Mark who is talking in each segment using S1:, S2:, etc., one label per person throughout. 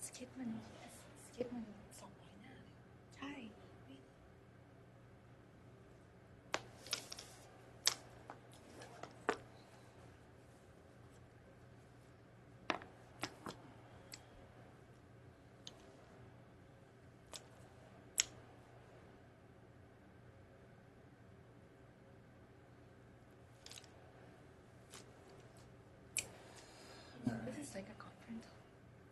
S1: สคริปต์มัน200 หน้าใช่ This is like a conference.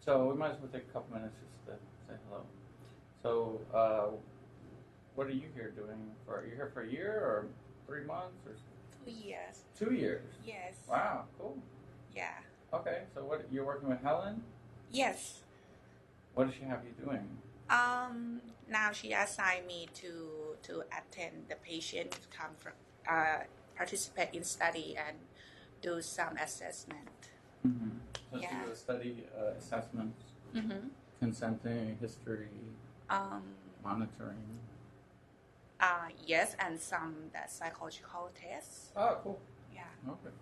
S2: So we might as well take a couple minutes just to say hello. So, what are you here doing? Are you here for a year or 3 months or
S1: 2 years.
S2: 2 years?
S1: Yes.
S2: Wow, cool.
S1: Yeah.
S2: Okay, so what you're working with Helen?
S1: Yes.
S2: What does she have you doing?
S1: Now she assigned me to attend the patient come from participate in study and do some assessment.
S2: Mm-hmm. So
S1: Yeah.
S2: she does study assessments,
S1: Mm-hmm.
S2: consenting, history, monitoring.
S1: Yes, and some that psychological tests.
S2: Oh, cool.
S1: Yeah.
S2: Okay.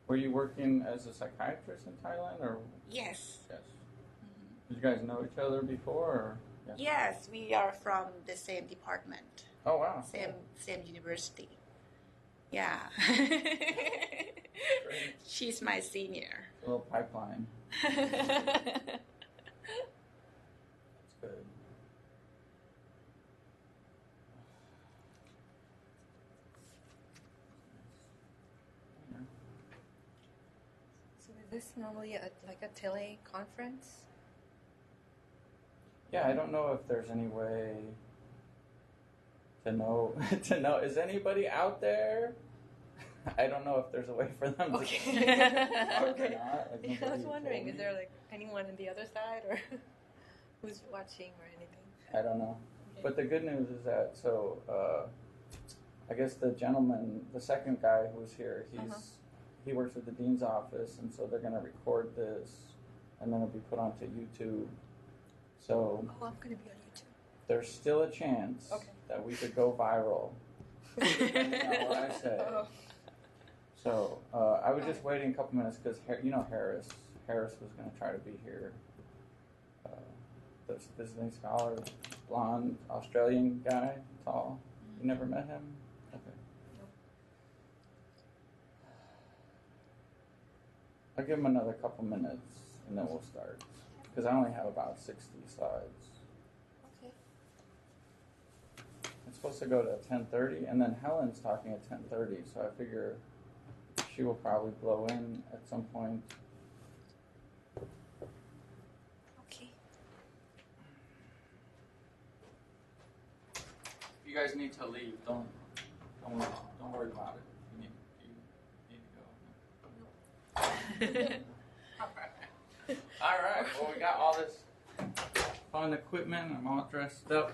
S2: Were you working as a psychiatrist in Thailand, or
S1: Yes.
S2: yes?
S1: Mm-hmm.
S2: Did you guys know each other before, or yeah?
S1: Yes, we are from the same department,
S2: Oh wow.
S1: same university. Yeah.
S2: Great.
S1: She's my senior.
S2: A little pipeline. That's good.
S3: So is this normally like a teleconference?
S2: Yeah, I don't know if there's any way to know. Is anybody out there? I don't know if there's a way for them to.
S3: Okay.
S2: talk or
S3: Okay.
S2: not. Like,
S3: Yeah, I was
S2: nobody
S3: wondering,
S2: told
S3: is
S2: me.
S3: there like anyone on the other side or who's watching or anything?
S2: I don't know.
S3: Okay.
S2: But the good news is that I guess the gentleman, the second guy who's here, he works at the dean's office, and so they're going to record this, and then it'll be put onto YouTube. So
S3: Oh, I'm going to be on YouTube.
S2: there's still a chance
S3: Okay.
S2: that we could go viral. Depending on what I say.
S3: Oh.
S2: So I was just waiting a couple minutes because Harris was going to try to be here. This visiting scholar, blonde Australian guy, tall. You never met him? Okay.
S3: Nope.
S2: I'll give him another couple minutes and then we'll start because I only have about 60 slides.
S3: Okay.
S2: It's supposed to go to 10:30, and then Helen's talking at 10:30, so I figure she will probably blow in at some point.
S3: Okay.
S2: If you guys need to leave, don't worry about it. You need to go. All right. Well, we got all this fun equipment. I'm all dressed up.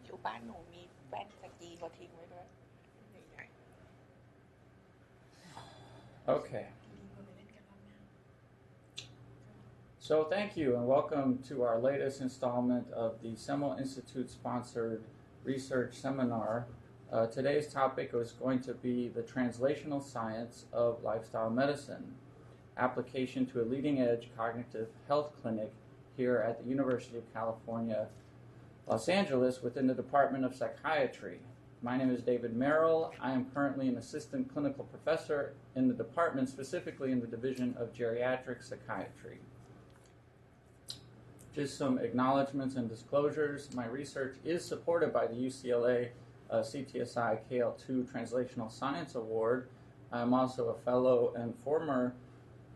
S1: อยู่บ้านหนูมีแว่นสกีเขาทิ้งไว้ด้วยใหญ่
S2: Okay. So thank you and welcome to our latest installment of the Semel Institute-sponsored research seminar. Today's topic is going to be the translational science of lifestyle medicine, application to a leading-edge cognitive health clinic here at the University of California, Los Angeles within the Department of Psychiatry. My name is David Merrill. I am currently an assistant clinical professor in the department, specifically in the Division of Geriatric Psychiatry. Just some acknowledgments and disclosures. My research is supported by the UCLA CTSI KL2 Translational Science Award. I'm also a fellow and former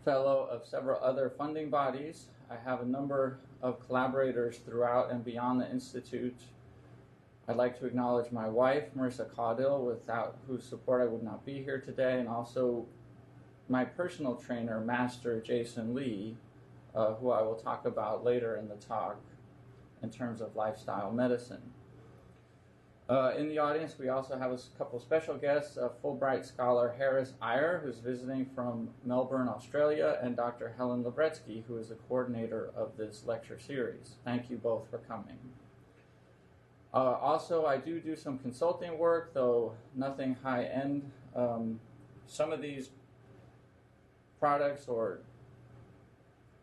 S2: fellow of several other funding bodies. I have a number of collaborators throughout and beyond the Institute. I'd like to acknowledge my wife, Marissa Caudill, without whose support I would not be here today, and also my personal trainer, Master Jason Lee, who I will talk about later in the talk in terms of lifestyle medicine. In the audience, we also have a couple special guests, Fulbright scholar Harris Iyer, who's visiting from Melbourne, Australia, and Dr. Helen Lavretsky, who is the coordinator of this lecture series. Thank you both for coming. Also, I do some consulting work, though nothing high-end. Some of these products or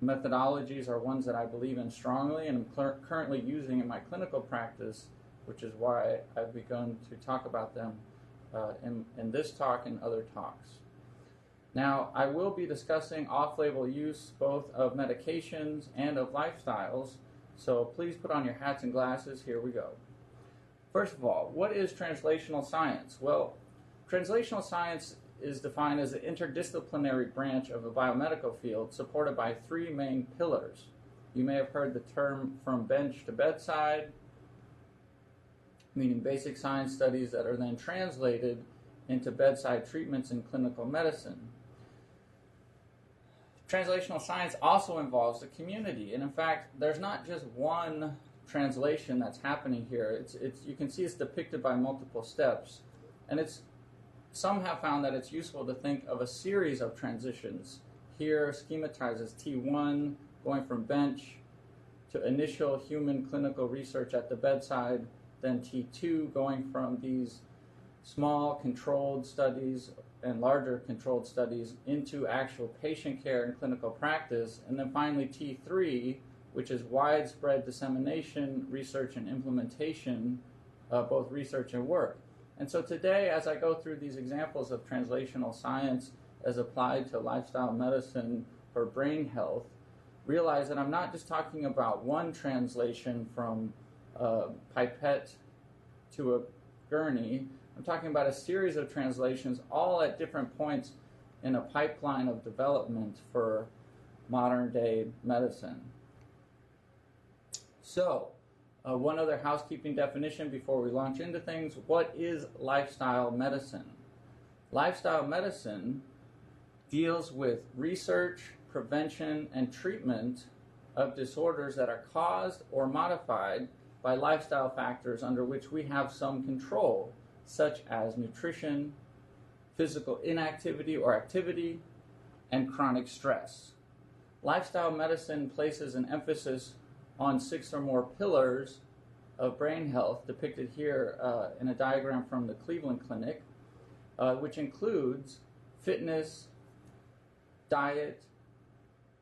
S2: methodologies are ones that I believe in strongly and I'm currently using in my clinical practice, which is why I've begun to talk about them in this talk and other talks. Now, I will be discussing off-label use both of medications and of lifestyles, so please put on your hats and glasses. Here we go. First of all, what is translational science? Well, translational science is defined as an interdisciplinary branch of the biomedical field supported by three main pillars. You may have heard the term from bench to bedside, meaning basic science studies that are then translated into bedside treatments in clinical medicine. Translational science also involves the community, and in fact, there's not just one translation that's happening here. You can see it's depicted by multiple steps, and some have found that it's useful to think of a series of transitions. Here, schematized as T1, going from bench to initial human clinical research at the bedside, then T2, going from these small controlled studies and larger controlled studies into actual patient care and clinical practice, and then finally T3, which is widespread dissemination, research, and implementation of both research and work. And so today, as I go through these examples of translational science as applied to lifestyle medicine for brain health, realize that I'm not just talking about one translation from a pipette to a gurney. I'm talking about a series of translations all at different points in a pipeline of development for modern-day medicine. So, one other housekeeping definition before we launch into things. What is lifestyle medicine? Lifestyle medicine deals with research, prevention, and treatment of disorders that are caused or modified by lifestyle factors under which we have some control, such as nutrition, physical inactivity or activity, and chronic stress. Lifestyle medicine places an emphasis on 6 or more pillars of brain health, depicted here in a diagram from the Cleveland Clinic, which includes fitness, diet,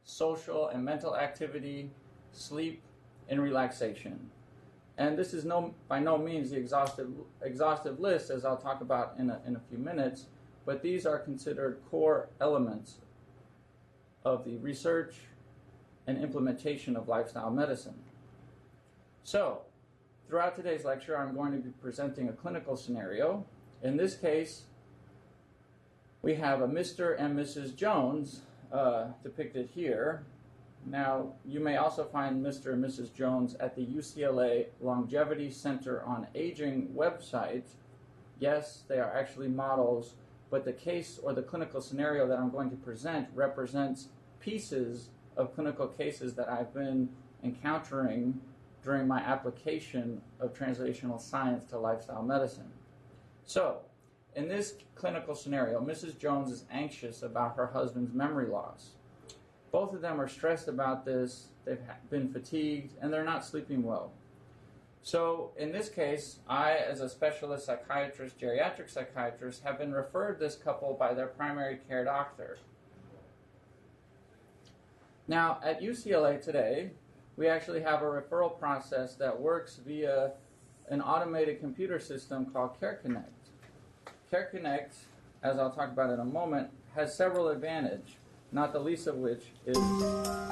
S2: social and mental activity, sleep, and relaxation. And this is by no means the exhaustive list, as I'll talk about in a few minutes, but these are considered core elements of the research and implementation of lifestyle medicine. So, throughout today's lecture, I'm going to be presenting a clinical scenario. In this case, we have a Mr. and Mrs. Jones depicted here. Now, you may also find Mr. and Mrs. Jones at the UCLA Longevity Center on Aging website. Yes, they are actually models, but the case or the clinical scenario that I'm going to present represents pieces of clinical cases that I've been encountering during my application of translational science to lifestyle medicine. So, in this clinical scenario, Mrs. Jones is anxious about her husband's memory loss. Both of them are stressed about this, they've been fatigued, and they're not sleeping well. So, in this case, I, as a specialist psychiatrist, geriatric psychiatrist, have been referred this couple by their primary care doctor. Now, at UCLA today, we actually have a referral process that works via an automated computer system called CareConnect. CareConnect, as I'll talk about in a moment, has several advantages, not the least of which is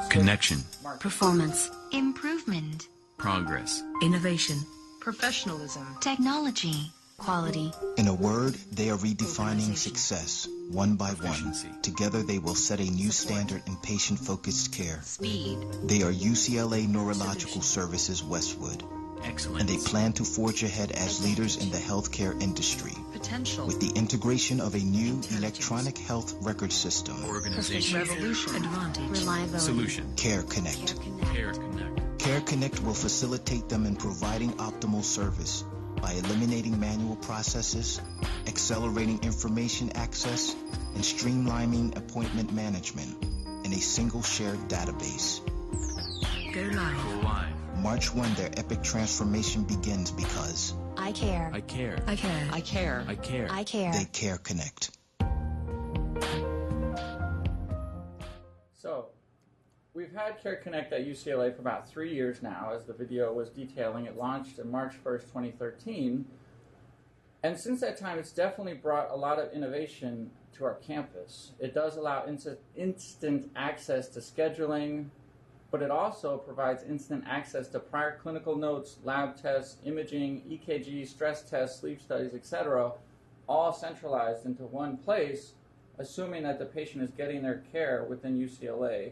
S4: connection,
S5: performance, improvement,
S4: progress,
S5: innovation, professionalism, technology, quality.
S6: In a word, they are redefining success, one by one. Together they will set a new standard in patient-focused care.
S5: Speed.
S6: They are UCLA Neurological Services Westwood.
S4: excellence,
S6: And they plan to forge ahead as leaders in the healthcare industry.
S5: Potential.
S6: With the integration of a new electronic health record system.
S4: organization,
S5: Revolution. Advantage. Reliability.
S4: solution,
S6: CareConnect.
S4: Care Connect,
S6: CareConnect will facilitate them in providing optimal service, by eliminating manual processes, accelerating information access, and streamlining appointment management in a single shared database.
S5: Go live.
S4: Go live.
S6: March 1, their epic transformation begins because
S5: I care.
S4: I care.
S5: I care.
S4: I care. I care.
S5: I care.
S6: they care connect.
S2: So, we've had Care Connect at UCLA for about 3 years now, as the video was detailing. It launched on March 1st, 2013. And since that time, it's definitely brought a lot of innovation to our campus. It does allow instant access to scheduling, but it also provides instant access to prior clinical notes, lab tests, imaging, EKG, stress tests, sleep studies, etc., all centralized into one place, assuming that the patient is getting their care within UCLA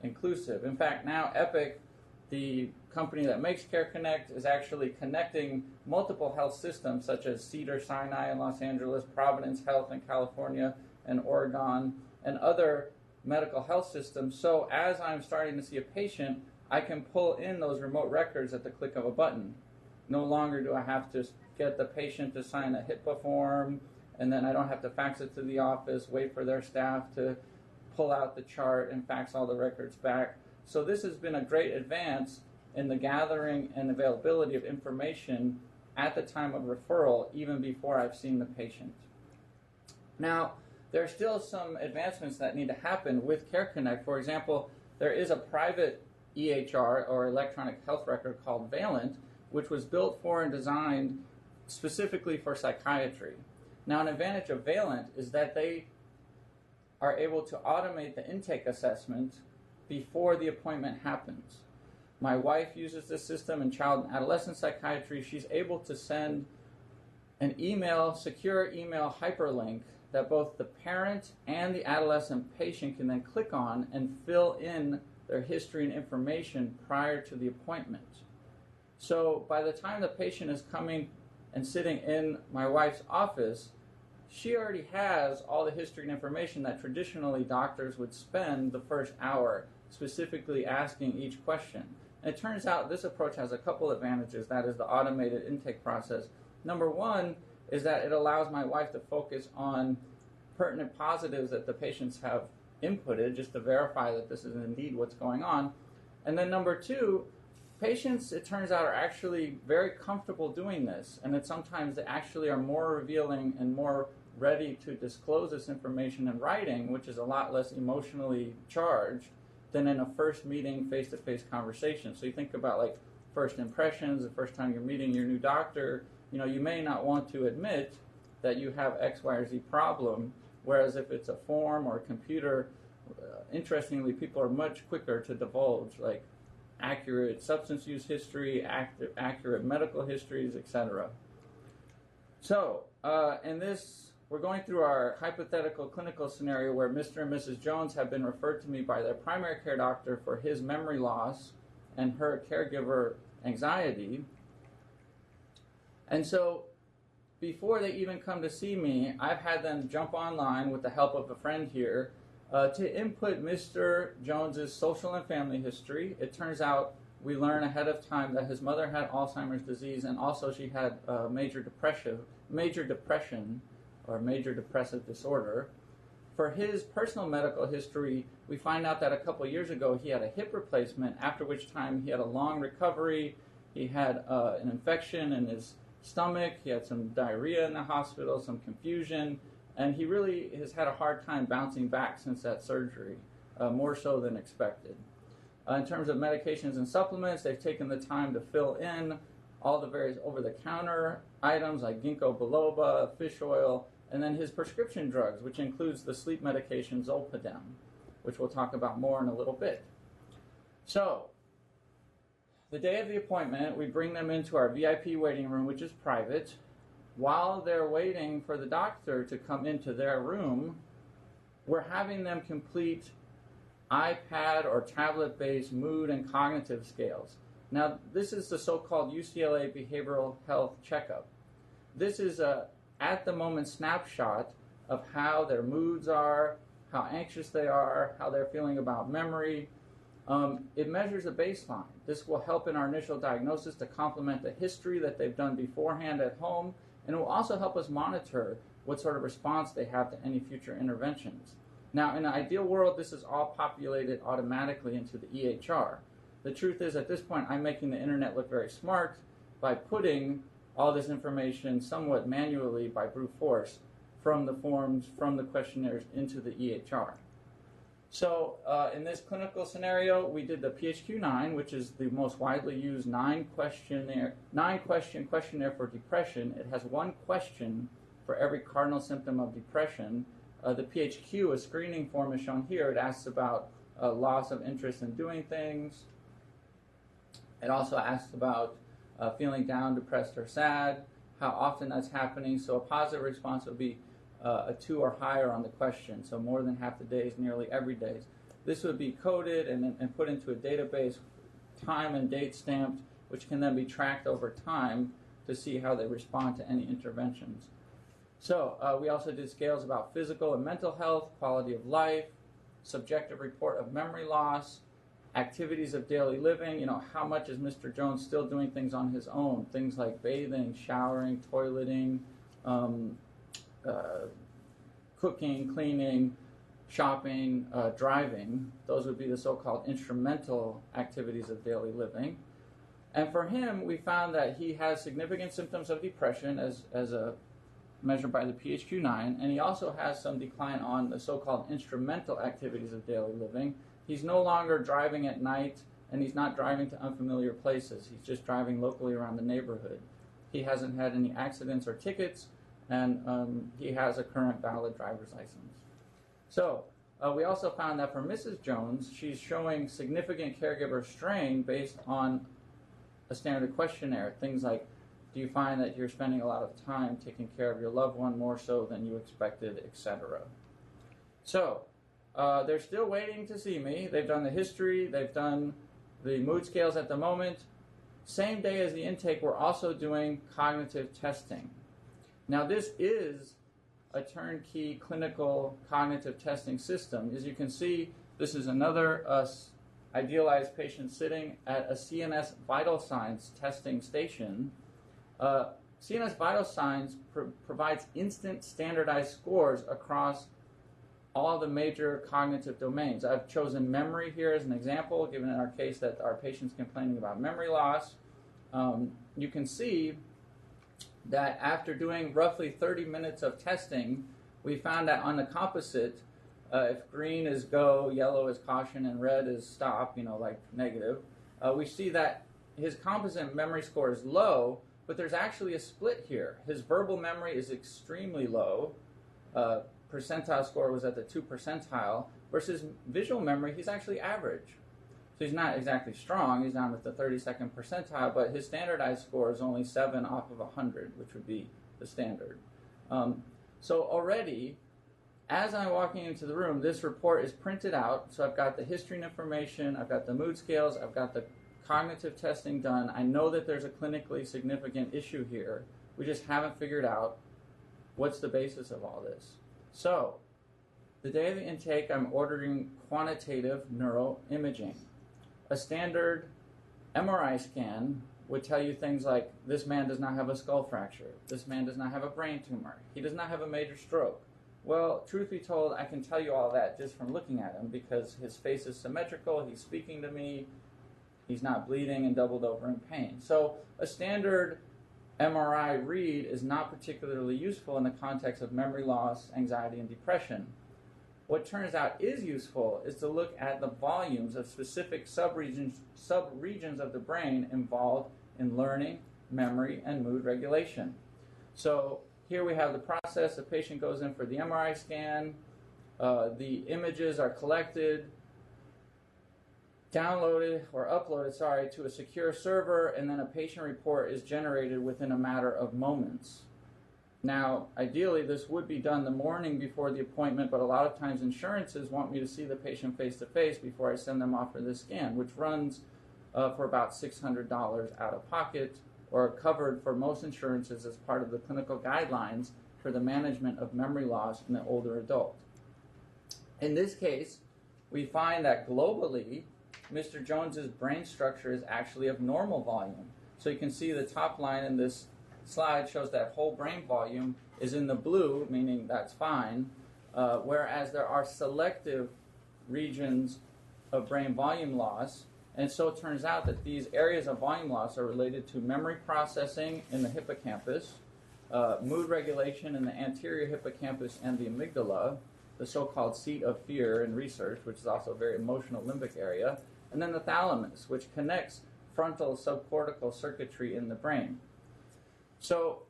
S2: inclusive. In fact, now Epic, the company that makes Care Connect, is actually connecting multiple health systems such as Cedars-Sinai in Los Angeles, Providence Health in California and Oregon, and other medical health systems. So as I'm starting to see a patient, I can pull in those remote records at the click of a button. No longer do I have to get the patient to sign a HIPAA form, and then I don't have to fax it to the office, wait for their staff to pull out the chart and fax all the records back. So this has been a great advance in the gathering and availability of information at the time of referral, even before I've seen the patient. Now, there are still some advancements that need to happen with Care Connect. For example, there is a private EHR, or electronic health record, called Valent, which was built for and designed specifically for psychiatry. Now, an advantage of Valent is that they are able to automate the intake assessment before the appointment happens. My wife uses this system in child and adolescent psychiatry. She's able to send an email, secure email hyperlink that both the parent and the adolescent patient can then click on and fill in their history and information prior to the appointment. So by the time the patient is coming and sitting in my wife's office, she already has all the history and information that traditionally doctors would spend the first hour specifically asking each question. And it turns out this approach has a couple advantages. That is the automated intake process. Number one is that it allows my wife to focus on pertinent positives that the patients have inputted, just to verify that this is indeed what's going on. And then number two, patients, it turns out, are actually very comfortable doing this, and that sometimes they actually are more revealing and more ready to disclose this information in writing, which is a lot less emotionally charged than in a first meeting, face-to-face conversation. So you think about like first impressions, the first time you're meeting your new doctor, you may not want to admit that you have X, Y, or Z problem, whereas if it's a form or a computer, interestingly, people are much quicker to divulge, like accurate substance use history, accurate medical histories, etc. So, in this, we're going through our hypothetical clinical scenario where Mr. and Mrs. Jones have been referred to me by their primary care doctor for his memory loss and her caregiver anxiety. And so, before they even come to see me, I've had them jump online with the help of a friend here to input Mr. Jones's social and family history. It turns out we learn ahead of time that his mother had Alzheimer's disease, and also she had major depression or major depressive disorder. For his personal medical history, we find out that a couple years ago he had a hip replacement, after which time he had a long recovery. He had an infection in his stomach, he had some diarrhea in the hospital, some confusion, and he really has had a hard time bouncing back since that surgery, more so than expected. In terms of medications and supplements, they've taken the time to fill in all the various over-the-counter items like ginkgo biloba, fish oil, and then his prescription drugs, which includes the sleep medication Zolpidem, which we'll talk about more in a little bit. So, the day of the appointment, we bring them into our VIP waiting room, which is private. While they're waiting for the doctor to come into their room, we're having them complete iPad or tablet-based mood and cognitive scales. Now, this is the so-called UCLA Behavioral Health Checkup. This is a at-the-moment snapshot of how their moods are, how anxious they are, how they're feeling about memory. It measures a baseline. This will help in our initial diagnosis to complement the history that they've done beforehand at home, and it will also help us monitor what sort of response they have to any future interventions. Now, in an ideal world, this is all populated automatically into the EHR. The truth is, at this point, I'm making the internet look very smart by putting all this information somewhat manually by brute force from the forms, from the questionnaires into the EHR. So in this clinical scenario, we did the PHQ-9, which is the most widely used nine-question questionnaire for depression. It has one question for every cardinal symptom of depression. The PHQ, a screening form, is shown here. It asks about loss of interest in doing things. It also asks about feeling down, depressed, or sad, how often that's happening. So a positive response would be a 2 or higher on the question, so more than half the days, nearly every day. This would be coded and put into a database, time and date stamped, which can then be tracked over time to see how they respond to any interventions. So we also did scales about physical and mental health, quality of life, subjective report of memory loss, activities of daily living. You know, how much is Mr. Jones still doing things on his own? Things like bathing, showering, toileting, cooking, cleaning, shopping, driving. Those would be the so-called instrumental activities of daily living. And for him, we found that he has significant symptoms of depression as measured by the PHQ-9, and he also has some decline on the so-called instrumental activities of daily living. He's no longer driving at night, and he's not driving to unfamiliar places. He's just driving locally around the neighborhood. He hasn't had any accidents or tickets, and he has a current valid driver's license. So we also found that for Mrs. Jones, she's showing significant caregiver strain based on a standard questionnaire. Things like, do you find that you're spending a lot of time taking care of your loved one more so than you expected, etc. So they're still waiting to see me. They've done the history. They've done the mood scales at the moment. Same day as the intake, we're also doing cognitive testing. Now, this is a turnkey clinical cognitive testing system. As you can see, this is another idealized patient sitting at a CNS vital signs testing station. CNS vital signs provides instant standardized scores across all the major cognitive domains. I've chosen memory here as an example, given in our case that our patient's complaining about memory loss. You can see that after doing roughly 30 minutes of testing, we found that on the composite, if green is go, yellow is caution, and red is stop, like negative, we see that his composite memory score is low, but there's actually a split here. His verbal memory is extremely low. Percentile score was at the 2 percentile, versus visual memory, he's actually average. So he's not exactly strong, he's down at the 32nd percentile, but his standardized score is only 7 off of 100, which would be the standard. So already, as I'm walking into the room, this report is printed out. So I've got the history and information, I've got the mood scales, I've got the cognitive testing done. I know that there's a clinically significant issue here. We just haven't figured out what's the basis of all this. So, the day of the intake, I'm ordering quantitative neuroimaging. A standard MRI scan would tell you things like, this man does not have a skull fracture, this man does not have a brain tumor, he does not have a major stroke. Well, truth be told, I can tell you all that just from looking at him, because his face is symmetrical, he's speaking to me, he's not bleeding and doubled over in pain. So a standard MRI read is not particularly useful in the context of memory loss, anxiety, and depression. What turns out is useful is to look at the volumes of specific subregions of the brain involved in learning, memory, and mood regulation. So here we have the process. The patient goes in for the MRI scan. The images are collected, downloaded or uploaded, to a secure server, and then a patient report is generated within a matter of moments. Now, ideally, this would be done the morning before the appointment, but a lot of times insurances want me to see the patient face-to-face before I send them off for this scan, which runs for about $600 out of pocket, or covered for most insurances as part of the clinical guidelines for the management of memory loss in the older adult. In this case, we find that globally, Mr. Jones's brain structure is actually of normal volume. So you can see the top line in this slide shows that whole brain volume is in the blue, meaning that's fine, whereas there are selective regions of brain volume loss. And so it turns out that these areas of volume loss are related to memory processing in the hippocampus, mood regulation in the anterior hippocampus and the amygdala, the so-called seat of fear in research, which is also a very emotional limbic area, and then the thalamus, which connects frontal subcortical circuitry in the brain. So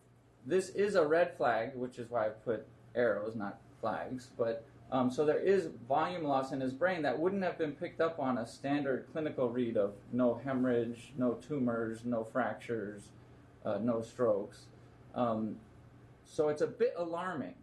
S2: this is a red flag, which is why I put arrows, not flags, but so there is volume loss in his brain that wouldn't have been picked up on a standard clinical read of no hemorrhage, no tumors, no fractures, no strokes. So it's a bit alarming.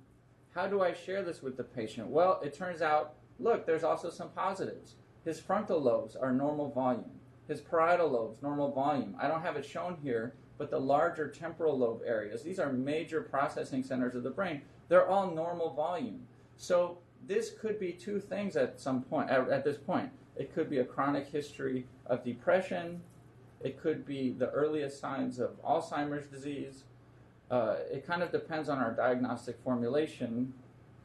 S2: How do I share this with the patient? Well, it turns out, look, there's also some positives. His frontal lobes are normal volume. His parietal lobes, normal volume. I don't have it shown here, but the larger temporal lobe areas, these are major processing centers of the brain. They're all normal volume. So this could be two things at some point, at this point. It could be a chronic history of depression. It could be the earliest signs of Alzheimer's disease. It kind of depends on our diagnostic formulation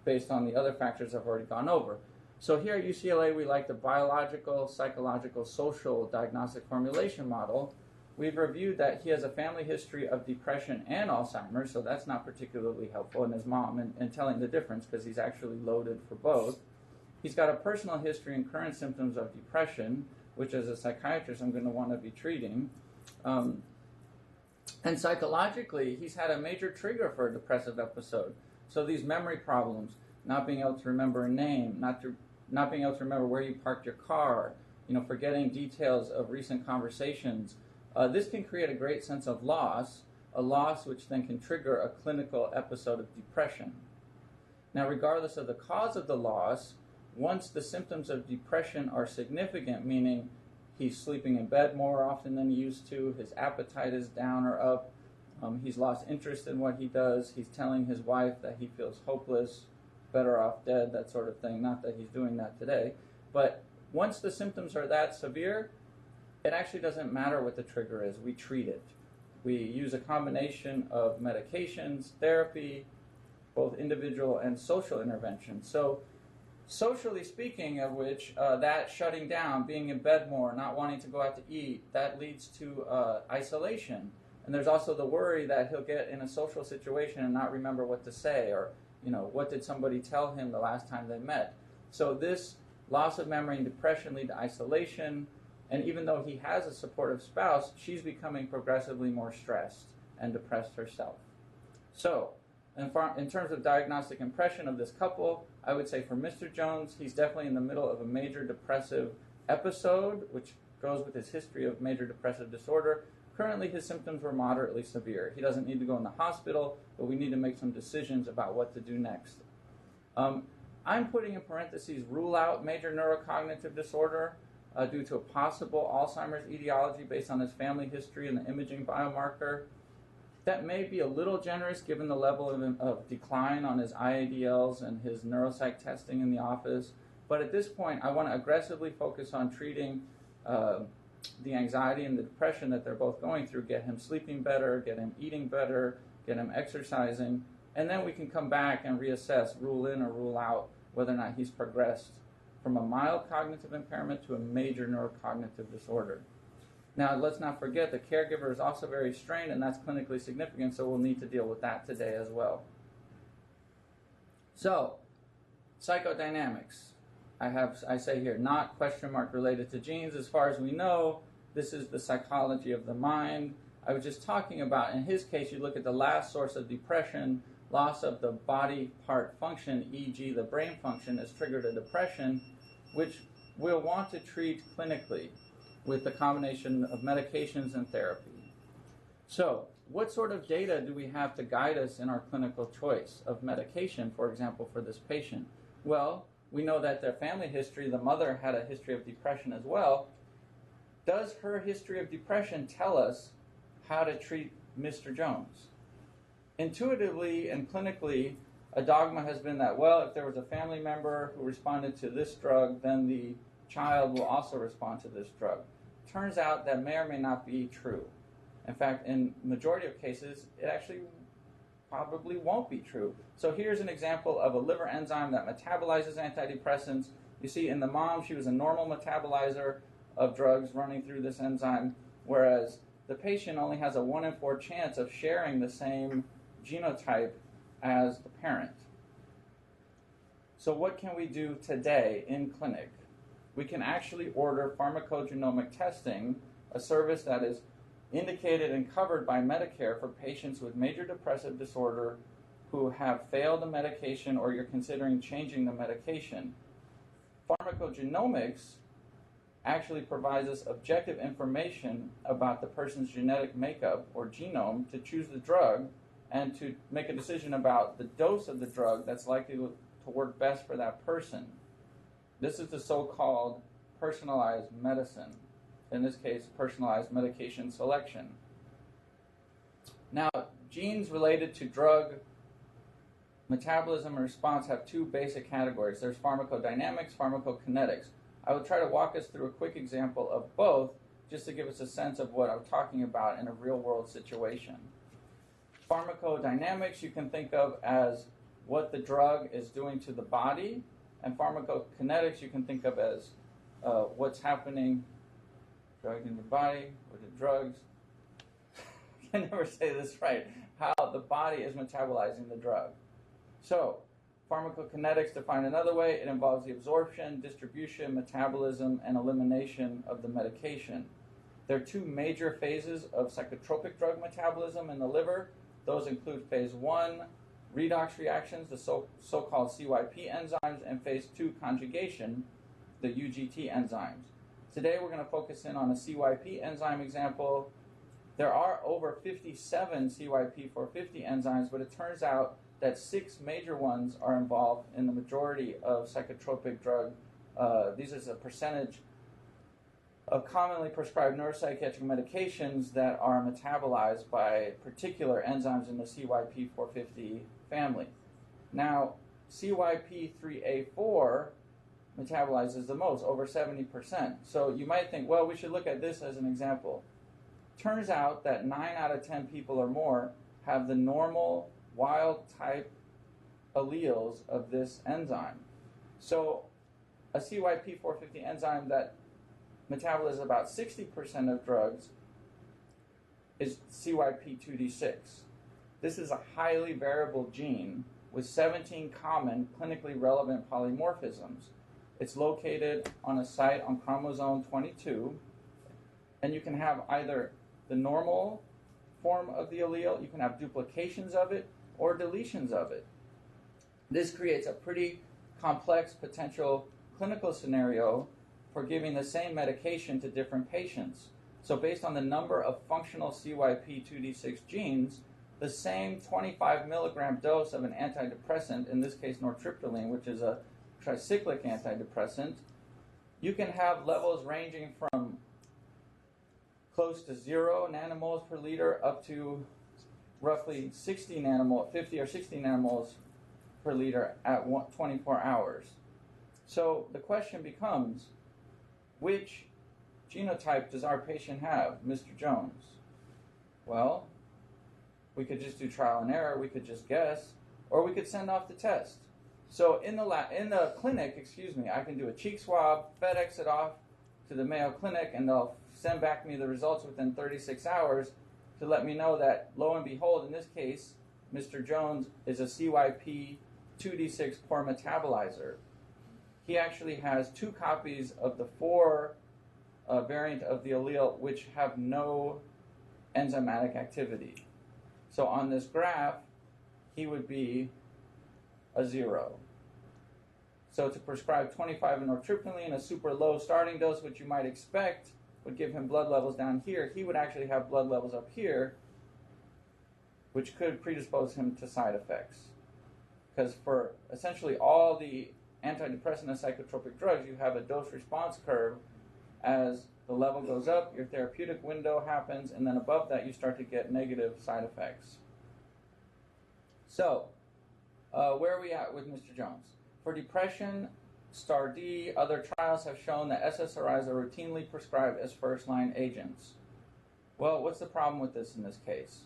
S2: based on the other factors I've already gone over. So here at UCLA, we like the biological, psychological, social diagnostic formulation model. We've reviewed that he has a family history of depression and Alzheimer's, so that's not particularly helpful in his mom and telling the difference because he's actually loaded for both. He's got a personal history and current symptoms of depression, which as a psychiatrist I'm going to want to be treating. And psychologically, he's had a major trigger for a depressive episode. So these memory problems, not being able to remember a name, not being able to remember where you parked your car, forgetting details of recent conversations. This can create a great sense of loss, a loss which then can trigger a clinical episode of depression. Now, regardless of the cause of the loss, once the symptoms of depression are significant, meaning he's sleeping in bed more often than he used to, his appetite is down or up, he's lost interest in what he does, he's telling his wife that he feels hopeless, better off dead, that sort of thing. Not that he's doing that today. But once the symptoms are that severe, it actually doesn't matter what the trigger is. We treat it. We use a combination of medications, therapy, both individual and social intervention. So socially speaking, of which that shutting down, being in bed more, not wanting to go out to eat, that leads to isolation. And there's also the worry that he'll get in a social situation and not remember what to say, or what did somebody tell him the last time they met. So this loss of memory and depression lead to isolation, and even though he has a supportive spouse, she's becoming progressively more stressed and depressed herself. So in terms of diagnostic impression of this couple, I would say for Mr. Jones, he's definitely in the middle of a major depressive episode, which goes with his history of major depressive disorder. Currently, his symptoms were moderately severe. He doesn't need to go in the hospital, but we need to make some decisions about what to do next. I'm putting in parentheses, rule out major neurocognitive disorder due to a possible Alzheimer's etiology based on his family history and the imaging biomarker. That may be a little generous given the level of decline on his IADLs and his neuropsych testing in the office. But at this point, I want to aggressively focus on treating the anxiety and the depression that they're both going through, get him sleeping better, get him eating better, get him exercising, and then we can come back and reassess, rule in or rule out whether or not he's progressed from a mild cognitive impairment to a major neurocognitive disorder. Now, let's not forget the caregiver is also very strained, and that's clinically significant, so we'll need to deal with that today as well. So, psychodynamics. I say here, not question mark related to genes. As far as we know, this is the psychology of the mind. I was just talking about, in his case, you look at the last source of depression, loss of the body part function, e.g. the brain function, has triggered a depression, which we'll want to treat clinically with the combination of medications and therapy. So, what sort of data do we have to guide us in our clinical choice of medication, for example, for this patient? Well, we know that their family history, the mother had a history of depression as well. Does her history of depression tell us how to treat Mr. Jones? Intuitively and clinically, a dogma has been that, well, if there was a family member who responded to this drug, then the child will also respond to this drug. Turns out that may or may not be true. In fact, in majority of cases, it actually probably won't be true. So here's an example of a liver enzyme that metabolizes antidepressants. You see in the mom, she was a normal metabolizer of drugs running through this enzyme, whereas the patient only has a 1 in 4 chance of sharing the same genotype as the parent. So what can we do today in clinic? We can actually order pharmacogenomic testing, a service that is indicated and covered by Medicare for patients with major depressive disorder who have failed a medication or you're considering changing the medication. Pharmacogenomics actually provides us objective information about the person's genetic makeup or genome to choose the drug and to make a decision about the dose of the drug that's likely to work best for that person. This is the so-called personalized medicine. In this case, personalized medication selection. Now, genes related to drug metabolism and response have 2 basic categories. There's pharmacodynamics, pharmacokinetics. I will try to walk us through a quick example of both just to give us a sense of what I'm talking about in a real-world situation. Pharmacodynamics you can think of as what the drug is doing to the body, and pharmacokinetics you can think of as what's happening drug in the body with the drugs. I can never say this right. How the body is metabolizing the drug. So, pharmacokinetics, defined another way, it involves the absorption, distribution, metabolism, and elimination of the medication. There are 2 major phases of psychotropic drug metabolism in the liver. Those include phase 1, redox reactions, the so-called CYP enzymes, and phase 2, conjugation, the UGT enzymes. Today we're going to focus in on a CYP enzyme example. There are over 57 CYP450 enzymes, but it turns out that 6 major ones are involved in the majority of psychotropic drug. These is a percentage of commonly prescribed neuropsychiatric medications that are metabolized by particular enzymes in the CYP450 family. Now, CYP3A4 metabolizes the most, over 70%. So you might think, well, we should look at this as an example. Turns out that 9 out of 10 people or more have the normal wild type alleles of this enzyme. So a CYP450 enzyme that metabolizes about 60% of drugs is CYP2D6. This is a highly variable gene with 17 common clinically relevant polymorphisms. It's located on a site on chromosome 22, and you can have either the normal form of the allele, you can have duplications of it, or deletions of it. This creates a pretty complex potential clinical scenario for giving the same medication to different patients. So based on the number of functional CYP2D6 genes, the same 25 milligram dose of an antidepressant, in this case nortriptyline, which is a tricyclic antidepressant, you can have levels ranging from close to 0 nanomoles per liter up to roughly 50 or 60 nanomoles per liter at 24 hours. So the question becomes, which genotype does our patient have, Mr. Jones? Well, we could just do trial and error, we could just guess, or we could send off the test. So in the clinic, I can do a cheek swab, FedEx it off to the Mayo Clinic, and they'll send back me the results within 36 hours to let me know that, lo and behold, in this case, Mr. Jones is a CYP2D6 poor metabolizer. He actually has 2 copies of the 4 variant of the allele which have no enzymatic activity. So on this graph, he would be a 0. So to prescribe 25 nortriptyline, a super low starting dose, which you might expect would give him blood levels down here, he would actually have blood levels up here, which could predispose him to side effects. Because for essentially all the antidepressant and psychotropic drugs, you have a dose-response curve. As the level goes up, your therapeutic window happens, and then above that, you start to get negative side effects. So, where are we at with Mr. Jones? For depression, STAR-D, other trials have shown that SSRIs are routinely prescribed as first-line agents. Well, what's the problem with this in this case?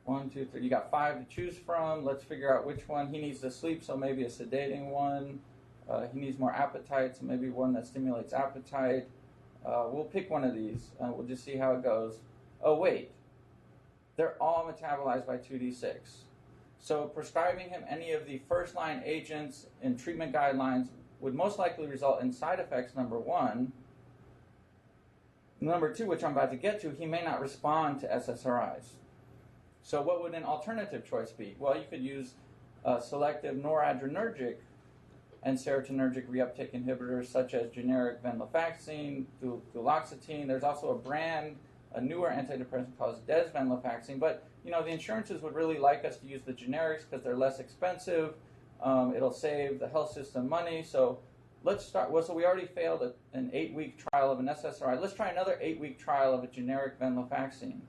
S2: 1, 2, 3. You got 5 to choose from. Let's figure out which one. He needs to sleep, so maybe a sedating one. He needs more appetite, so maybe one that stimulates appetite. We'll pick one of these, and we'll just see how it goes. Oh, wait. They're all metabolized by 2D6. So prescribing him any of the first-line agents in treatment guidelines would most likely result in side effects, number 1. Number 2, which I'm about to get to, he may not respond to SSRIs. So what would an alternative choice be? Well, you could use selective noradrenergic and serotonergic reuptake inhibitors such as generic venlafaxine, duloxetine. There's also a newer antidepressant called Deux venlafaxine. But, the insurances would really like us to use the generics because they're less expensive. It'll save the health system money. So let's start. Well, so we already failed an 8-week trial of an SSRI. Let's try another 8-week trial of a generic venlafaxine.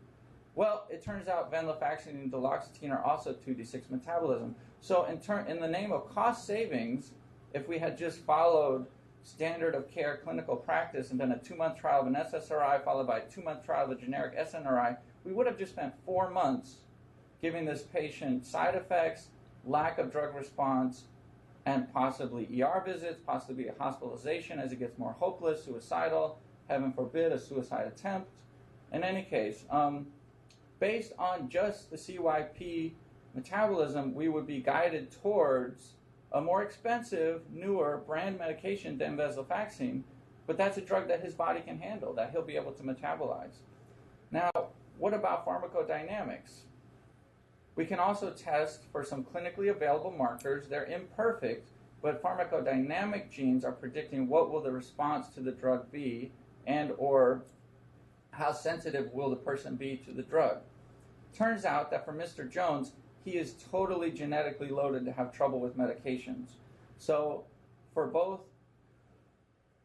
S2: Well, it turns out venlafaxine and duloxetine are also 2D6 metabolism. So in the name of cost savings, if we had just followed standard of care clinical practice and done a 2-month trial of an SSRI followed by a 2-month trial of a generic SNRI, we would have just spent 4 months giving this patient side effects, lack of drug response, and possibly ER visits, possibly a hospitalization as it gets more hopeless, suicidal, heaven forbid, a suicide attempt. In any case, based on just the CYP metabolism, we would be guided towards a more expensive, newer brand medication than venlafaxine, but that's a drug that his body can handle, that he'll be able to metabolize. Now, what about pharmacodynamics? We can also test for some clinically available markers. They're imperfect, but pharmacodynamic genes are predicting what will the response to the drug be and or how sensitive will the person be to the drug. Turns out that for Mr. Jones, he is totally genetically loaded to have trouble with medications. So for both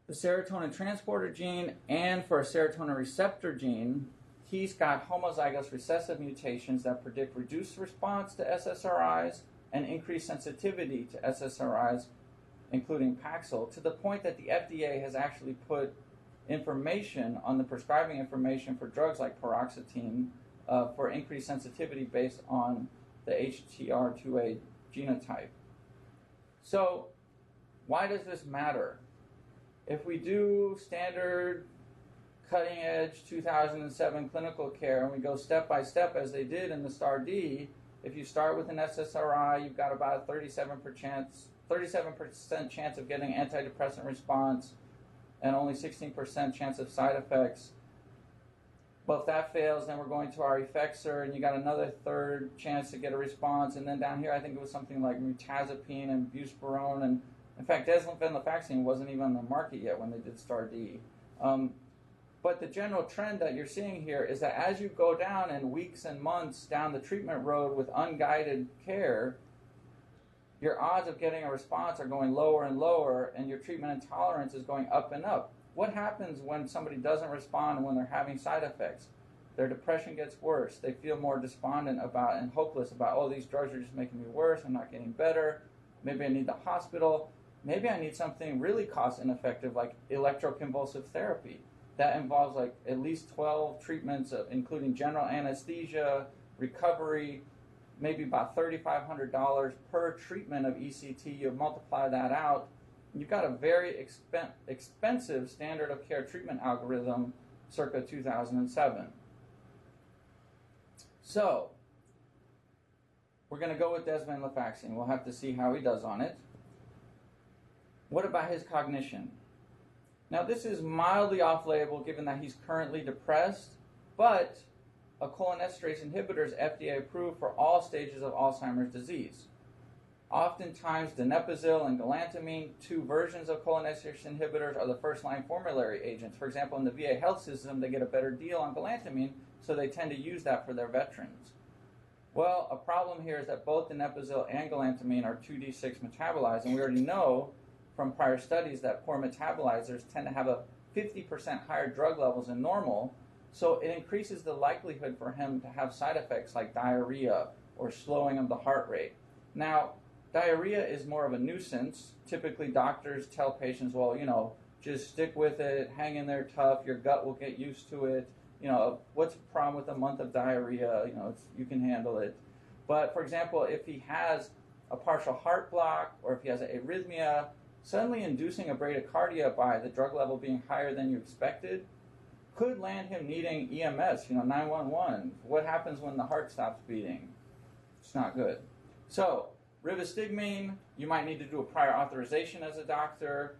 S2: the serotonin transporter gene and for a serotonin receptor gene, he's got homozygous recessive mutations that predict reduced response to SSRIs and increased sensitivity to SSRIs, including Paxil, to the point that the FDA has actually put information on the prescribing information for drugs like paroxetine for increased sensitivity based on the HTR2A genotype. So why does this matter? If we do standard cutting-edge 2007 clinical care and we go step by step as they did in the STAR-D, if you start with an SSRI, you've got about a 37% chance of getting antidepressant response and only 16% chance of side effects. But if that fails, then we're going to our Effexor, and you got another third chance to get a response. And then down here, I think it was something like mirtazapine and buspirone. And in fact, venlafaxine wasn't even on the market yet when they did STAR-D. But the general trend that you're seeing here is that as you go down in weeks and months down the treatment road with unguided care, your odds of getting a response are going lower and lower, and your treatment intolerance is going up and up. What happens when somebody doesn't respond and when they're having side effects? Their depression gets worse. They feel more despondent about and hopeless about, oh, these drugs are just making me worse. I'm not getting better. Maybe I need the hospital. Maybe I need something really cost ineffective like electroconvulsive therapy. That involves like at least 12 treatments, including general anesthesia, recovery, maybe about $3,500 per treatment of ECT. You multiply that out, you've got a very expensive standard of care treatment algorithm circa 2007. So, we're going to go with Deux venlafaxine. We'll have to see how he does on it. What about his cognition? Now, this is mildly off-label given that he's currently depressed, but a cholinesterase inhibitor is FDA approved for all stages of Alzheimer's disease. Oftentimes, donepezil and galantamine, 2 versions of cholinesterase inhibitors, are the first-line formulary agents. For example, in the VA health system, they get a better deal on galantamine, so they tend to use that for their veterans. Well, a problem here is that both donepezil and galantamine are 2D6 metabolized, and we already know from prior studies that poor metabolizers tend to have a 50% higher drug levels than normal, so it increases the likelihood for him to have side effects like diarrhea or slowing of the heart rate. Now, diarrhea is more of a nuisance. Typically, doctors tell patients, well, just stick with it, hang in there tough, your gut will get used to it. What's the problem with a month of diarrhea? You can handle it. But, for example, if he has a partial heart block or if he has an arrhythmia, suddenly inducing a bradycardia by the drug level being higher than you expected could land him needing EMS, 911. What happens when the heart stops beating? It's not good. So, rivastigmine, you might need to do a prior authorization as a doctor.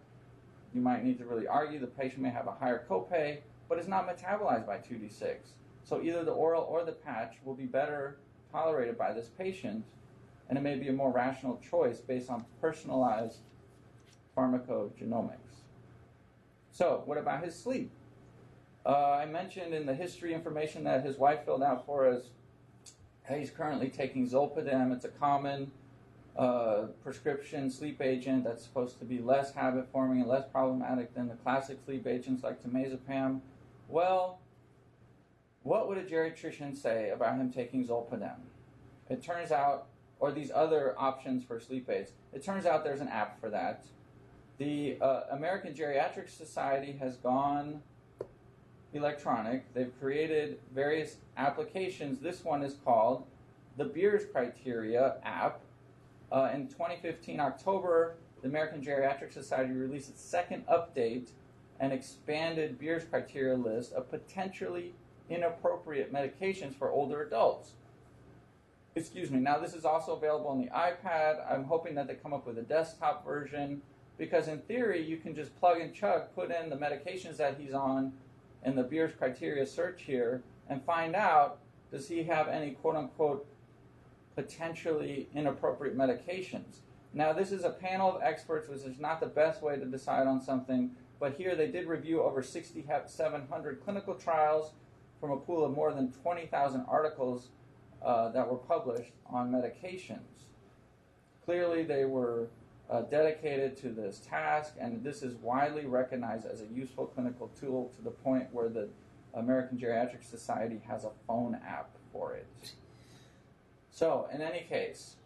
S2: You might need to really argue the patient may have a higher copay, but it's not metabolized by 2D6. So either the oral or the patch will be better tolerated by this patient, and it may be a more rational choice based on personalized pharmacogenomics. So, what about his sleep? I mentioned in the history information that his wife filled out for us, he's currently taking Zolpidem. It's a common prescription sleep agent that's supposed to be less habit-forming and less problematic than the classic sleep agents like temazepam. Well, what would a geriatrician say about him taking Zolpidem? It turns out, or these other options for sleep aids, it turns out there's an app for that. The American Geriatric Society has gone electronic. They've created various applications. This one is called the Beers Criteria app. In 2015, October, the American Geriatric Society released its second update and expanded Beers Criteria list of potentially inappropriate medications for older adults. Excuse me. Now, this is also available on the iPad. I'm hoping that they come up with a desktop version because, in theory, you can just plug and chug, put in the medications that he's on in the Beers Criteria search here, and find out, does he have any quote-unquote potentially inappropriate medications. Now, this is a panel of experts, which is not the best way to decide on something, but here they did review over 6,700 clinical trials from a pool of more than 20,000 articles that were published on medications. Clearly, they were dedicated to this task, and this is widely recognized as a useful clinical tool to the point where the American Geriatric Society has a phone app for it. So, in any case,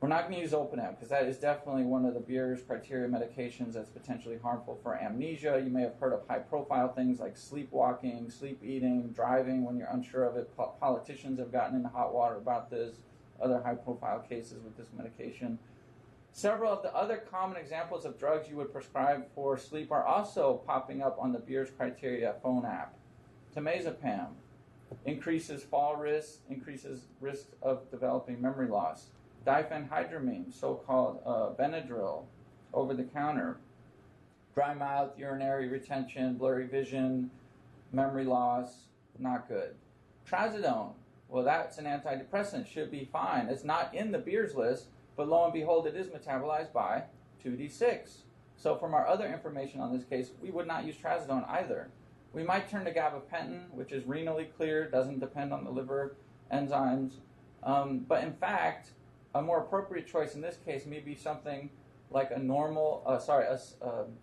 S2: we're not going to use Zolpidem because that is definitely one of the Beers criteria medications that's potentially harmful for amnesia. You may have heard of high-profile things like sleepwalking, sleep eating, driving when you're unsure of it. Politicians have gotten into hot water about this, other high-profile cases with this medication. Several of the other common examples of drugs you would prescribe for sleep are also popping up on the Beers criteria phone app. Temazepam increases fall risk, increases risk of developing memory loss. Diphenhydramine, so-called Benadryl, over-the-counter. Dry mouth, urinary retention, blurry vision, memory loss, not good. Trazodone, well, that's an antidepressant, should be fine. It's not in the Beers list, but lo and behold, it is metabolized by 2D6. So from our other information on this case, we would not use trazodone either. We might turn to gabapentin, which is renally clear, doesn't depend on the liver enzymes. But in fact, a more appropriate choice in this case may be something like a normal,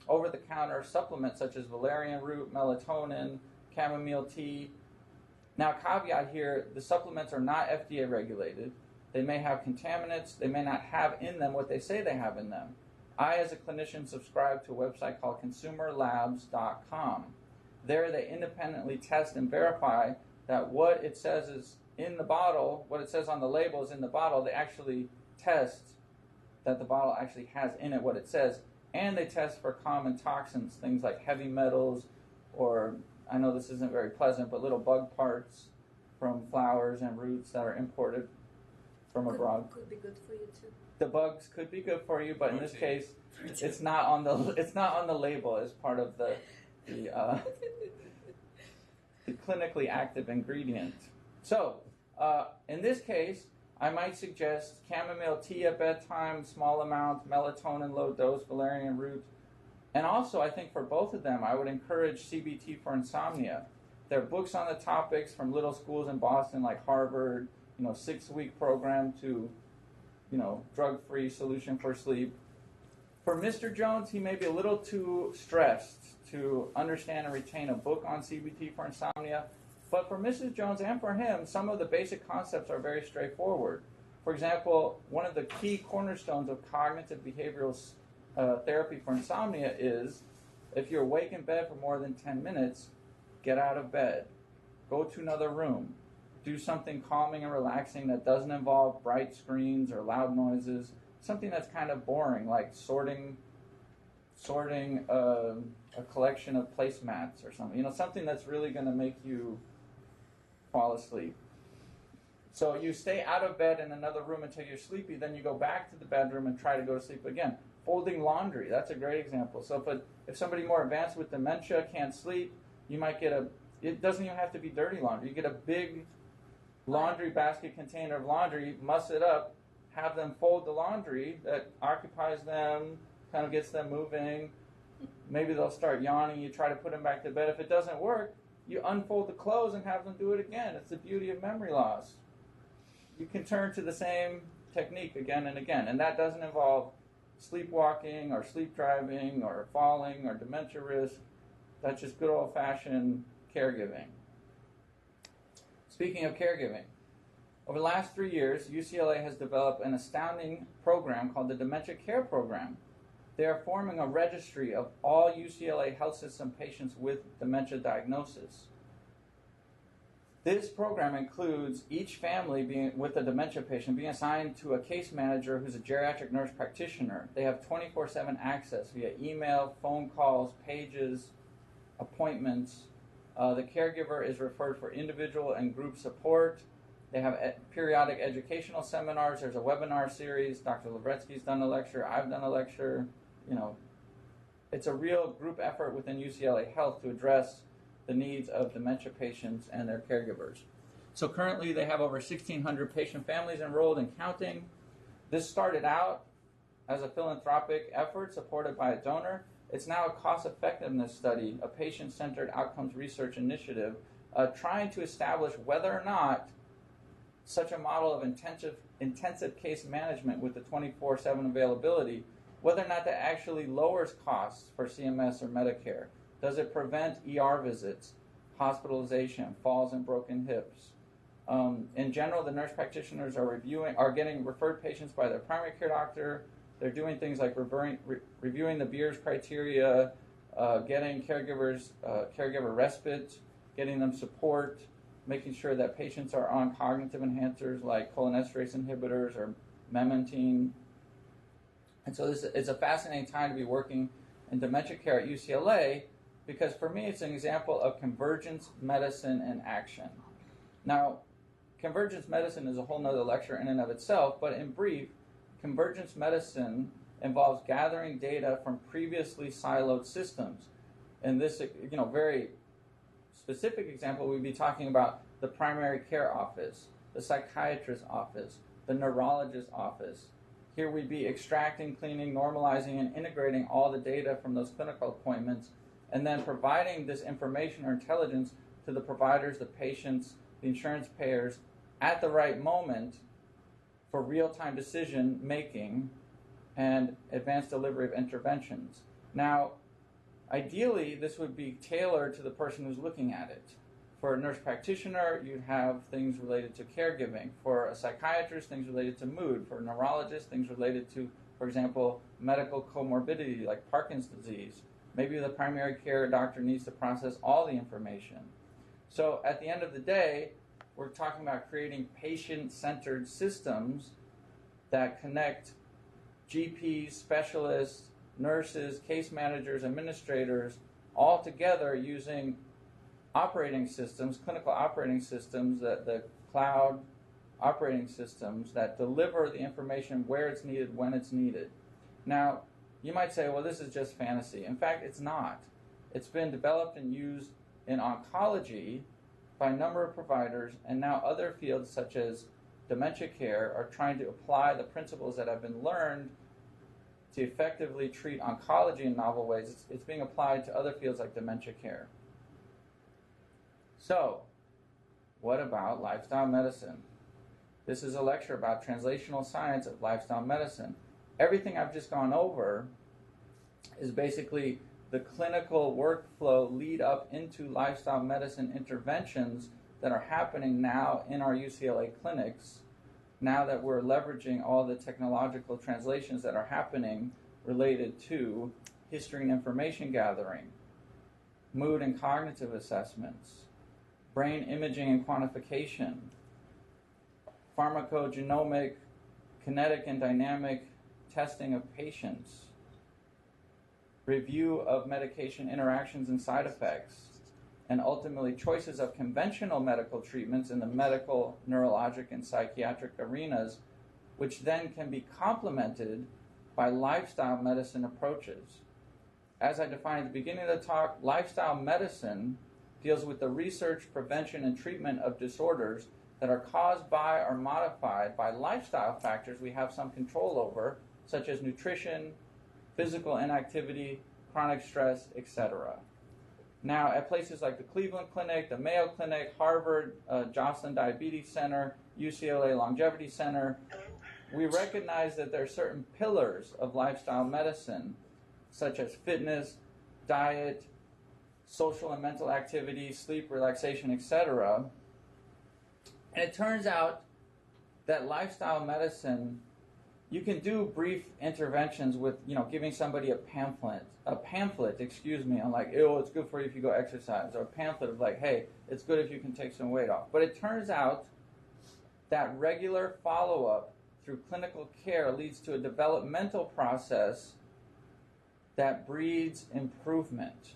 S2: over-the-counter supplement such as valerian root, melatonin, chamomile tea. Now, caveat here, the supplements are not FDA regulated. They may have contaminants. They may not have in them what they say they have in them. I, as a clinician, subscribe to a website called consumerlabs.com. There, they independently test and verify that what it says is in the bottle, what it says on the label is in the bottle. They actually test that the bottle actually has in it what it says, and they test for common toxins, things like heavy metals, or, I know this isn't very pleasant, but little bug parts from flowers and roots that are imported from abroad.
S3: Could be good for you too.
S2: The bugs could be good for you, but in this case, it's not on the label as part of the clinically active ingredient. So, in this case, I might suggest chamomile tea at bedtime, small amount, melatonin, low dose, valerian root. And also, I think for both of them, I would encourage CBT for insomnia. There are books on the topics from little schools in Boston like Harvard, 6-week program to, drug-free solution for sleep. For Mr. Jones, he may be a little too stressed to understand and retain a book on CBT for insomnia. But for Mrs. Jones and for him, some of the basic concepts are very straightforward. For example, one of the key cornerstones of cognitive behavioral therapy for insomnia is if you're awake in bed for more than 10 minutes, get out of bed, go to another room, do something calming and relaxing that doesn't involve bright screens or loud noises, something that's kind of boring, like sorting a collection of placemats or something, something that's really going to make you fall asleep. So you stay out of bed in another room until you're sleepy, then you go back to the bedroom and try to go to sleep again. Folding laundry, that's a great example. So if somebody more advanced with dementia can't sleep, you might get it doesn't even have to be dirty laundry. You get a big laundry basket container of laundry, muss it up, have them fold the laundry that occupies them, kind of gets them moving. Maybe they'll start yawning, you try to put them back to bed. If it doesn't work, you unfold the clothes and have them do it again. It's the beauty of memory loss. You can turn to the same technique again and again, and that doesn't involve sleepwalking or sleep driving or falling or dementia risk. That's just good old-fashioned caregiving. Speaking of caregiving, over the last 3 years, UCLA has developed an astounding program called the Dementia Care Program. They are forming a registry of all UCLA health system patients with dementia diagnosis. This program includes each family with a dementia patient being assigned to a case manager who's a geriatric nurse practitioner. They have 24/7 access via email, phone calls, pages, appointments. The caregiver is referred for individual and group support. They have periodic educational seminars. There's a webinar series. Dr. Lavretsky's done a lecture. I've done a lecture. It's a real group effort within UCLA Health to address the needs of dementia patients and their caregivers. So currently they have over 1,600 patient families enrolled and counting. This started out as a philanthropic effort supported by a donor. It's now a cost-effectiveness study, a patient-centered outcomes research initiative, trying to establish whether or not such a model of intensive case management with the 24/7 availability, whether or not that actually lowers costs for CMS or Medicare. Does it prevent ER visits, hospitalization, falls and broken hips? In general, the nurse practitioners are getting referred patients by their primary care doctor. They're doing things like reviewing the Beers criteria, getting caregiver respite, getting them support, making sure that patients are on cognitive enhancers like cholinesterase inhibitors or memantine. And so it's a fascinating time to be working in dementia care at UCLA, because for me it's an example of convergence medicine in action. Now, convergence medicine is a whole nother lecture in and of itself, but in brief, convergence medicine involves gathering data from previously siloed systems. In this very specific example, we'd be talking about the primary care office, the psychiatrist's office, the neurologist's office. Here we'd be extracting, cleaning, normalizing, and integrating all the data from those clinical appointments, and then providing this information or intelligence to the providers, the patients, the insurance payers at the right moment for real-time decision making and advanced delivery of interventions. Now, ideally, this would be tailored to the person who's looking at it. For a nurse practitioner, you'd have things related to caregiving. For a psychiatrist, things related to mood. For a neurologist, things related to, for example, medical comorbidity like Parkinson's disease. Maybe the primary care doctor needs to process all the information. So at the end of the day, we're talking about creating patient-centered systems that connect GPs, specialists, nurses, case managers, administrators, all together using operating systems, clinical operating systems, the cloud operating systems that deliver the information where it's needed, when it's needed. Now, you might say, well, this is just fantasy. In fact, it's not. It's been developed and used in oncology by a number of providers, and now other fields such as dementia care are trying to apply the principles that have been learned to effectively treat oncology in novel ways. It's being applied to other fields like dementia care. So, what about lifestyle medicine? This is a lecture about translational science of lifestyle medicine. Everything I've just gone over is basically the clinical workflow lead up into lifestyle medicine interventions that are happening now in our UCLA clinics now that we're leveraging all the technological translations that are happening related to history and information gathering, mood and cognitive assessments, brain imaging and quantification, pharmacogenomic, kinetic and dynamic testing of patients, review of medication interactions and side effects, and ultimately choices of conventional medical treatments in the medical, neurologic, and psychiatric arenas, which then can be complemented by lifestyle medicine approaches. As I defined at the beginning of the talk, lifestyle medicine deals with the research, prevention, and treatment of disorders that are caused by or modified by lifestyle factors we have some control over, such as nutrition, physical inactivity, chronic stress, etc. Now, at places like the Cleveland Clinic, the Mayo Clinic, Harvard, Joslin Diabetes Center, UCLA Longevity Center, we recognize that there are certain pillars of lifestyle medicine, such as fitness, diet, social and mental activity, sleep, relaxation, etc. And it turns out that lifestyle medicine, you can do brief interventions with, giving somebody a pamphlet, on like, oh, it's good for you if you go exercise, or a pamphlet of like, hey, it's good if you can take some weight off. But it turns out that regular follow-up through clinical care leads to a developmental process that breeds improvement.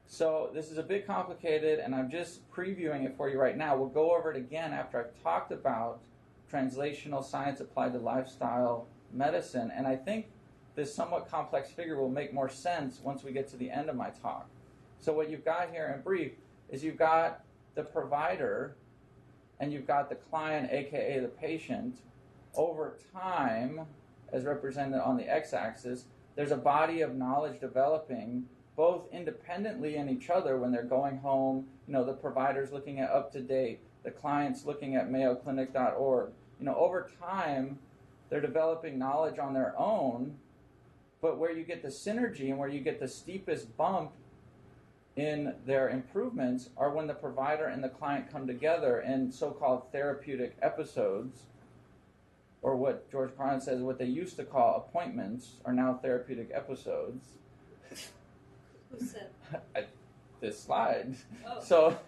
S2: So this is a bit complicated, and I'm just previewing it for you right now. We'll go over it again after I've talked about translational science applied to lifestyle medicine, and I think this somewhat complex figure will make more sense once we get to the end of my talk. So what you've got here in brief is you've got the provider and you've got the client, aka the patient. Over time, as represented on the x-axis, there's a body of knowledge developing both independently in each other when they're going home. The provider's looking at up-to-date, the client's looking at mayoclinic.org. Over time, they're developing knowledge on their own, but where you get the synergy and where you get the steepest bump in their improvements are when the provider and the client come together in so-called therapeutic episodes, or what George Carlin says, what they used to call appointments are now therapeutic episodes.
S3: Who said?
S2: This slide.
S3: Oh.
S2: So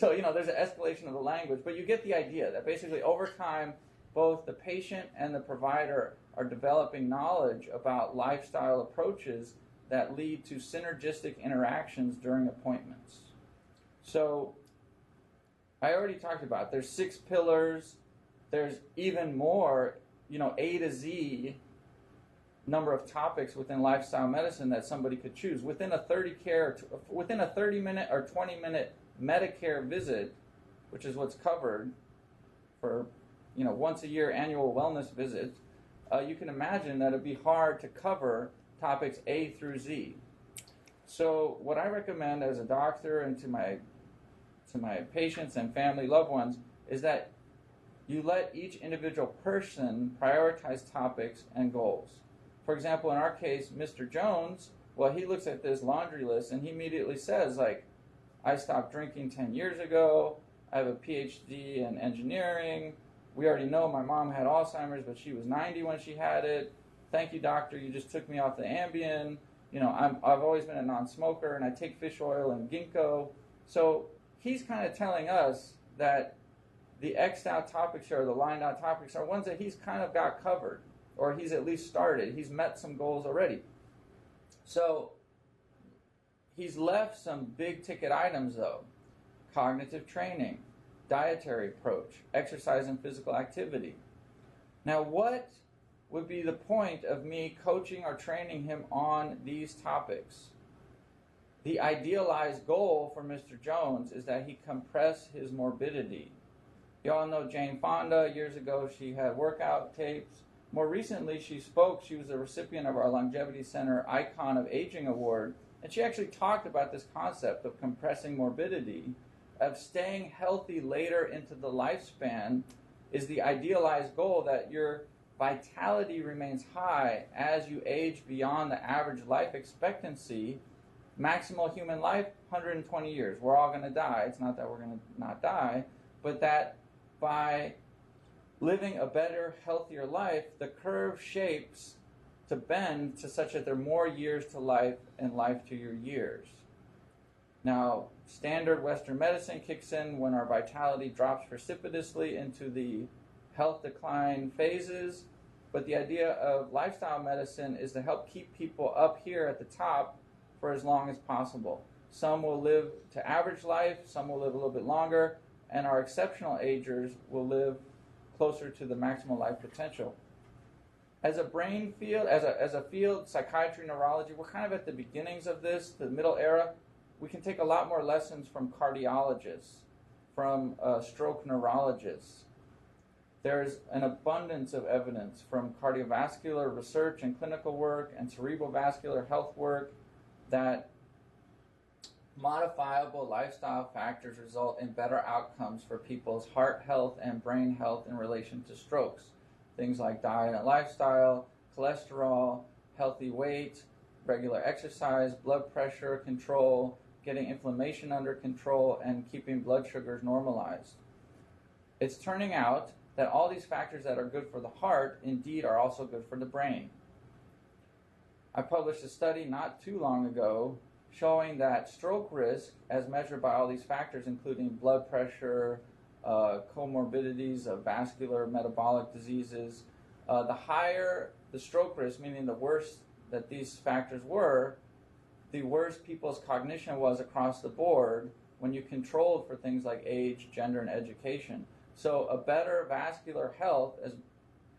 S2: there's an escalation of the language, but you get the idea that basically over time, both the patient and the provider are developing knowledge about lifestyle approaches that lead to synergistic interactions during appointments. So I already talked about, there's 6 pillars. There's even more, A to Z number of topics within lifestyle medicine that somebody could choose. Within a 30-minute or 20-minute Medicare visit, which is what's covered for, once a year annual wellness visits, you can imagine that it'd be hard to cover topics A through Z. So what I recommend as a doctor and to my patients and family loved ones is that you let each individual person prioritize topics and goals. For example, in our case, Mr. Jones, he looks at this laundry list and he immediately says, I stopped drinking 10 years ago, I have a PhD in engineering, we already know my mom had Alzheimer's, but she was 90 when she had it. Thank you, doctor, you just took me off the Ambien. I've always been a non-smoker, and I take fish oil and ginkgo. So he's kind of telling us that the X'd out topics or the lined out topics are ones that he's kind of got covered, or he's at least started. He's met some goals already. So he's left some big ticket items though. Cognitive training, dietary approach, exercise and physical activity. Now what would be the point of me coaching or training him on these topics? The idealized goal for Mr. Jones is that he compress his morbidity. You all know Jane Fonda. Years ago, she had workout tapes. More recently, she spoke. She was a recipient of our Longevity Center Icon of Aging Award. And she actually talked about this concept of compressing morbidity, of staying healthy later into the lifespan is the idealized goal, that your vitality remains high as you age beyond the average life expectancy. Maximal human life, 120 years. We're all going to die. It's not that we're going to not die, but that by living a better, healthier life, the curve shapes to bend to such that there are more years to life and life to your years. Now, standard Western medicine kicks in when our vitality drops precipitously into the health decline phases, but the idea of lifestyle medicine is to help keep people up here at the top for as long as possible. Some will live to average life, some will live a little bit longer, and our exceptional agers will live closer to the maximal life potential. As a brain field, as a field, psychiatry, neurology, we're kind of at the beginnings of this, the middle era. We can take a lot more lessons from cardiologists, from stroke neurologists. There's an abundance of evidence from cardiovascular research and clinical work and cerebrovascular health work that modifiable lifestyle factors result in better outcomes for people's heart health and brain health in relation to strokes. Things like diet and lifestyle, cholesterol, healthy weight, regular exercise, blood pressure control, getting inflammation under control, and keeping blood sugars normalized. It's turning out that all these factors that are good for the heart indeed are also good for the brain. I published a study not too long ago showing that stroke risk, as measured by all these factors, including blood pressure, comorbidities of vascular metabolic diseases, the higher the stroke risk, meaning the worse that these factors were, the worse people's cognition was across the board when you controlled for things like age, gender, and education. So a better vascular health, as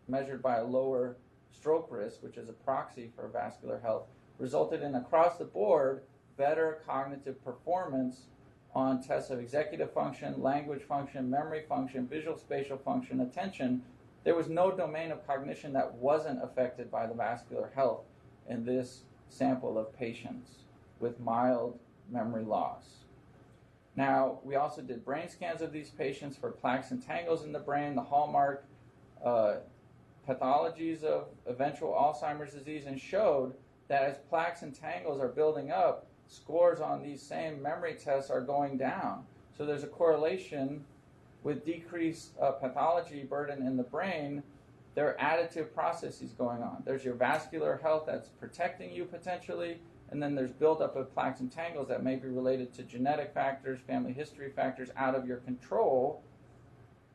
S2: measured by a lower stroke risk, which is a proxy for vascular health, resulted in across the board better cognitive performance on tests of executive function, language function, memory function, visual spatial function, attention. There was no domain of cognition that wasn't affected by the vascular health in this sample of patients with mild memory loss. Now, we also did brain scans of these patients for plaques and tangles in the brain, the hallmark pathologies of eventual Alzheimer's disease, and showed that as plaques and tangles are building up, scores on these same memory tests are going down. So there's a correlation with decreased pathology burden in the brain. There are additive processes going on. There's your vascular health that's protecting you potentially, and then there's buildup of plaques and tangles that may be related to genetic factors, family history factors out of your control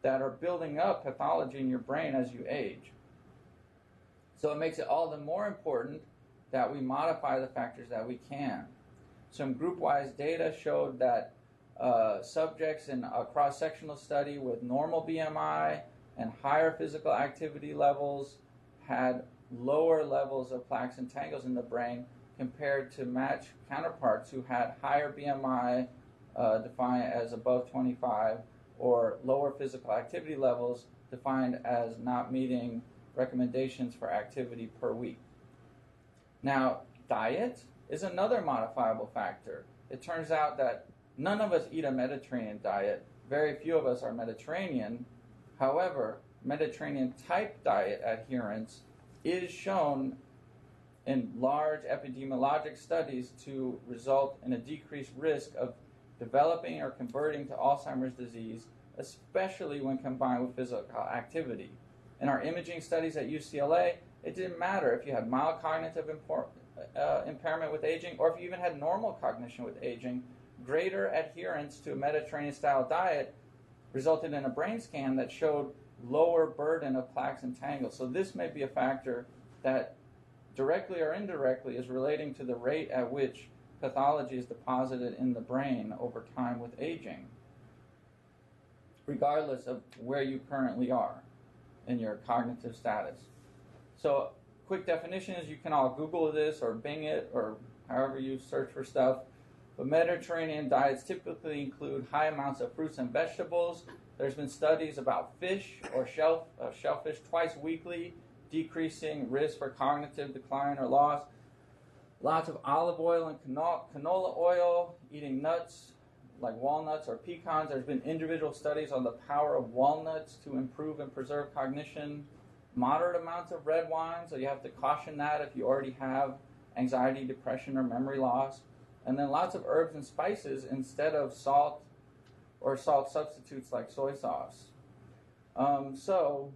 S2: that are building up pathology in your brain as you age. So it makes it all the more important that we modify the factors that we can. Some group-wise data showed that subjects in a cross-sectional study with normal BMI and higher physical activity levels had lower levels of plaques and tangles in the brain compared to matched counterparts who had higher BMI, defined as above 25, or lower physical activity levels defined as not meeting recommendations for activity per week. Now, diet is another modifiable factor. It turns out that none of us eat a Mediterranean diet. Very few of us are Mediterranean. However, Mediterranean type diet adherence is shown in large epidemiologic studies to result in a decreased risk of developing or converting to Alzheimer's disease, especially when combined with physical activity. In our imaging studies at UCLA, it didn't matter if you had mild cognitive impairment with aging or if you even had normal cognition with aging. Greater adherence to a Mediterranean-style diet resulted in a brain scan that showed lower burden of plaques and tangles. So this may be a factor that directly or indirectly is relating to the rate at which pathology is deposited in the brain over time with aging, regardless of where you currently are in your cognitive status. So quick definition is you can all Google this or Bing it or however you search for stuff. But Mediterranean diets typically include high amounts of fruits and vegetables. There's been studies about fish or shellfish twice weekly, decreasing risk for cognitive decline or loss. Lots of olive oil and canola oil, eating nuts like walnuts or pecans. There's been individual studies on the power of walnuts to improve and preserve cognition. Moderate amounts of red wine, so you have to caution that if you already have anxiety, depression, or memory loss. And then lots of herbs and spices instead of salt or salt substitutes like soy sauce. So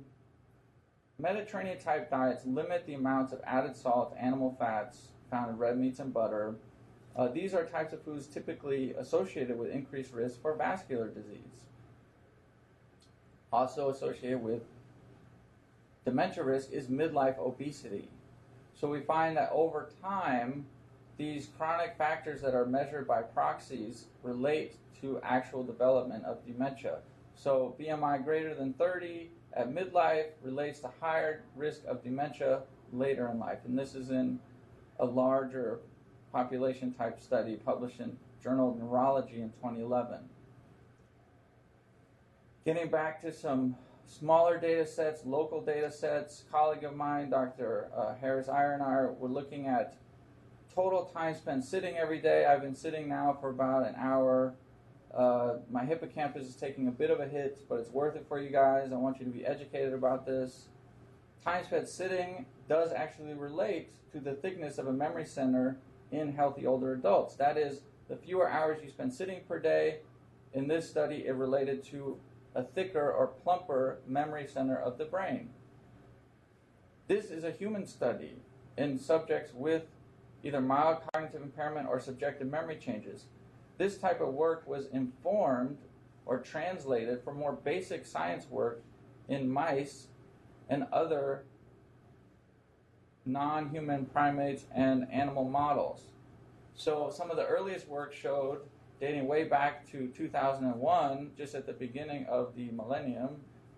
S2: Mediterranean-type diets limit the amounts of added salt, animal fats found in red meats and butter. These are types of foods typically associated with increased risk for vascular disease. Also associated with dementia risk is midlife obesity. So we find that over time, these chronic factors that are measured by proxies relate to actual development of dementia. So BMI greater than 30 at midlife relates to higher risk of dementia later in life. And this is in a larger population type study published in Journal of Neurology in 2011. Getting back to some smaller data sets, local data sets, a colleague of mine, Dr. Harris Iyer, and I were looking at total time spent sitting every day. I've been sitting now for about an hour. My hippocampus is taking a bit of a hit, but it's worth it for you guys. I want you to be educated about this. Time spent sitting does actually relate to the thickness of a memory center in healthy older adults. That is, the fewer hours you spend sitting per day. In this study, it related to a thicker or plumper memory center of the brain. This is a human study in subjects with either mild cognitive impairment or subjective memory changes. This type of work was informed or translated for more basic science work in mice and other non-human primates and animal models. So some of the earliest work showed, dating way back to 2001, just at the beginning of the millennium,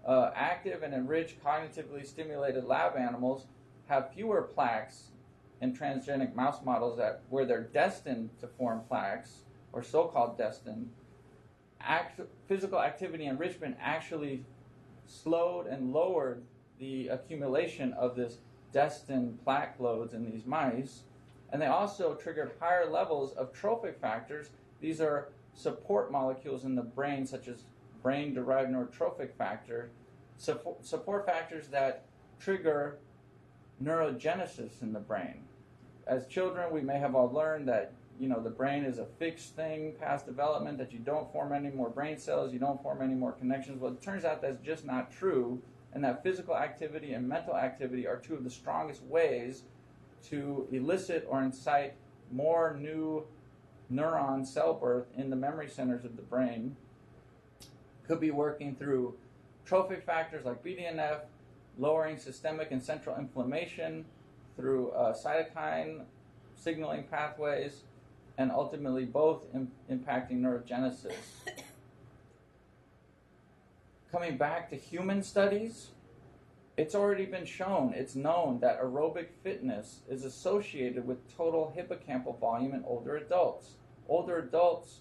S2: active and enriched cognitively stimulated lab animals have fewer plaques in transgenic mouse models where they're destined to form plaques, or so-called destined. Physical activity enrichment actually slowed and lowered the accumulation of this destined plaque loads in these mice, and they also triggered higher levels of trophic factors. These are support molecules in the brain, such as brain-derived neurotrophic factor, support factors that trigger neurogenesis in the brain. As children, we may have all learned that the brain is a fixed thing past development, that you don't form any more brain cells, you don't form any more connections. Well, it turns out that's just not true, and that physical activity and mental activity are two of the strongest ways to elicit or incite more new neuron cell birth in the memory centers of the brain. Could be working through trophic factors like BDNF, lowering systemic and central inflammation through cytokine signaling pathways, and ultimately both impacting neurogenesis. Coming back to human studies, it's already been shown, it's known that aerobic fitness is associated with total hippocampal volume in older adults. Older adults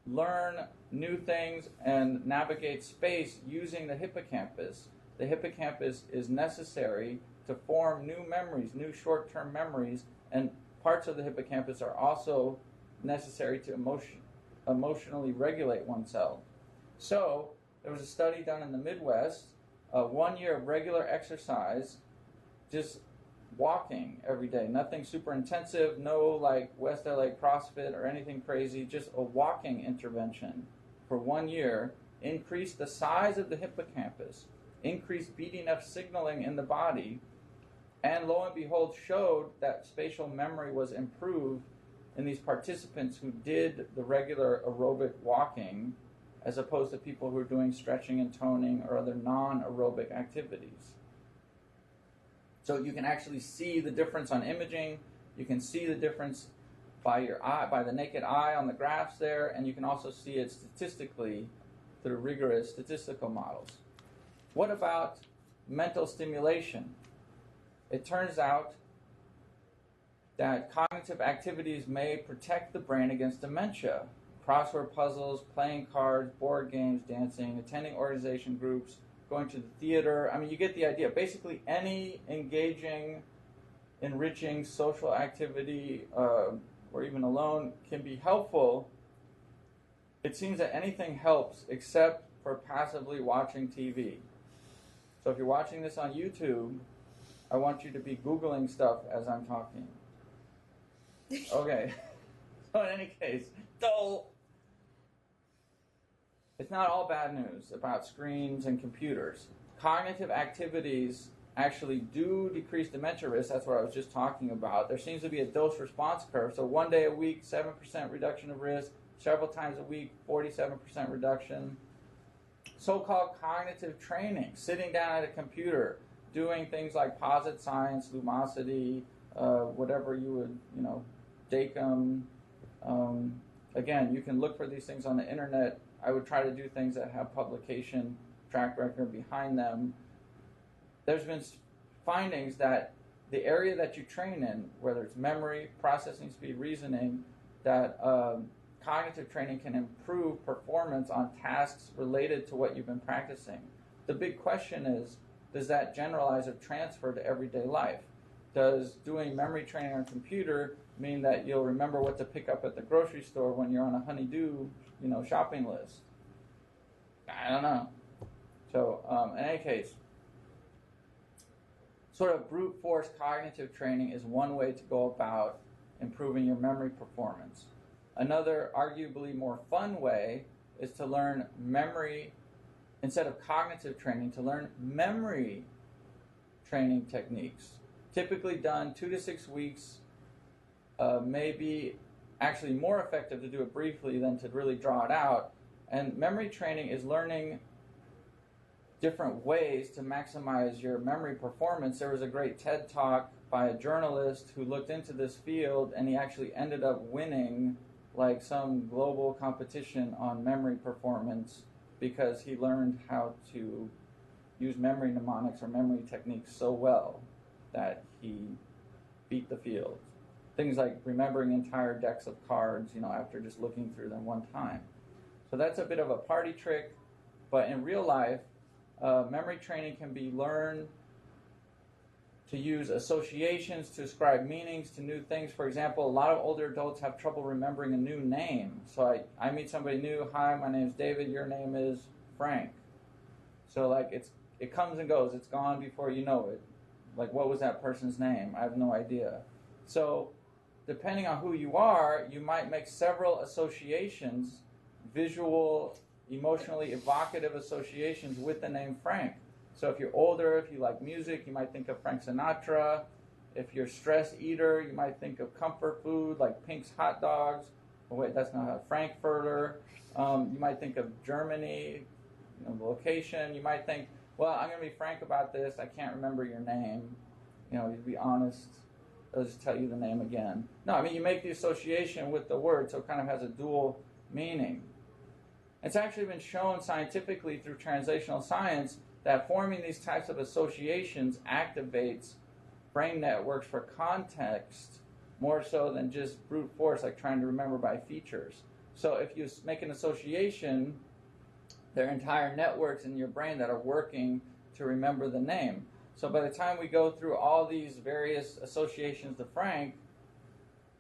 S2: learn new things and navigate space using the hippocampus. The hippocampus is necessary to form new memories, new short-term memories, and parts of the hippocampus are also necessary to emotionally regulate oneself. So there was a study done in the Midwest, 1 year of regular exercise, just walking every day, nothing super intensive, no like West LA CrossFit or anything crazy, just a walking intervention for 1 year, increased the size of the hippocampus, increased BDNF signaling in the body, and lo and behold showed that spatial memory was improved in these participants who did the regular aerobic walking as opposed to people who are doing stretching and toning or other non-aerobic activities. So you can actually see the difference on imaging, you can see the difference by your eye, by the naked eye on the graphs there, and you can also see it statistically through rigorous statistical models. What about mental stimulation? It turns out that cognitive activities may protect the brain against dementia. Crossword puzzles, playing cards, board games, dancing, attending organization groups, going to the theater. I mean, you get the idea. Basically, any engaging, enriching social activity or even alone can be helpful. It seems that anything helps except for passively watching TV. So if you're watching this on YouTube, I want you to be Googling stuff as I'm talking. Okay. So in any case, it's not all bad news about screens and computers. Cognitive activities actually do decrease dementia risk. That's what I was just talking about. There seems to be a dose-response curve. So 1 day a week, 7% reduction of risk. Several times a week, 47% reduction. So-called cognitive training, sitting down at a computer, doing things like posit science, Lumosity, whatever you would, DACM. Again, you can look for these things on the internet. I would try to do things that have publication track record behind them. There's been findings that the area that you train in, whether it's memory, processing speed, reasoning, that cognitive training can improve performance on tasks related to what you've been practicing. The big question is, does that generalize or transfer to everyday life? Does doing memory training on a computer mean that you'll remember what to pick up at the grocery store when you're on a honey-do, shopping list? I don't know. So, in any case, sort of brute force cognitive training is one way to go about improving your memory performance. Another, arguably more fun way, is to learn memory, instead of cognitive training, to learn memory training techniques. Typically done 2 to 6 weeks, maybe actually more effective to do it briefly than to really draw it out. And memory training is learning different ways to maximize your memory performance. There was a great TED talk by a journalist who looked into this field, and he actually ended up winning like some global competition on memory performance because he learned how to use memory mnemonics or memory techniques so well that he beat the field. Things like remembering entire decks of cards, after just looking through them one time. So that's a bit of a party trick, but in real life, memory training can be learned to use associations to ascribe meanings to new things. For example, a lot of older adults have trouble remembering a new name. So I meet somebody new. Hi, my name's David. Your name is Frank. So it comes and goes. It's gone before you know it. Like, what was that person's name? I have no idea. So depending on who you are, you might make several associations, visual, emotionally evocative associations with the name Frank. So if you're older, if you like music, you might think of Frank Sinatra. If you're a stress eater, you might think of comfort food like Pink's hot dogs. Oh wait, that's not a Frankfurter. You might think of Germany, the location. You might think, well, I'm going to be frank about this. I can't remember your name. To be honest, I'll just tell you the name again. No, you make the association with the word, so it kind of has a dual meaning. It's actually been shown scientifically through translational science that forming these types of associations activates brain networks for context more so than just brute force, like trying to remember by features. So if you make an association, there are entire networks in your brain that are working to remember the name. So by the time we go through all these various associations to Frank,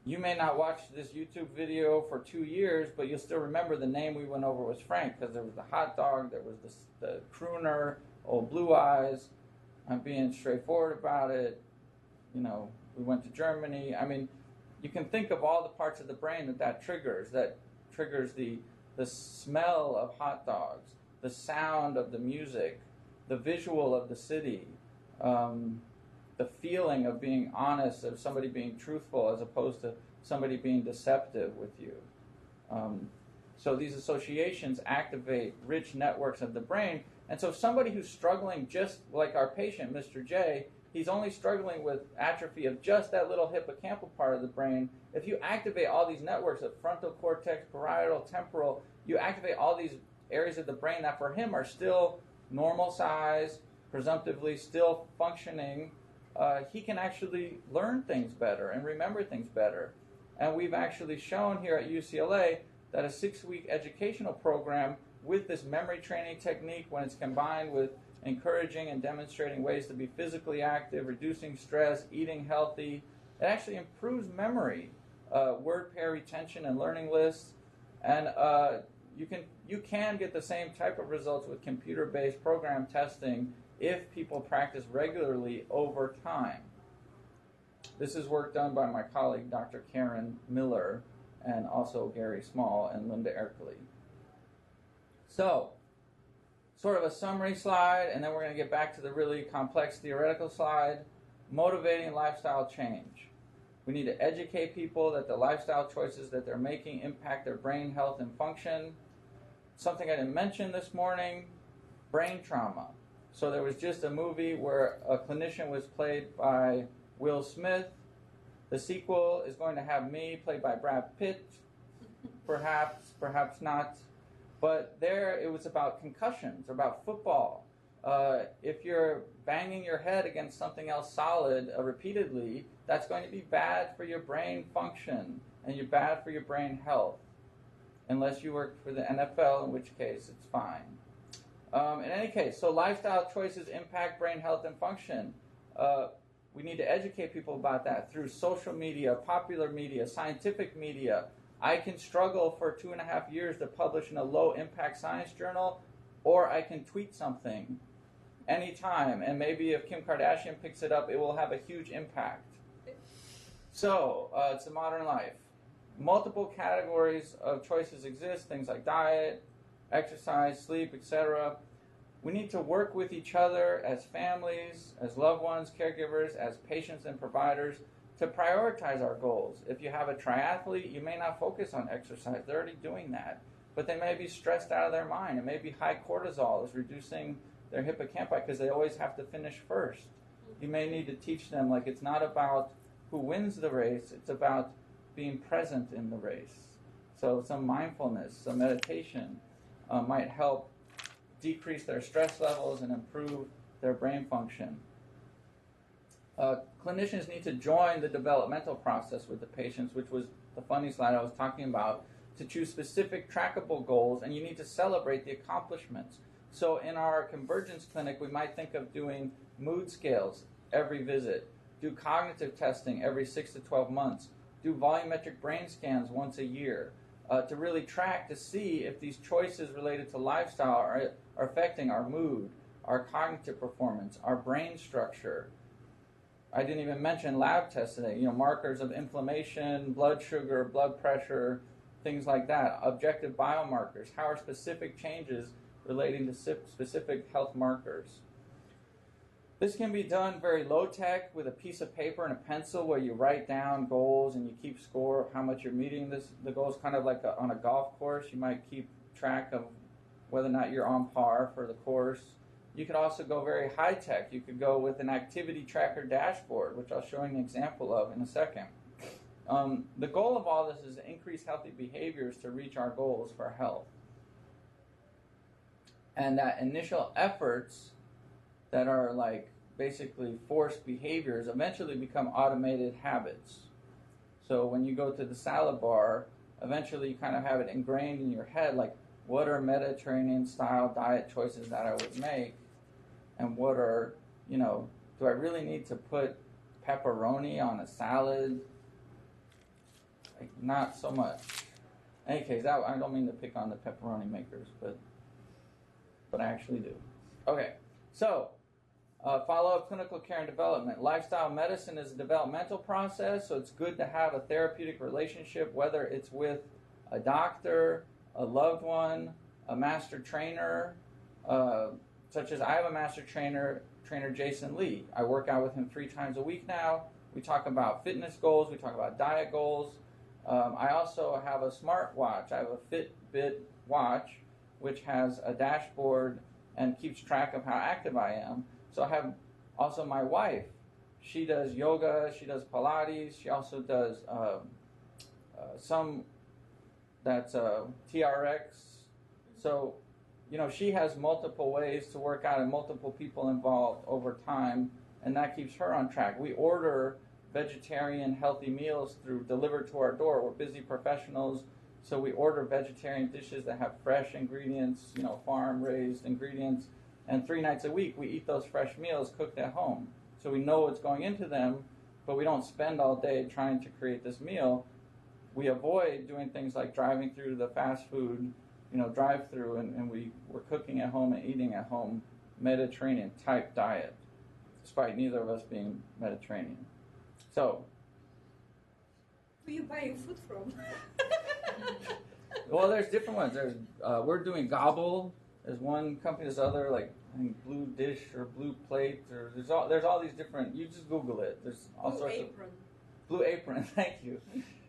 S2: you may not watch this YouTube video for 2 years, but you'll still remember the name we went over was Frank, because there was the hot dog, there was the crooner, old blue eyes. I'm being straightforward about it. We went to Germany. You can think of all the parts of the brain that triggers. That triggers the smell of hot dogs, the sound of the music, the visual of the city, the feeling of being honest, of somebody being truthful as opposed to somebody being deceptive with you. So these associations activate rich networks of the brain. And so somebody who's struggling, just like our patient, Mr. J, he's only struggling with atrophy of just that little hippocampal part of the brain. If you activate all these networks of frontal cortex, parietal, temporal, you activate all these areas of the brain that for him are still normal size, presumptively still functioning, he can actually learn things better and remember things better. And we've actually shown here at UCLA that a 6-week educational program with this memory training technique, when it's combined with encouraging and demonstrating ways to be physically active, reducing stress, eating healthy, it actually improves memory, word pair retention and learning lists. And you can get the same type of results with computer-based program testing if people practice regularly over time. This is work done by my colleague, Dr. Karen Miller, and also Gary Small and Linda Erkley. So, sort of a summary slide, and then we're going to get back to the really complex theoretical slide. Motivating lifestyle change. We need to educate people that the lifestyle choices that they're making impact their brain health and function. Something I didn't mention this morning, brain trauma. So there was just a movie where a clinician was played by Will Smith. The sequel is going to have me played by Brad Pitt. Perhaps, perhaps not. But there it was about concussions, about football. If you're banging your head against something else solid repeatedly, that's going to be bad for your brain function and you're bad for your brain health. Unless you work for the NFL, in which case it's fine. In any case, so lifestyle choices impact brain health and function. We need to educate people about that through social media, popular media, scientific media. I can struggle for 2.5 years to publish in a low-impact science journal, or I can tweet something anytime, and maybe if Kim Kardashian picks it up, it will have a huge impact. So, it's a modern life. Multiple categories of choices exist, things like diet, exercise, sleep, etc. We need to work with each other as families, as loved ones, caregivers, as patients and providers to prioritize our goals. If you have a triathlete, you may not focus on exercise. They're already doing that. But they may be stressed out of their mind. It may be high cortisol is reducing their hippocampi because they always have to finish first. You may need to teach them, like, it's not about who wins the race, it's about being present in the race. So some mindfulness, some meditation might help decrease their stress levels and improve their brain function. Clinicians need to join the developmental process with the patients, which was the funny slide I was talking about, to choose specific trackable goals, and you need to celebrate the accomplishments. So in our convergence clinic, we might think of doing mood scales every visit, do cognitive testing every 6 to 12 months, do volumetric brain scans once a year, to really track to see if these choices related to lifestyle are affecting our mood, our cognitive performance, our brain structure. I didn't even mention lab tests today, markers of inflammation, blood sugar, blood pressure, things like that, objective biomarkers. How are specific changes relating to specific health markers? This can be done very low-tech with a piece of paper and a pencil where you write down goals and you keep score of how much you're meeting the goals, kind of like on a golf course. You might keep track of whether or not you're on par for the course. You could also go very high-tech. You could go with an activity tracker dashboard, which I'll show you an example of in a second. The goal of all this is to increase healthy behaviors to reach our goals for health. And that initial efforts that are like basically forced behaviors eventually become automated habits. So when you go to the salad bar, eventually you kind of have it ingrained in your head, like, what are Mediterranean-style diet choices that I would make? And what are, do I really need to put pepperoni on a salad? Like, not so much. In any case, I don't mean to pick on the pepperoni makers, but I actually do. Okay, so follow-up clinical care and development. Lifestyle medicine is a developmental process, so it's good to have a therapeutic relationship, whether it's with a doctor, a loved one, a master trainer, such as I have a master trainer Jason Lee. I work out with him 3 times a week now. We talk about fitness goals. We talk about diet goals. I also have a smartwatch. I have a Fitbit watch, which has a dashboard and keeps track of how active I am. So I have also my wife. She does yoga. She does Pilates. She also does some that's TRX. So, she has multiple ways to work out and multiple people involved over time, and that keeps her on track. We order vegetarian healthy meals delivered to our door. We're busy professionals, so we order vegetarian dishes that have fresh ingredients, farm-raised ingredients, and 3 nights a week we eat those fresh meals cooked at home. So we know what's going into them, but we don't spend all day trying to create this meal. We avoid doing things like driving through the fast food, drive-through, and we're cooking at home and eating at home Mediterranean-type diet, despite neither of us being Mediterranean. So,
S3: Who are you buying food from?
S2: Well, there's different ones. There's we're doing Gobble. There's one company. There's other like I think Blue Dish or Blue Plate or there's all these different. You just Google it. There's all sorts of Blue Apron. Thank you.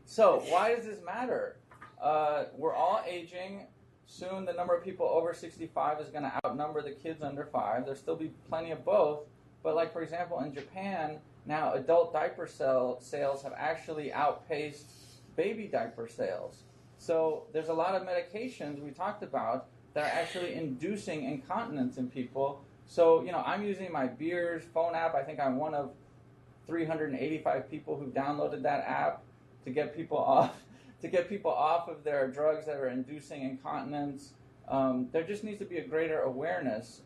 S2: So why does this matter? We're all aging. Soon the number of people over 65 is going to outnumber the kids under 5. There'll still be plenty of both. But like, for example, in Japan, now adult diaper sales have actually outpaced baby diaper sales. So there's a lot of medications we talked about that are actually inducing incontinence in people. So, I'm using my Beers phone app. I think I'm one of 385 people who downloaded that app to get people off of their drugs that are inducing incontinence. There just needs to be a greater awareness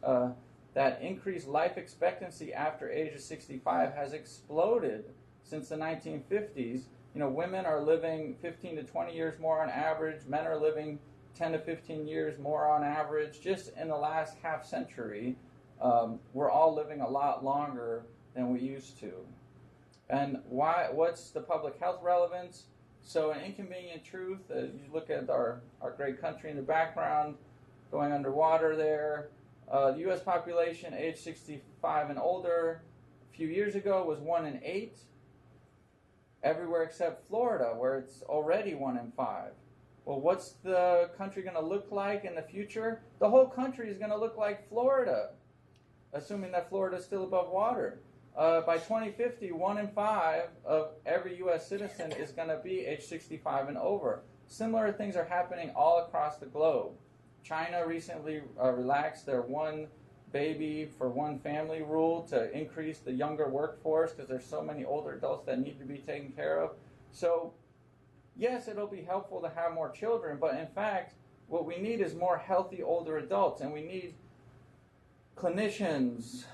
S2: that increased life expectancy after age of 65 has exploded since the 1950s. Women are living 15 to 20 years more on average. Men are living 10 to 15 years more on average. Just in the last half century, we're all living a lot longer than we used to. And what's the public health relevance? So an inconvenient truth, you look at our great country in the background, going underwater there. The U.S. population age 65 and older a few years ago was 1 in 8. Everywhere except Florida, where it's already 1 in 5. Well, what's the country going to look like in the future? The whole country is going to look like Florida, assuming that Florida is still above water. By 2050, 1 in 5 of every U.S. citizen is going to be age 65 and over. Similar things are happening all across the globe. China recently relaxed their one baby for one family rule to increase the younger workforce because there's so many older adults that need to be taken care of. So, yes, it'll be helpful to have more children, but in fact, what we need is more healthy older adults, and we need clinicians,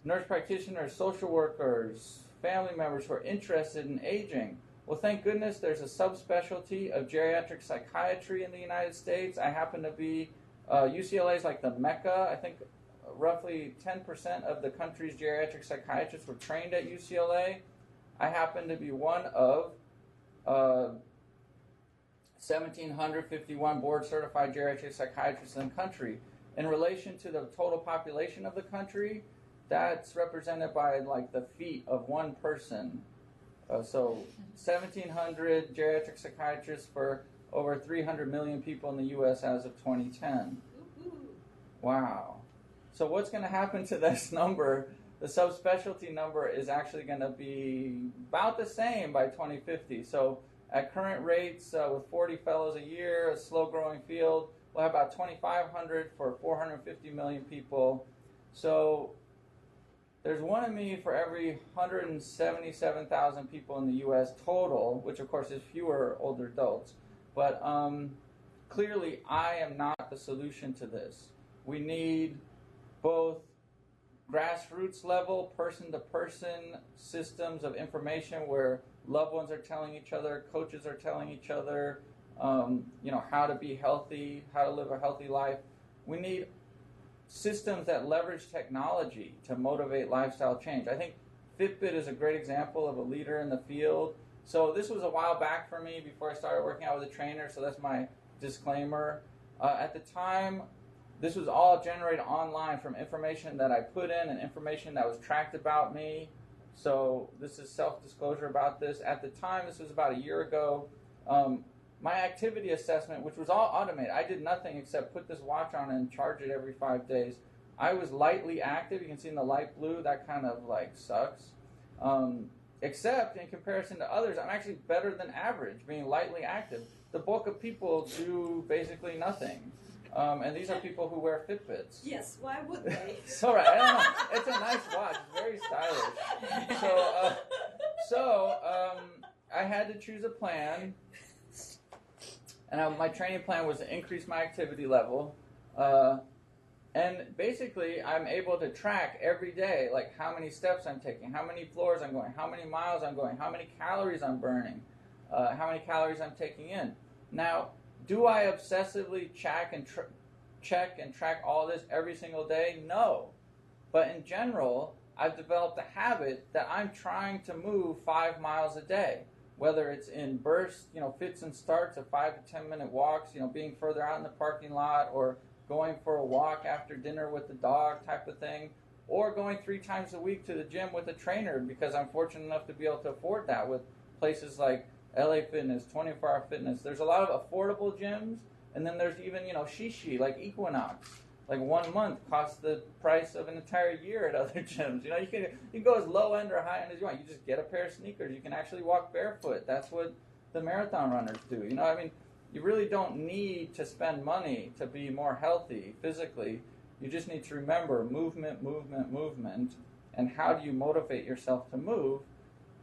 S2: nurse practitioners, social workers, family members who are interested in aging. Well, thank goodness there's a subspecialty of geriatric psychiatry in the United States. I happen to be, UCLA is like the mecca. I think roughly 10% of the country's geriatric psychiatrists were trained at UCLA. I happen to be one of 1,751 board-certified geriatric psychiatrists in the country. In relation to the total population of the country, that's represented by like the feet of one person. So 1,700 geriatric psychiatrists for over 300 million people in the U.S. as of 2010. Wow. So what's going to happen to this number? The subspecialty number is actually going to be about the same by 2050. So at current rates, with 40 fellows a year, a slow-growing field, we'll have about 2,500 for 450 million people. So there's one of me for every 177,000 people in the U.S. total, which of course is fewer older adults. But clearly, I am not the solution to this. We need both grassroots level, person-to-person systems of information where loved ones are telling each other, coaches are telling each other, how to be healthy, how to live a healthy life. We need systems that leverage technology to motivate lifestyle change. I think Fitbit is a great example of a leader in the field. So this was a while back for me before I started working out with a trainer, so that's my disclaimer. At the time, this was all generated online from information that I put in and information that was tracked about me. So this is self-disclosure about this. At the time, this was about a year ago, my activity assessment, which was all automated, I did nothing except put this watch on and charge it every 5 days. I was lightly active. You can see in the light blue, that kind of like sucks. Except in comparison to others, I'm actually better than average, being lightly active. The bulk of people do basically nothing. And these are people who wear Fitbits.
S7: Yes, why would they?
S2: Sorry, I don't know. It's a nice watch. It's very stylish. So I had to choose a plan. And my training plan was to increase my activity level. And basically, I'm able to track every day, like how many steps I'm taking, how many floors I'm going, how many miles I'm going, how many calories I'm burning, how many calories I'm taking in. Now, do I obsessively check and track all this every single day? No. But in general, I've developed a habit that I'm trying to move 5 miles a day. whether it's in bursts, fits and starts of 5 to 10 minute walks, being further out in the parking lot, or going for a walk after dinner with the dog type of thing, or going 3 times a week to the gym with a trainer, because I'm fortunate enough to be able to afford that with places like LA Fitness, 24-Hour Fitness. There's a lot of affordable gyms, and then there's even, shishi, like Equinox. Like 1 month costs the price of an entire year at other gyms. You can go as low end or high end as you want. You just get a pair of sneakers. You can actually walk barefoot. That's what the marathon runners do. You really don't need to spend money to be more healthy physically. You just need to remember movement, movement, movement, and how do you motivate yourself to move.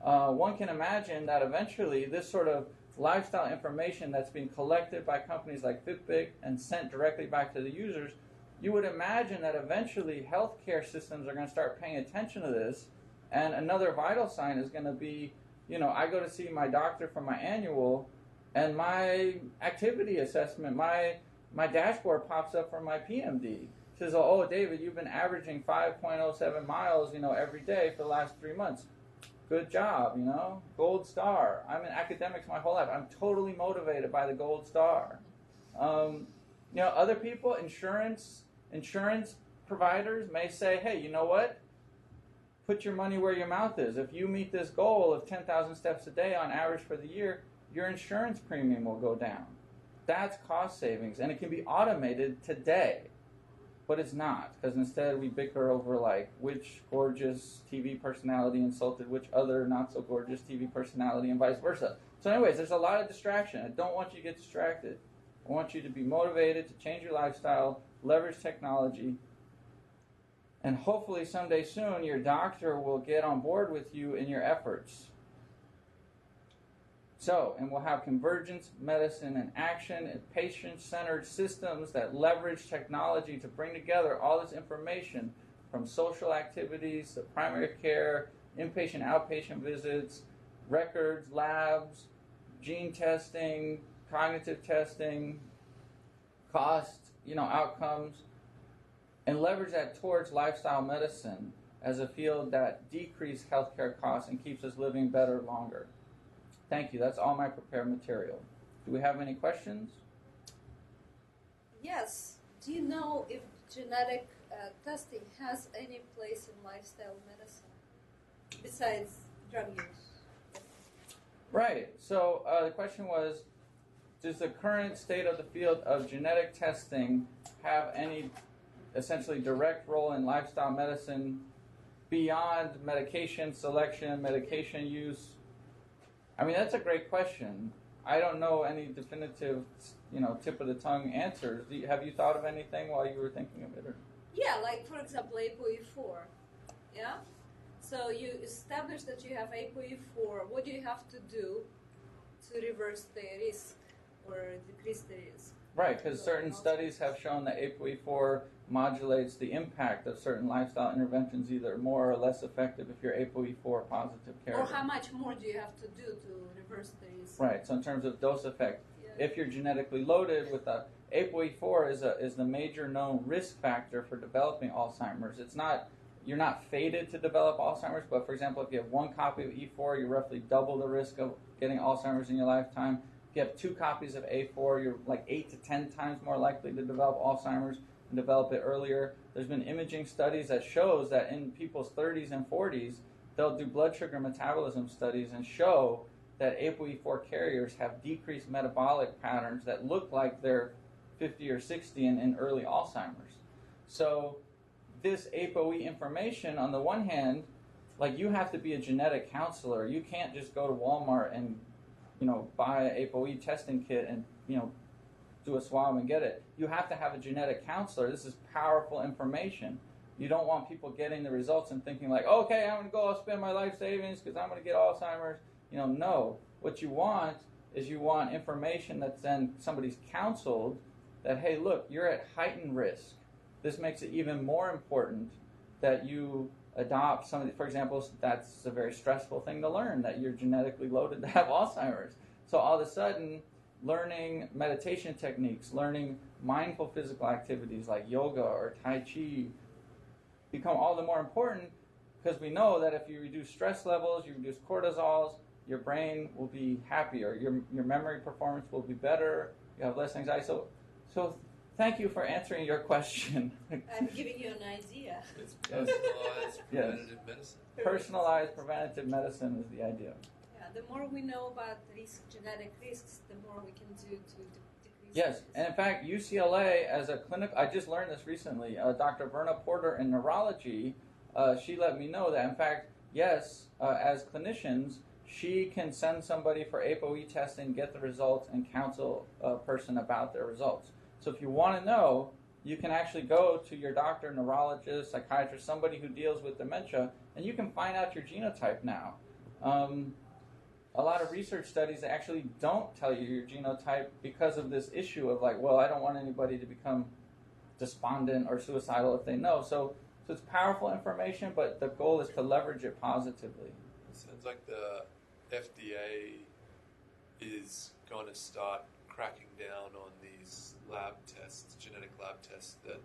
S2: One can imagine that eventually this sort of lifestyle information that's being collected by companies like Fitbit and sent directly back to the users, you would imagine that eventually healthcare systems are going to start paying attention to this, and another vital sign is going to be, I go to see my doctor for my annual, and my activity assessment, my dashboard pops up from my PMD. It says, oh, David, you've been averaging 5.07 miles, every day for the last 3 months. Good job, gold star. I'm in academics my whole life. I'm totally motivated by the gold star. Other people, insurance providers may say, hey, you know what? Put your money where your mouth is. If you meet this goal of 10,000 steps a day on average for the year, your insurance premium will go down. That's cost savings, and it can be automated today. But it's not, because instead we bicker over which gorgeous TV personality insulted which other not so gorgeous TV personality and vice versa. So anyways, there's a lot of distraction. I don't want you to get distracted. I want you to be motivated to change your lifestyle, leverage technology, and hopefully someday soon your doctor will get on board with you in your efforts. And we'll have convergence, medicine, and action, and patient-centered systems that leverage technology to bring together all this information from social activities to primary care, inpatient, outpatient visits, records, labs, gene testing, cognitive testing, cost, outcomes, and leverage that towards lifestyle medicine as a field that decreases healthcare costs and keeps us living better longer. Thank you. That's all my prepared material. Do we have any questions?
S7: Yes. Do you know if genetic testing has any place in lifestyle medicine besides drug use?
S2: Right. So the question was, does the current state of the field of genetic testing have any essentially direct role in lifestyle medicine beyond medication selection, medication use? That's a great question. I don't know any definitive, tip of the tongue answers. Have you thought of anything while you were thinking of it? Or?
S7: Yeah, like for example, ApoE4. Yeah? So you establish that you have ApoE4. What do you have to do to reverse the risk or decrease the risk?
S2: Right, because certain studies have shown that ApoE4 modulates the impact of certain lifestyle interventions, either more or less effective if you're ApoE4 positive caregiver.
S7: Or how much more do you have to do to reverse the risk?
S2: Right, so in terms of dose effect, if you're genetically loaded with ApoE4 is the major known risk factor for developing Alzheimer's. You're not fated to develop Alzheimer's, but for example, if you have 1 copy of E4, you roughly double the risk of getting Alzheimer's in your lifetime. If you have 2 copies of A4, you're 8 to 10 times more likely to develop Alzheimer's and develop it earlier. There's been imaging studies that shows that in people's 30s and 40s, they'll do blood sugar metabolism studies and show that ApoE4 carriers have decreased metabolic patterns that look like they're 50 or 60 in early Alzheimer's. So this ApoE information, on the one hand, you have to be a genetic counselor. You can't just go to Walmart and buy an ApoE testing kit and do a swab and get it. You have to have a genetic counselor. This is powerful information. You don't want people getting the results and thinking okay, I'm going to go spend my life savings because I'm going to get Alzheimer's. No. What you want is information that's then somebody's counseled that, hey, look, you're at heightened risk. This makes it even more important that you adopt somebody. For example, that's a very stressful thing to learn, that you're genetically loaded to have Alzheimer's. So all of a sudden, learning meditation techniques, learning mindful physical activities like yoga or Tai Chi become all the more important, because we know that if you reduce stress levels, you reduce cortisols, your brain will be happier, your memory performance will be better, you have less anxiety. So thank you for answering your question.
S7: I'm giving you an idea.
S8: It's personalized preventative medicine.
S2: Personalized preventative medicine is the idea.
S7: Yeah, the more we know about genetic risks, the more we can do to decrease.
S2: Yes, and in fact, UCLA as a clinical, I just learned this recently, Dr. Verna Porter in neurology, she let me know that in fact, yes, as clinicians, she can send somebody for ApoE testing, get the results, and counsel a person about their results. So if you want to know, you can actually go to your doctor, neurologist, psychiatrist, somebody who deals with dementia, and you can find out your genotype now. A lot of research studies actually don't tell you your genotype because of this issue of like, well, I don't want anybody to become despondent or suicidal if they know. So it's powerful information, but the goal is to leverage it positively.
S8: It sounds like the FDA is going to start cracking down on these lab tests, genetic lab tests that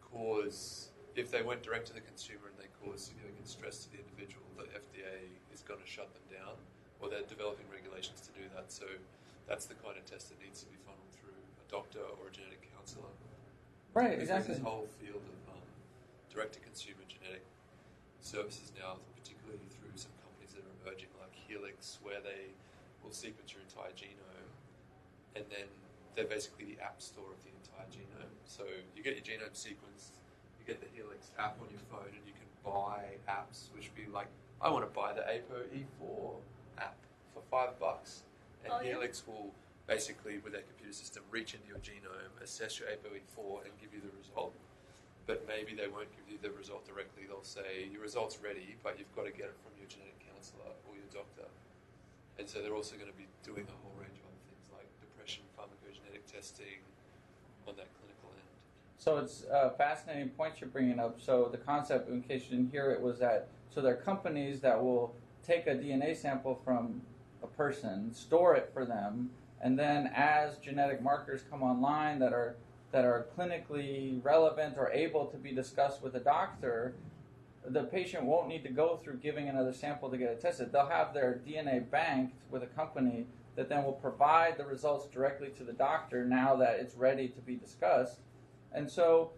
S8: cause, if they went direct to the consumer and they cause significant stress to the individual, the FDA is going to shut them down, or they're developing regulations to do that. So that's the kind of test that needs to be funneled through a doctor or a genetic counselor.
S2: Right,
S8: because
S2: exactly.
S8: There's this whole field of direct-to-consumer genetic services now, particularly through some companies that are emerging like Helix, where they will sequence your entire genome, and then they're basically the app store of the entire genome. So you get your genome sequenced, you get the Helix app on your phone, and you can buy apps, which would be like, I want to buy the ApoE4 app for $5, and Helix will basically, with their computer system, reach into your genome, assess your ApoE4, and give you the result. But maybe they won't give you the result directly. They'll say, your result's ready, but you've got to get it from your genetic counselor or your doctor. And so they're also going to be doing a whole range of other things like depression, pharmacogenetic testing on that clinical end.
S2: So it's a fascinating point you're bringing up. So the concept, in case you didn't hear it, was that, so there are companies that will take a DNA sample from a person, store it for them, and then as genetic markers come online that are clinically relevant or able to be discussed with a doctor, the patient won't need to go through giving another sample to get it tested. They'll have their DNA banked with a company that then will provide the results directly to the doctor now that it's ready to be discussed. And so,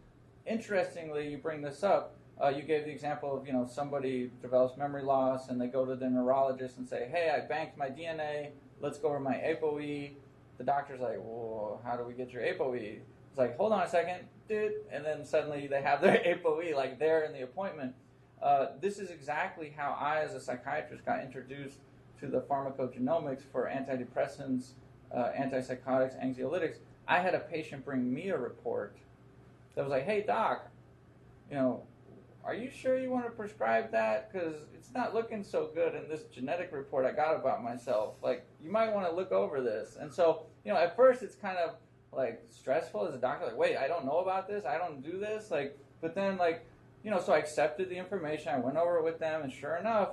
S2: interestingly, you bring this up. You gave the example of, somebody develops memory loss and they go to the neurologist and say, hey, I banked my DNA, let's go over my ApoE. The doctor's like, well, how do we get your ApoE? It's like, hold on a second, dude, and then suddenly they have their ApoE like there in the appointment. This is exactly how I, as a psychiatrist, got introduced to the pharmacogenomics for antidepressants, antipsychotics, anxiolytics. I had a patient bring me a report that was like, hey, doc, are you sure you want to prescribe that? Because it's not looking so good in this genetic report I got about myself. Like, you might want to look over this. And so, at first it's kind of like stressful as a doctor, like, wait, I don't know about this, I don't do this, but then so I accepted the information, I went over it with them, and sure enough,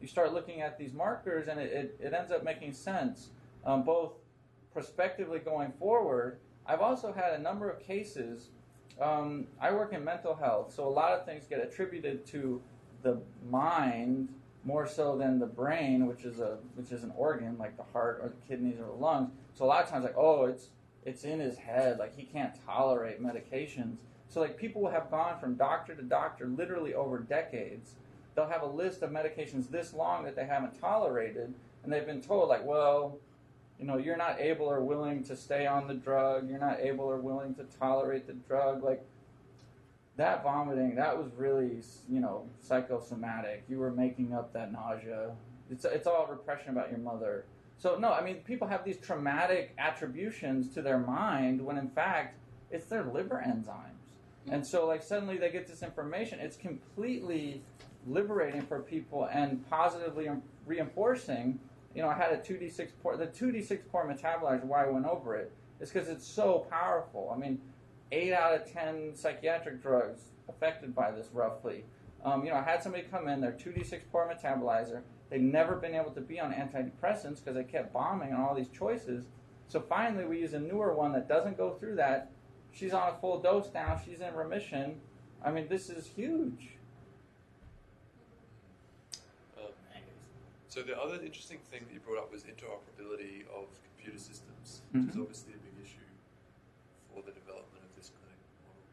S2: you start looking at these markers and it ends up making sense, both prospectively going forward. I've also had a number of cases, I work in mental health, so a lot of things get attributed to the mind more so than the brain, which is an organ like the heart or the kidneys or the lungs. So a lot of times it's in his head, he can't tolerate medications. So people will have gone from doctor to doctor literally over decades. They'll have a list of medications this long that they haven't tolerated, and they've been told you're not able or willing to stay on the drug, you're not able or willing to tolerate the drug. That vomiting, that was really, psychosomatic. You were making up that nausea. It's all repression about your mother. So, no, people have these traumatic attributions to their mind when, in fact, it's their liver enzymes. And so, suddenly they get this information. It's completely liberating for people and positively reinforcing. I had a 2D6 pore. The 2D6 pore metabolizer, why I went over it, is because it's so powerful. 8 out of 10 psychiatric drugs affected by this, roughly. I had somebody come in, their 2D6 pore metabolizer. They've never been able to be on antidepressants because they kept bombing on all these choices. So finally, we use a newer one that doesn't go through that. She's on a full dose now. She's in remission. This is huge.
S8: So the other interesting thing that you brought up was interoperability of computer systems, which is obviously a big issue for the development of this clinic model.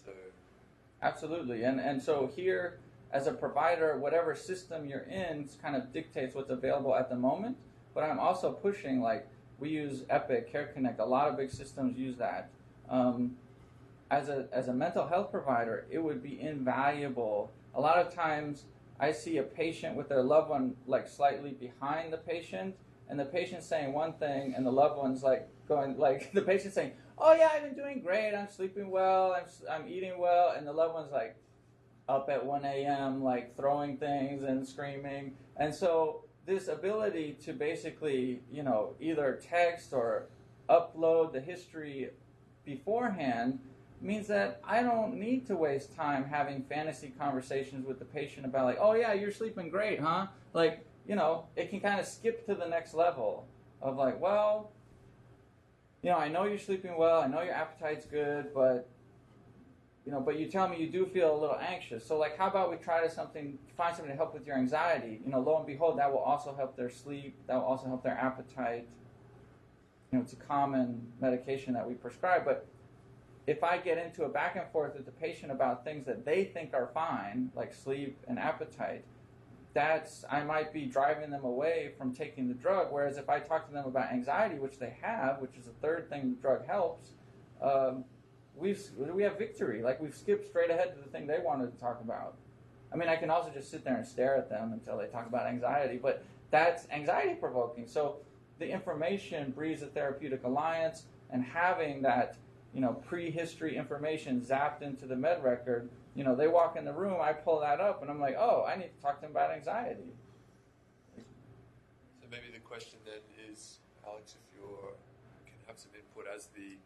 S8: So,
S2: absolutely, and so here, as a provider, whatever system you're in kind of dictates what's available at the moment. But I'm also pushing, like, we use Epic, Care Connect, a lot of big systems use that. As a mental health provider, it would be invaluable. A lot of times I see a patient with their loved one like slightly behind the patient, and the patient's saying one thing, and the loved one's like going, like the patient's saying, "Oh yeah, I've been doing great. I'm sleeping well. I'm eating well," and the loved one's like up at 1 a.m. like throwing things and screaming. And so this ability to basically, either text or upload the history beforehand means that I don't need to waste time having fantasy conversations with the patient about like, "Oh yeah, you're sleeping great, huh?" Like, it can kind of skip to the next level of like, "Well, I know you're sleeping well, I know your appetite's good, but you tell me you do feel a little anxious. So like, how about we try find something to help with your anxiety? Lo and behold, that will also help their sleep, that will also help their appetite." It's a common medication that we prescribe, but if I get into a back and forth with the patient about things that they think are fine, like sleep and appetite, I might be driving them away from taking the drug. Whereas if I talk to them about anxiety, which they have, which is the third thing the drug helps, we have victory. Like, we've skipped straight ahead to the thing they wanted to talk about. I mean, I can also just sit there and stare at them until they talk about anxiety, but that's anxiety provoking. So the information breeds a therapeutic alliance, and having that prehistory information zapped into the med record, they walk in the room, I pull that up, and I'm like, "Oh, I need to talk to them about anxiety."
S8: So maybe the question then is, Alex, if you can have some input as the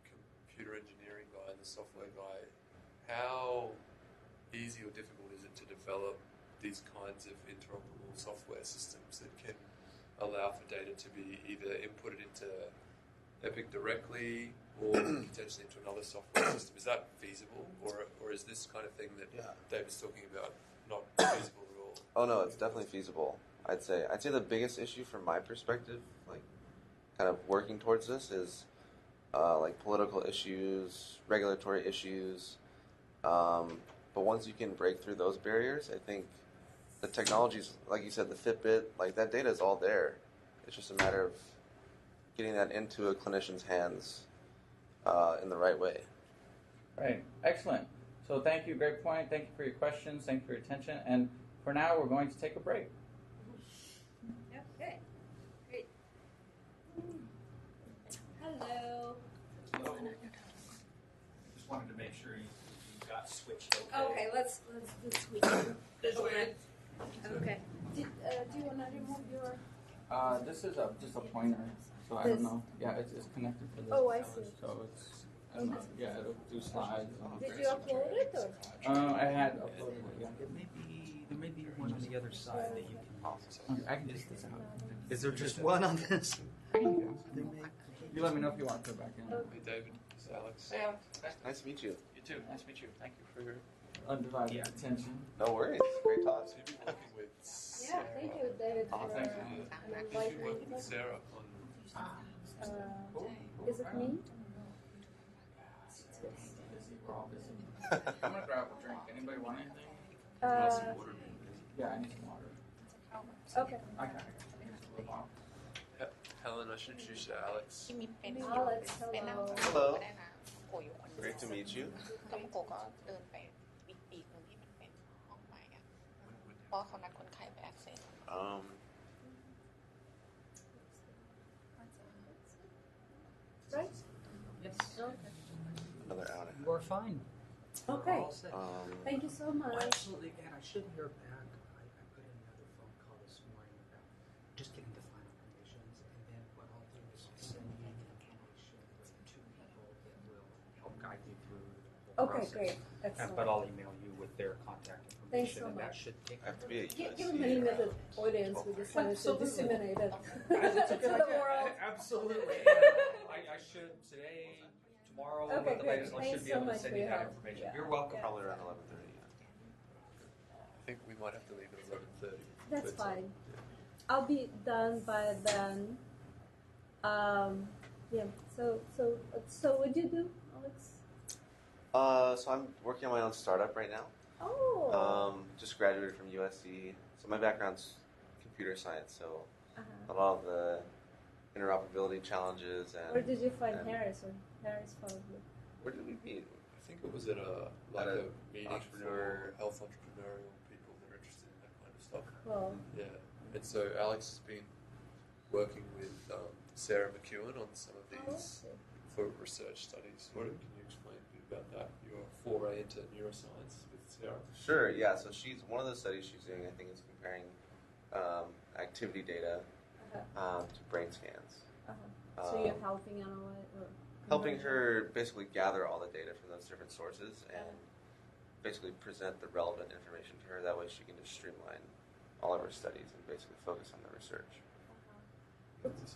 S8: computer engineering guy and the software guy, how easy or difficult is it to develop these kinds of interoperable software systems that can allow for data to be either inputted into Epic directly or potentially into another software system? Is that feasible, or is this kind of thing that David's talking about not feasible at all?
S9: Oh no, it's definitely feasible. I'd say the biggest issue from my perspective, like kind of working towards this, is like political issues, regulatory issues. But once you can break through those barriers, I think the technologies, like you said, the Fitbit, like that data is all there. It's just a matter of getting that into a clinician's hands in the right way.
S2: Right. Excellent. So thank you. Great point. Thank you for your questions. Thank you for your attention. And for now, we're going to take a break.
S7: Okay. Great. Hello.
S10: Just wanted to make sure you got switched okay.
S7: Okay, let's do switch. Okay. Okay. Do you want to remove your...
S2: This is just a pointer, so I don't know. Yeah, it's connected to this.
S7: Oh, I see.
S2: So it's, I don't know. Yeah, it'll do slides.
S7: Did you upload it or?
S2: I had uploaded it, yeah.
S10: There may be one on the other side that you can...
S2: Okay, I can just this out.
S10: Is there just one on this?
S2: You let me know if you want to go back in.
S8: Hey, David. This is Alex.
S2: Hey, Alex.
S9: Nice to meet you.
S2: You too. Nice to meet you. Thank you for your undivided attention.
S9: No worries. Great talk.
S8: So you've been working with
S7: Yeah,
S8: Sarah.
S7: thank you, David, for
S2: thanks.
S8: Did you work with Sarah on...
S7: is it me?
S2: We're all busy. I'm going to grab a drink. Anybody want anything? Yeah, I need some water.
S7: Okay.
S2: I got it.
S8: Helen, I should introduce you to Alex.
S7: Alex, hello.
S9: Hello. Great to meet you.
S1: เพราะเขานัดคนไข้ไปแอคเซส
S7: Right?
S10: Yes.
S9: Another outing.
S10: You are fine.
S7: Okay.
S10: We're all set.
S7: Thank you so much.
S10: Absolutely, and I should hear back. I put in another phone call this morning about just getting the final conditions, and then what I'll do is send you the information with 2 people that will help guide you through the whole
S7: Okay,
S10: process.
S7: great. Excellent.
S10: But I'll email you with their contact information.
S7: Thanks so
S10: and that
S7: much.
S10: should take
S9: I have to be a
S7: Give them an email to the audience. We decided to disseminate it
S10: Guys, it's a
S7: to
S10: good
S7: the
S10: idea.
S7: world.
S10: Absolutely. I should today, tomorrow,
S7: Okay,
S10: at the
S7: great.
S10: latest, I
S7: Thanks
S10: should be
S7: so
S10: able to
S7: much
S10: send
S7: for
S10: you
S7: your
S10: that
S7: help.
S10: information.
S7: Yeah.
S10: You're welcome.
S9: Probably around 11:30.
S8: I think we might have to leave at 11:30.
S7: That's
S8: But,
S7: fine. I'll be done by then. Yeah. So what do you do, Alex?
S9: So I'm working on my own startup right now.
S7: Oh.
S9: Just graduated from USC. So my background's computer science. So
S7: Uh-huh.
S9: a lot of the interoperability challenges and.
S7: Where did you find
S9: and
S7: Harris? Or Harris found you?
S9: Where did we meet?
S8: I think it was at a meeting
S9: entrepreneur-
S8: for health entrepreneurial people that are interested in that kind of stuff.
S7: Well.
S8: Yeah, and so Alex has been working with Sarah McEwen on some of these for research studies. What can you explain a bit about that? Your foray into neuroscience with Sarah?
S9: Sure, yeah. So she's one of the studies she's doing, I think, is comparing activity data to brain scans.
S7: So you're helping analyze or
S9: Helping her basically gather all the data from those different sources and basically present the relevant information to her. That way she can just streamline all of her studies and basically focus on the research.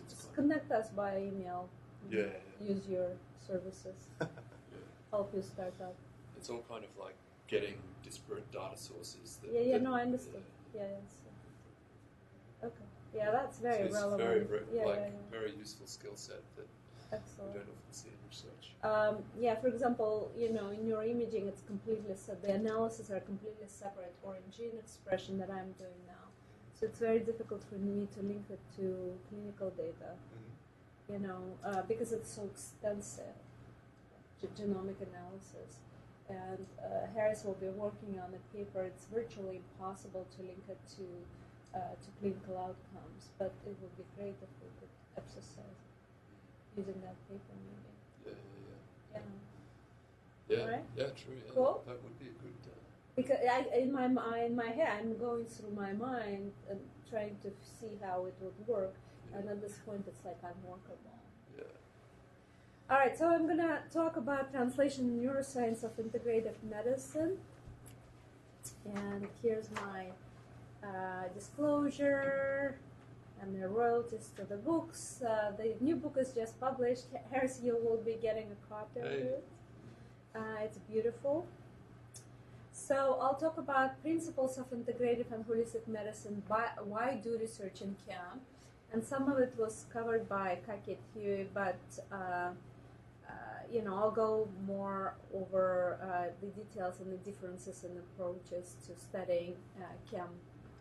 S7: Just connect us by email.
S8: Yeah.
S7: Use your services. Help you start up.
S8: It's all kind of like getting disparate data sources.
S7: No, I understood. Okay. Yeah, that's very
S8: so
S7: relevant.
S8: Very, very useful skill set that
S7: Excellent.
S8: we don't often see in research.
S7: For example, in neuroimaging, it's completely the analysis are completely separate, or in gene expression that I'm doing now. So it's very difficult for me to link it to clinical data, because it's so extensive, genomic analysis. And Harris will be working on a paper. It's virtually impossible to link it to clinical outcomes, but it would be great if we could exercise using that paper maybe. Right?
S8: Yeah, true. Yeah.
S7: Cool.
S8: That would be a good.
S7: Because in my head, I'm going through my mind and trying to see how it would work, and at this point, it's like unworkable.
S8: Yeah.
S7: All right, so I'm gonna talk about translation neuroscience of integrative medicine, and here's my disclosure and the royalties to the books. The new book is just published. Harris, you will be getting a copy of it. It's beautiful. So I'll talk about principles of integrative and holistic medicine. Why do research in CAM? And some of it was covered by Kakit Huey, but I'll go more over the details and the differences in approaches to studying CAM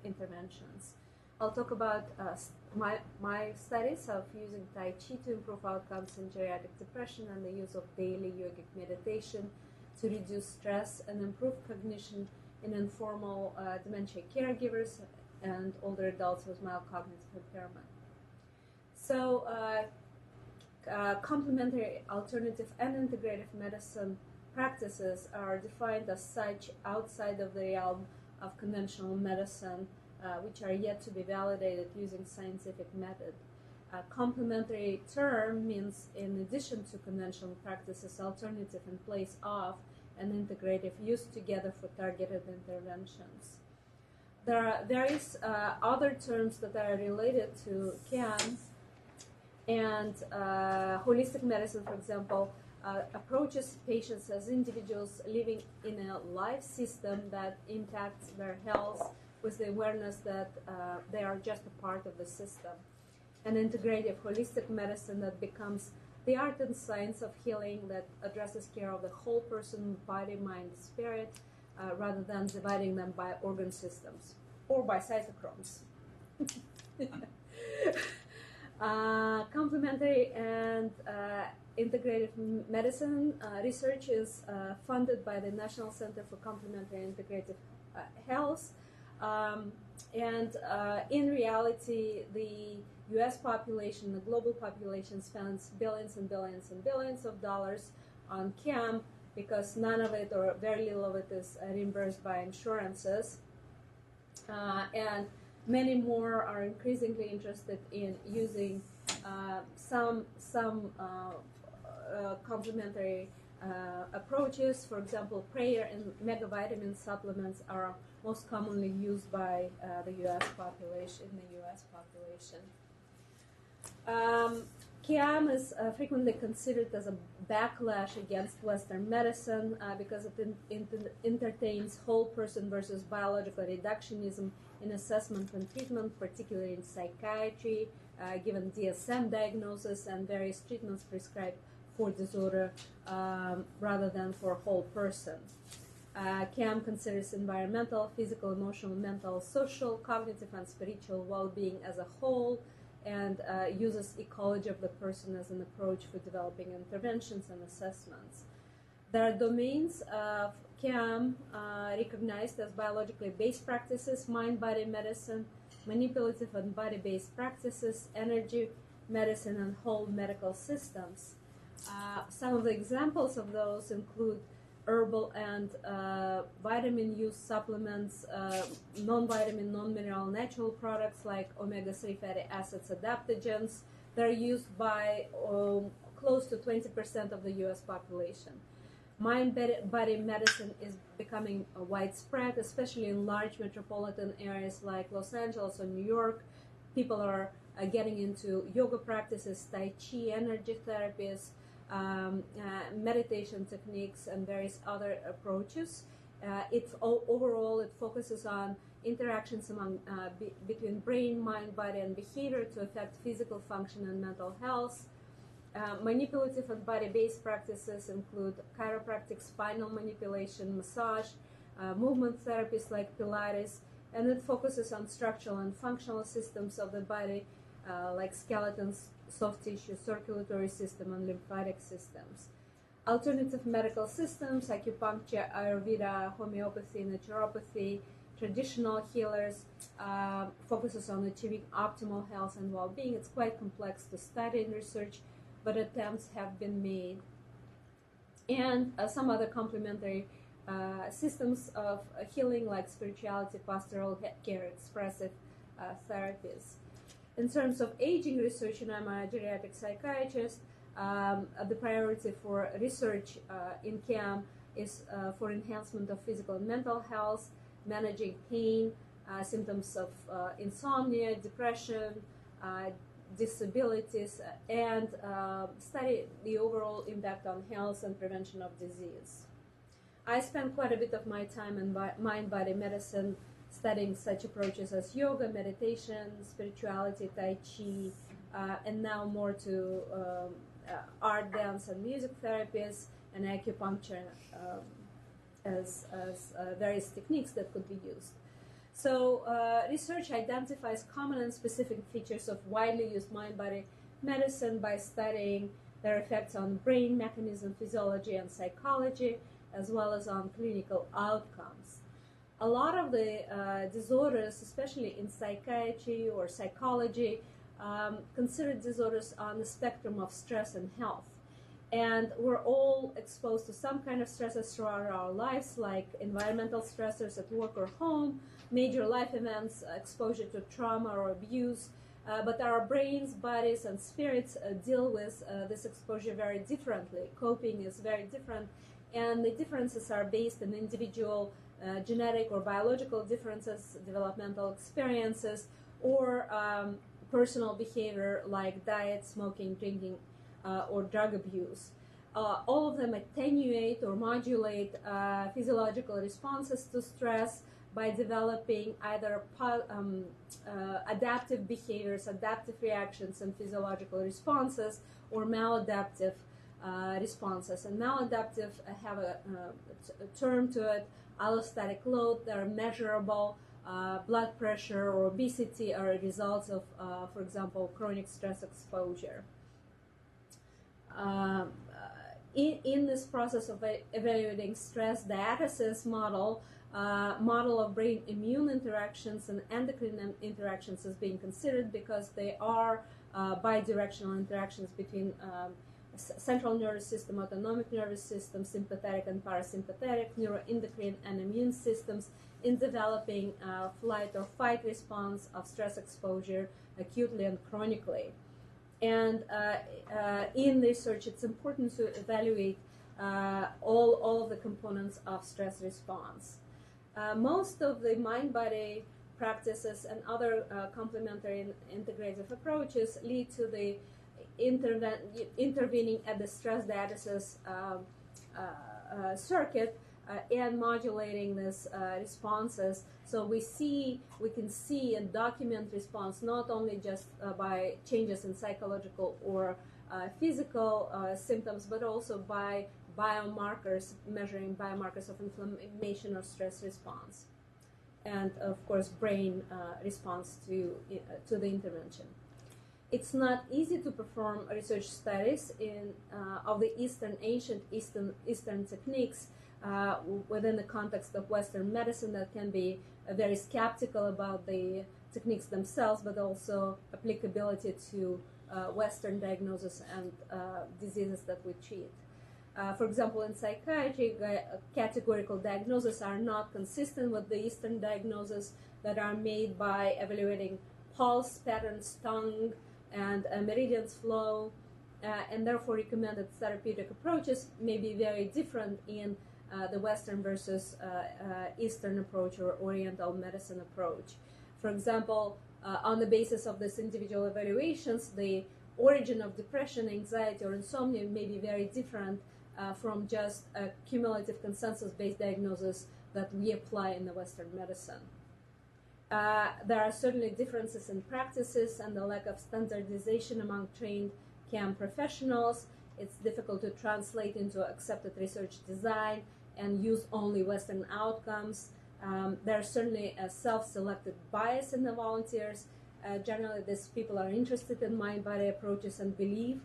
S7: interventions. I'll talk about my studies of using Tai Chi to improve outcomes in geriatric depression and the use of daily yogic meditation to reduce stress and improve cognition in informal dementia caregivers and older adults with mild cognitive impairment. So complementary, alternative, and integrative medicine practices are defined as such outside of the realm of conventional medicine, which are yet to be validated using scientific method. A complementary term means in addition to conventional practices, alternative in place of, and integrative used together for targeted interventions. There are various other terms that are related to CAM, and holistic medicine, for example, approaches patients as individuals living in a life system that impacts their health with the awareness that they are just a part of the system. An integrative holistic medicine that becomes the art and science of healing that addresses care of the whole person, body, mind, spirit, rather than dividing them by organ systems or by cytochromes. Complementary and integrative medicine research is funded by the National Center for Complementary and Integrative Health. In reality, the U.S. population, the global population spends billions and billions and billions of dollars on CAM because none of it or very little of it is reimbursed by insurances. And many more are increasingly interested in using some complementary approaches. For example, prayer and megavitamin supplements are most commonly used by the U.S. population. CAM is frequently considered as a backlash against Western medicine because it entertains whole person versus biological reductionism
S11: in assessment and treatment, particularly in psychiatry, given DSM diagnosis and various treatments prescribed for disorder rather than for whole person. CAM considers environmental, physical, emotional, mental, social, cognitive, and spiritual well-being as a whole, and uses ecology of the person as an approach for developing interventions and assessments. There are domains of CAM recognized as biologically based practices, mind-body medicine, manipulative and body-based practices, energy medicine, and whole medical systems. Some of the examples of those include herbal and vitamin use supplements, non-vitamin, non-mineral natural products like omega-3 fatty acids adaptogens. They're used by close to 20% of the U.S. population. Mind-body medicine is becoming widespread, especially in large metropolitan areas like Los Angeles or New York. People are getting into yoga practices, Tai Chi, energy therapies, meditation techniques, and various other approaches. Overall, it focuses on interactions between brain, mind, body, and behavior to affect physical function and mental health. Manipulative and body-based practices include chiropractic, spinal manipulation, massage, movement therapies like Pilates, and it focuses on structural and functional systems of the body like skeletons, soft tissue, circulatory system, and lymphatic systems. Alternative medical systems, acupuncture, Ayurveda, homeopathy, naturopathy, traditional healers, focuses on achieving optimal health and well-being. It's quite complex to study and research, but attempts have been made. And some other complementary systems of healing like spirituality, pastoral care, expressive therapies. In terms of aging research, and I'm a geriatric psychiatrist, the priority for research in CAM is for enhancement of physical and mental health, managing pain, symptoms of insomnia, depression, disabilities, and study the overall impact on health and prevention of disease. I spend quite a bit of my time in mind-body medicine studying such approaches as yoga, meditation, spirituality, Tai Chi, and now more to art, dance, and music therapies, and acupuncture as various techniques that could be used. So research identifies common and specific features of widely used mind-body medicine by studying their effects on brain mechanism, physiology, and psychology, as well as on clinical outcomes. A lot of the disorders, especially in psychiatry or psychology, consider disorders on the spectrum of stress and health. And we're all exposed to some kind of stressors throughout our lives, like environmental stressors at work or home, major life events, exposure to trauma or abuse. But our brains, bodies, and spirits deal with this exposure very differently. Coping is very different, and the differences are based on individual genetic or biological differences, developmental experiences, or personal behavior like diet, smoking, drinking, or drug abuse. All of them attenuate or modulate physiological responses to stress by developing either adaptive behaviors, adaptive reactions, and physiological responses, or maladaptive responses. And maladaptive have a term to it, allostatic load. They're measurable. Blood pressure or obesity are results of, for example, chronic stress exposure. In this process of evaluating stress, diathesis model of brain immune interactions and endocrine interactions is being considered because they are bidirectional interactions between central nervous system, autonomic nervous system, sympathetic and parasympathetic, neuroendocrine and immune systems in developing flight or fight response of stress exposure acutely and chronically. And in research, it's important to evaluate all of the components of stress response. Most of the mind-body practices and other complementary and integrative approaches lead to the intervening at the stress diathesis circuit and modulating these responses. So we can see and document response not only just by changes in psychological or physical symptoms, but also by biomarkers, measuring biomarkers of inflammation or stress response, and of course brain response to the intervention. It's not easy to perform research studies of the ancient Eastern techniques within the context of Western medicine that can be very skeptical about the techniques themselves, but also applicability to Western diagnosis and diseases that we treat. For example, in psychiatry, categorical diagnoses are not consistent with the Eastern diagnoses that are made by evaluating pulse patterns, tongue, and meridians flow, and therefore recommended therapeutic approaches may be very different in the Western versus Eastern approach or Oriental medicine approach. For example, on the basis of these individual evaluations, the origin of depression, anxiety, or insomnia may be very different from just a cumulative consensus-based diagnosis that we apply in the Western medicine. There are certainly differences in practices and the lack of standardization among trained CAM professionals. It's difficult to translate into accepted research design and use only Western outcomes. There's certainly a self-selected bias in the volunteers. Generally, these people are interested in mind-body approaches and believe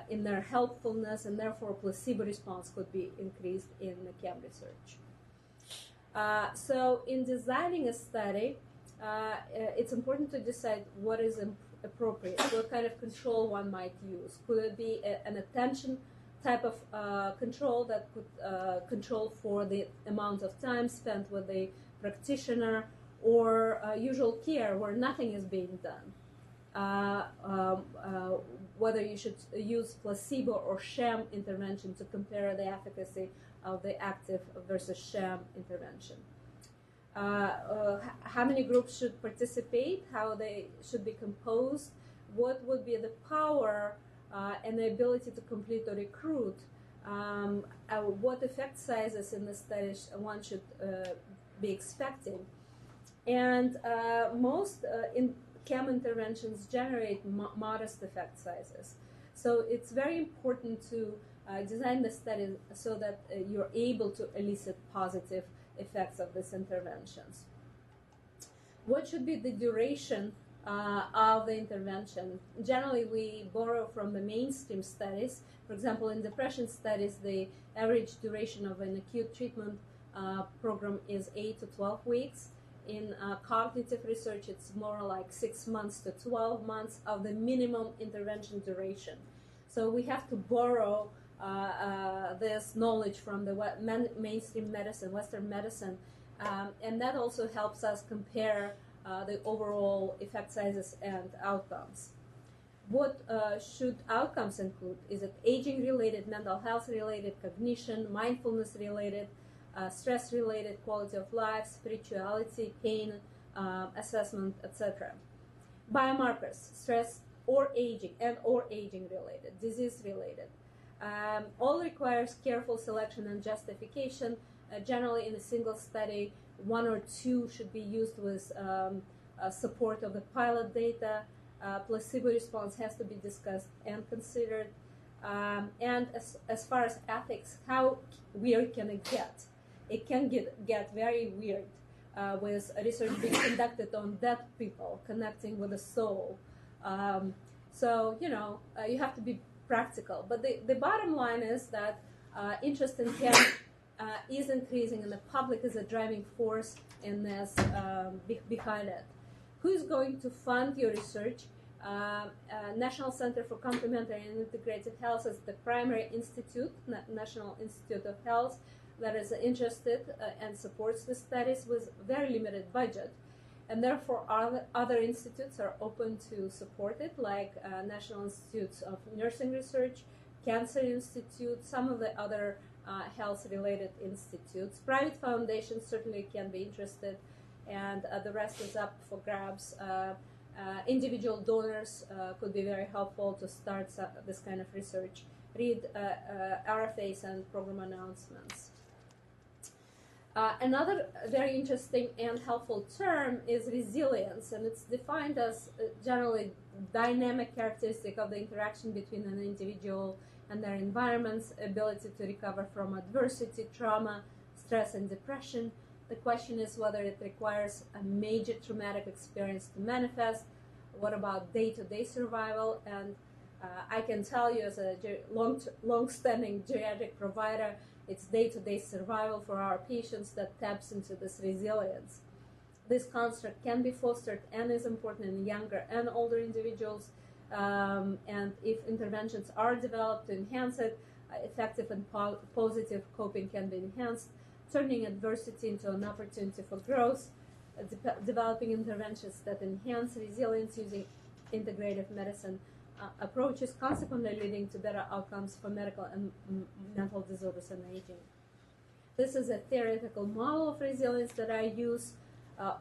S11: in their helpfulness, and therefore placebo response could be increased in the CAM research. So in designing a study, it's important to decide what is appropriate, what kind of control one might use. Could it be an attention type of control that could control for the amount of time spent with the practitioner, or usual care where nothing is being done? Whether you should use placebo or sham intervention to compare the efficacy of the active versus sham intervention. How many groups should participate, how they should be composed, what would be the power and the ability to complete or recruit, what effect sizes in the study one should be expecting. And most CAM interventions generate modest effect sizes. So it's very important to design the study so that you're able to elicit positive effects of these interventions. What should be the duration of the intervention? Generally, we borrow from the mainstream studies. For example, in depression studies, the average duration of an acute treatment program is 8 to 12 weeks. In cognitive research, it's more like 6 months to 12 months of the minimum intervention duration. So we have to borrow this knowledge from the mainstream medicine, Western medicine, and that also helps us compare the overall effect sizes and outcomes. What should outcomes include? Is it aging-related, mental health-related, cognition, mindfulness-related, stress-related, quality of life, spirituality, pain assessment, etc. Biomarkers, stress or aging and/or aging-related, disease-related. All requires careful selection and justification. Generally, in a single study, 1 or 2 should be used with support of the pilot data. Placebo response has to be discussed and considered. And as far as ethics, how weird can it get? It can get very weird with research being conducted on dead people, connecting with the soul. So, you have to be practical. But the bottom line is that interest in CAM is increasing, and the public is a driving force in this behind it. Who is going to fund your research? National Center for Complementary and Integrative Health is the primary institute, National Institute of Health, that is interested and supports the studies with very limited budget. And therefore, other institutes are open to support it, like National Institutes of Nursing Research, Cancer Institute, some of the other health-related institutes. Private foundations certainly can be interested, and the rest is up for grabs. Individual donors could be very helpful to start this kind of research. Read RFAs and program announcements. Another very interesting and helpful term is resilience, and it's defined as generally dynamic characteristic of the interaction between an individual and their environment's ability to recover from adversity, trauma, stress, and depression. The question is whether it requires a major traumatic experience to manifest. What about day-to-day survival? And I can tell you as a long-standing geriatric provider, it's day-to-day survival for our patients that taps into this resilience. This construct can be fostered and is important in younger and older individuals. And if interventions are developed to enhance it, effective and positive coping can be enhanced, turning adversity into an opportunity for growth, developing interventions that enhance resilience using integrative medicine approaches, consequently leading to better outcomes for medical and mental disorders and aging. This is a theoretical model of resilience that I use.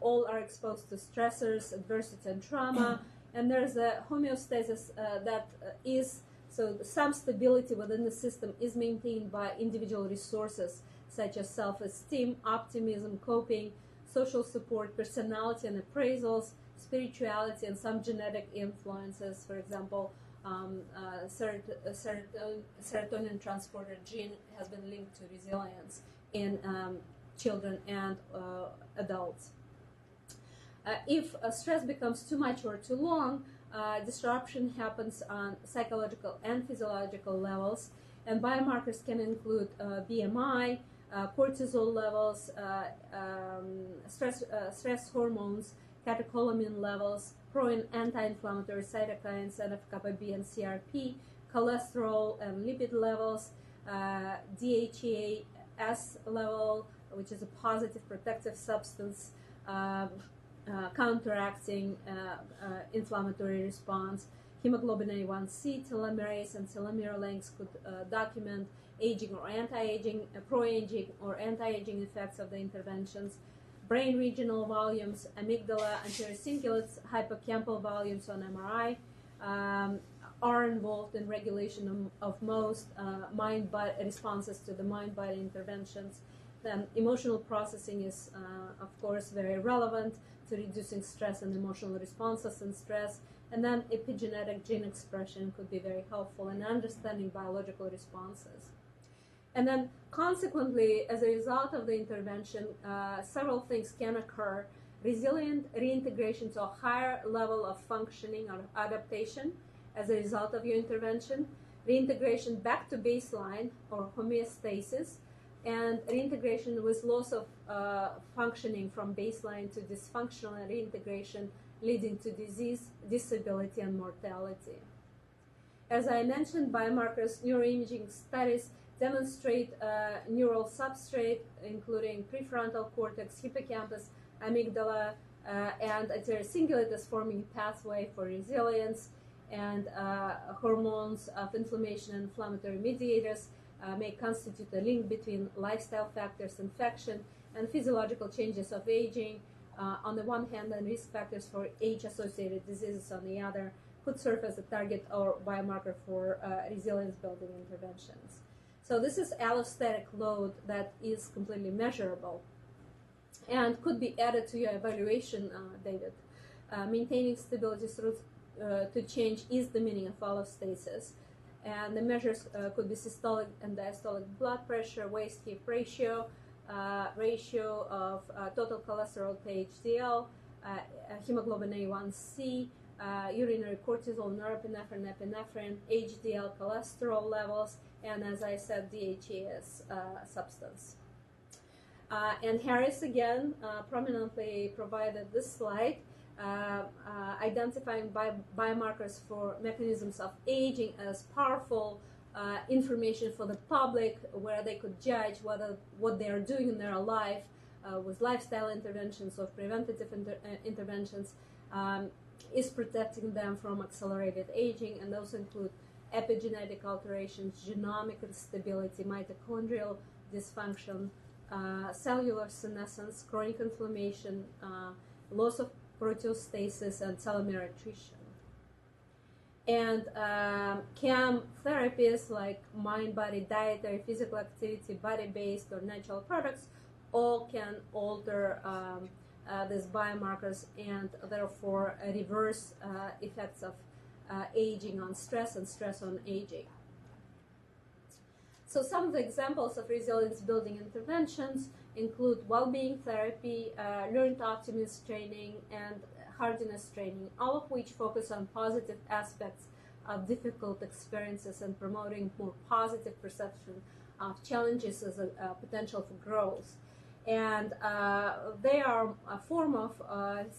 S11: All are exposed to stressors, adversity, and trauma, and there's a homeostasis so some stability within the system is maintained by individual resources such as self-esteem, optimism, coping, social support, personality and appraisals, spirituality, and some genetic influences. For example, serotonin transporter gene has been linked to resilience in children and adults. If stress becomes too much or too long, disruption happens on psychological and physiological levels, and biomarkers can include BMI, cortisol levels, stress hormones, catecholamine levels, pro and anti-inflammatory cytokines, NF-kappa B and CRP, cholesterol and lipid levels, DHEAS level, which is a positive protective substance, counteracting inflammatory response. Hemoglobin A1C, telomerase, and telomere lengths could document aging or anti-aging, pro-aging or anti-aging effects of the interventions. Brain regional volumes, amygdala, anterior cingulates, hippocampal volumes on MRI are involved in regulation of most mind-body responses to the mind-body interventions. Then emotional processing is, of course, very relevant to reducing stress and emotional responses and stress. And then epigenetic gene expression could be very helpful in understanding biological responses. And then consequently, as a result of the intervention, several things can occur. Resilient reintegration to a higher level of functioning or adaptation as a result of your intervention, reintegration back to baseline or homeostasis, and reintegration with loss of functioning from baseline to dysfunctional and reintegration leading to disease, disability, and mortality. As I mentioned, biomarkers, neuroimaging studies demonstrate neural substrate, including prefrontal cortex, hippocampus, amygdala, and anterior cingulate as forming a pathway for resilience, and hormones of inflammation and inflammatory mediators may constitute a link between lifestyle factors, infection, and physiological changes of aging on the one hand, and risk factors for age-associated diseases on the other could serve as a target or biomarker for resilience-building interventions. So this is allostatic load that is completely measurable and could be added to your evaluation, David. Maintaining stability through to change is the meaning of allostasis. And the measures could be systolic and diastolic blood pressure, waist-hip ratio, ratio of total cholesterol to HDL, hemoglobin A1C, urinary cortisol, norepinephrine, epinephrine, HDL cholesterol levels, and as I said, DHEAS substance. And Harris again prominently provided this slide, identifying biomarkers for mechanisms of aging as powerful information for the public, where they could judge whether what they are doing in their life with lifestyle interventions or preventative interventions is protecting them from accelerated aging, and those include epigenetic alterations, genomic instability, mitochondrial dysfunction, cellular senescence, chronic inflammation, loss of proteostasis, and telomere attrition. And CAM therapies like mind-body dietary, physical activity, body-based, or natural products all can alter these biomarkers and therefore reverse effects of aging on stress and stress on aging. So some of the examples of resilience building interventions include well-being therapy, learned optimist training, and hardiness training, all of which focus on positive aspects of difficult experiences and promoting more positive perception of challenges as a potential for growth. And they are a form of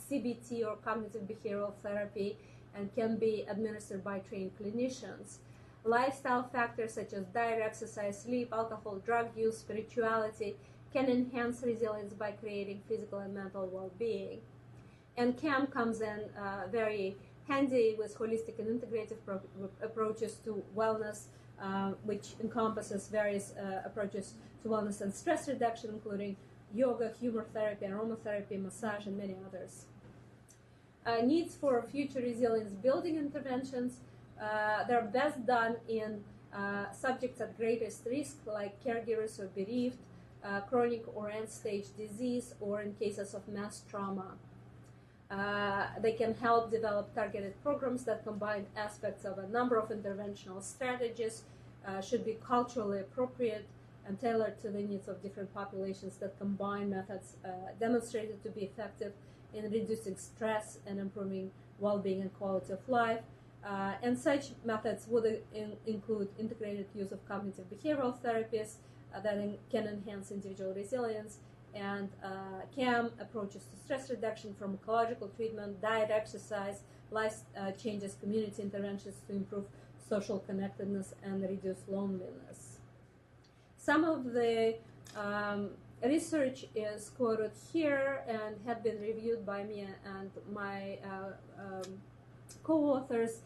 S11: CBT or cognitive behavioral therapy and can be administered by trained clinicians. Lifestyle factors such as diet, exercise, sleep, alcohol, drug use, spirituality can enhance resilience by creating physical and mental well-being. And CAM comes in very handy with holistic and integrative approaches to wellness, which encompasses various approaches to wellness and stress reduction, including yoga, humor therapy, aromatherapy, massage, and many others. Needs for future resilience building interventions, they're best done in subjects at greatest risk, like caregivers or bereaved, chronic or end-stage disease, or in cases of mass trauma. They can help develop targeted programs that combine aspects of a number of interventional strategies, should be culturally appropriate and tailored to the needs of different populations that combine methods demonstrated to be effective in reducing stress and improving well-being and quality of life. And such methods would include integrated use of cognitive behavioral therapies that can enhance individual resilience, and CAM approaches to stress reduction, pharmacological treatment, diet, exercise, life changes, community interventions to improve social connectedness and reduce loneliness. Some of the research is quoted here and had been reviewed by me and my co-authors.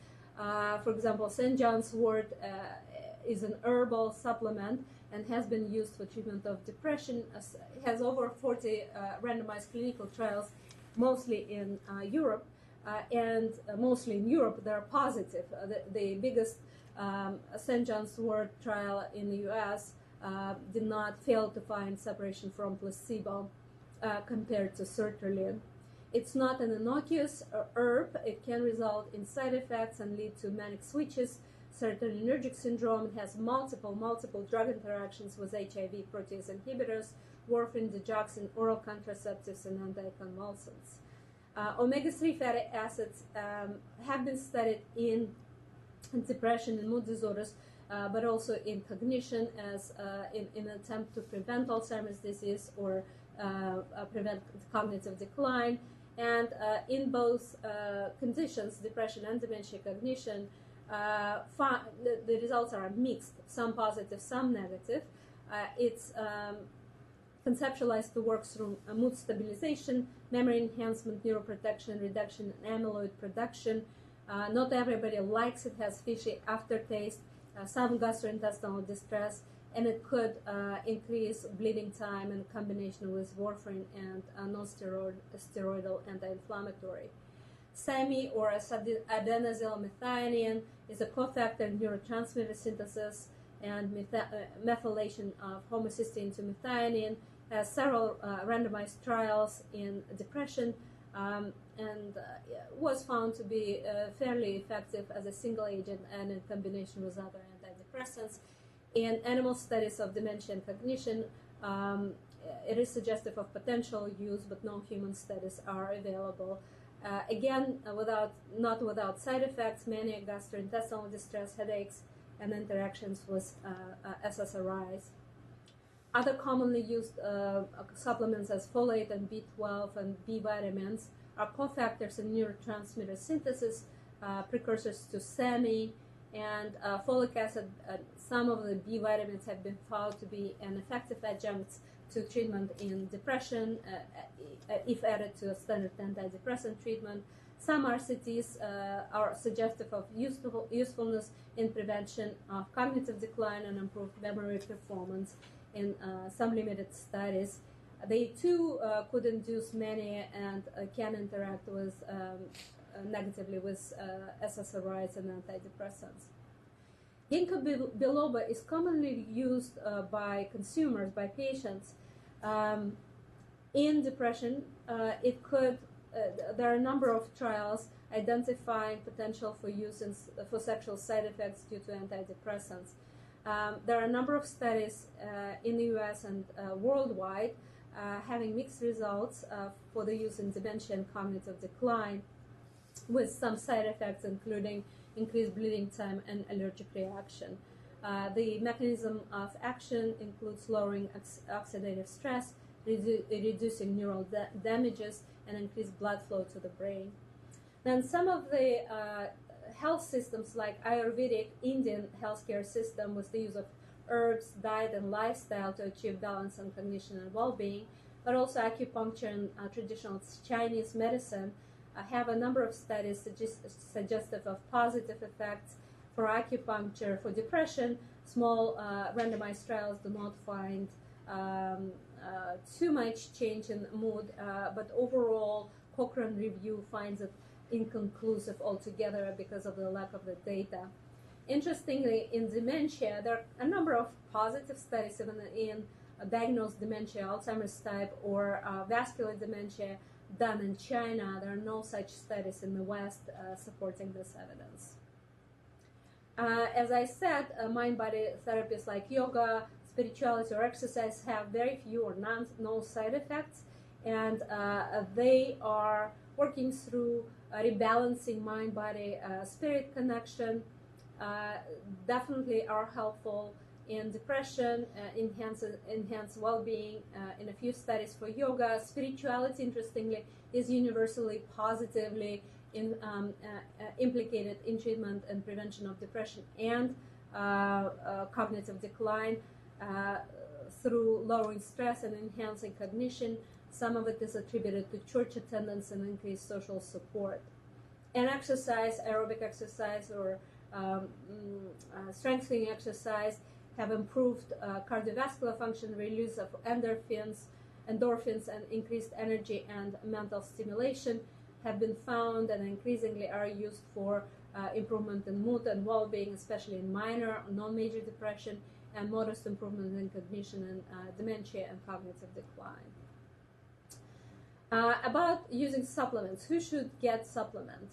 S11: For example, St. John's wort is an herbal supplement and has been used for treatment of depression. Has over 40 randomized clinical trials, mostly in Europe, and mostly in Europe they're positive. The biggest St. John's wort trial in the U.S. Did not fail to find separation from placebo compared to sertraline. It's not an innocuous herb. It can result in side effects and lead to manic switches, serotonergic syndrome. It has multiple drug interactions with HIV protease inhibitors, warfarin, digoxin, oral contraceptives, and anticonvulsants. Omega-3 fatty acids have been studied in depression and mood disorders, but also in cognition as in an attempt to prevent Alzheimer's disease or prevent cognitive decline. And in both conditions, depression and dementia cognition, the results are mixed, some positive, some negative. It's conceptualized to work through mood stabilization, memory enhancement, neuroprotection, reduction in amyloid production. Not everybody likes it, has fishy aftertaste, some gastrointestinal distress, and it could increase bleeding time in combination with warfarin and non-steroidal anti-inflammatory. SAMe, or adenylyl methionine, is a cofactor in neurotransmitter synthesis and methylation of homocysteine to methionine. Has several randomized trials in depression and was found to be fairly effective as a single agent and in combination with other antidepressants. In animal studies of dementia and cognition, it is suggestive of potential use, but no human studies are available. Again, not without side effects, mania, gastrointestinal distress, headaches, and interactions with SSRIs. Other commonly used supplements as folate and B12 and B vitamins are cofactors in neurotransmitter synthesis, precursors to SAMe, and folic acid. Some of the B vitamins have been found to be an effective adjunct to treatment in depression if added to a standard antidepressant treatment. Some RCTs are suggestive of usefulness in prevention of cognitive decline and improved memory performance in some limited studies. They too could induce mania and can interact with negatively with SSRIs and antidepressants. Ginkgo biloba is commonly used by consumers, by patients, In depression, there are a number of trials identifying potential for use for sexual side effects due to antidepressants. There are a number of studies in the US and worldwide having mixed results for the use in dementia and cognitive decline, with some side effects including increased bleeding time and allergic reaction. The mechanism of action includes lowering oxidative stress, reducing neural damages, and increased blood flow to the brain. Then some of the health systems like Ayurvedic Indian healthcare system with the use of herbs, diet, and lifestyle to achieve balance and cognition and well-being, but also acupuncture and traditional Chinese medicine have a number of studies suggestive of positive effects for acupuncture for depression. Small randomized trials do not find too much change in mood, but overall Cochrane review finds it inconclusive altogether because of the lack of the data. Interestingly, in dementia, there are a number of positive studies even in diagnosed dementia, Alzheimer's type, or vascular dementia done in China. There are no such studies in the West supporting this evidence. As I said, mind-body therapies like yoga, spirituality, or exercise have very few or no side effects, and they are working through rebalancing mind-body spirit connection, definitely are helpful in depression, enhance well-being. In a few studies for yoga, spirituality, interestingly, is universally positively implicated in treatment and prevention of depression and cognitive decline through lowering stress and enhancing cognition. Some of it is attributed to church attendance and increased social support. And exercise, aerobic exercise or strengthening exercise have improved cardiovascular function, release of endorphins, and increased energy and mental stimulation have been found and increasingly are used for improvement in mood and well-being, especially in minor or non-major depression, and modest improvement in cognition and dementia and cognitive decline. About using supplements, who should get supplement?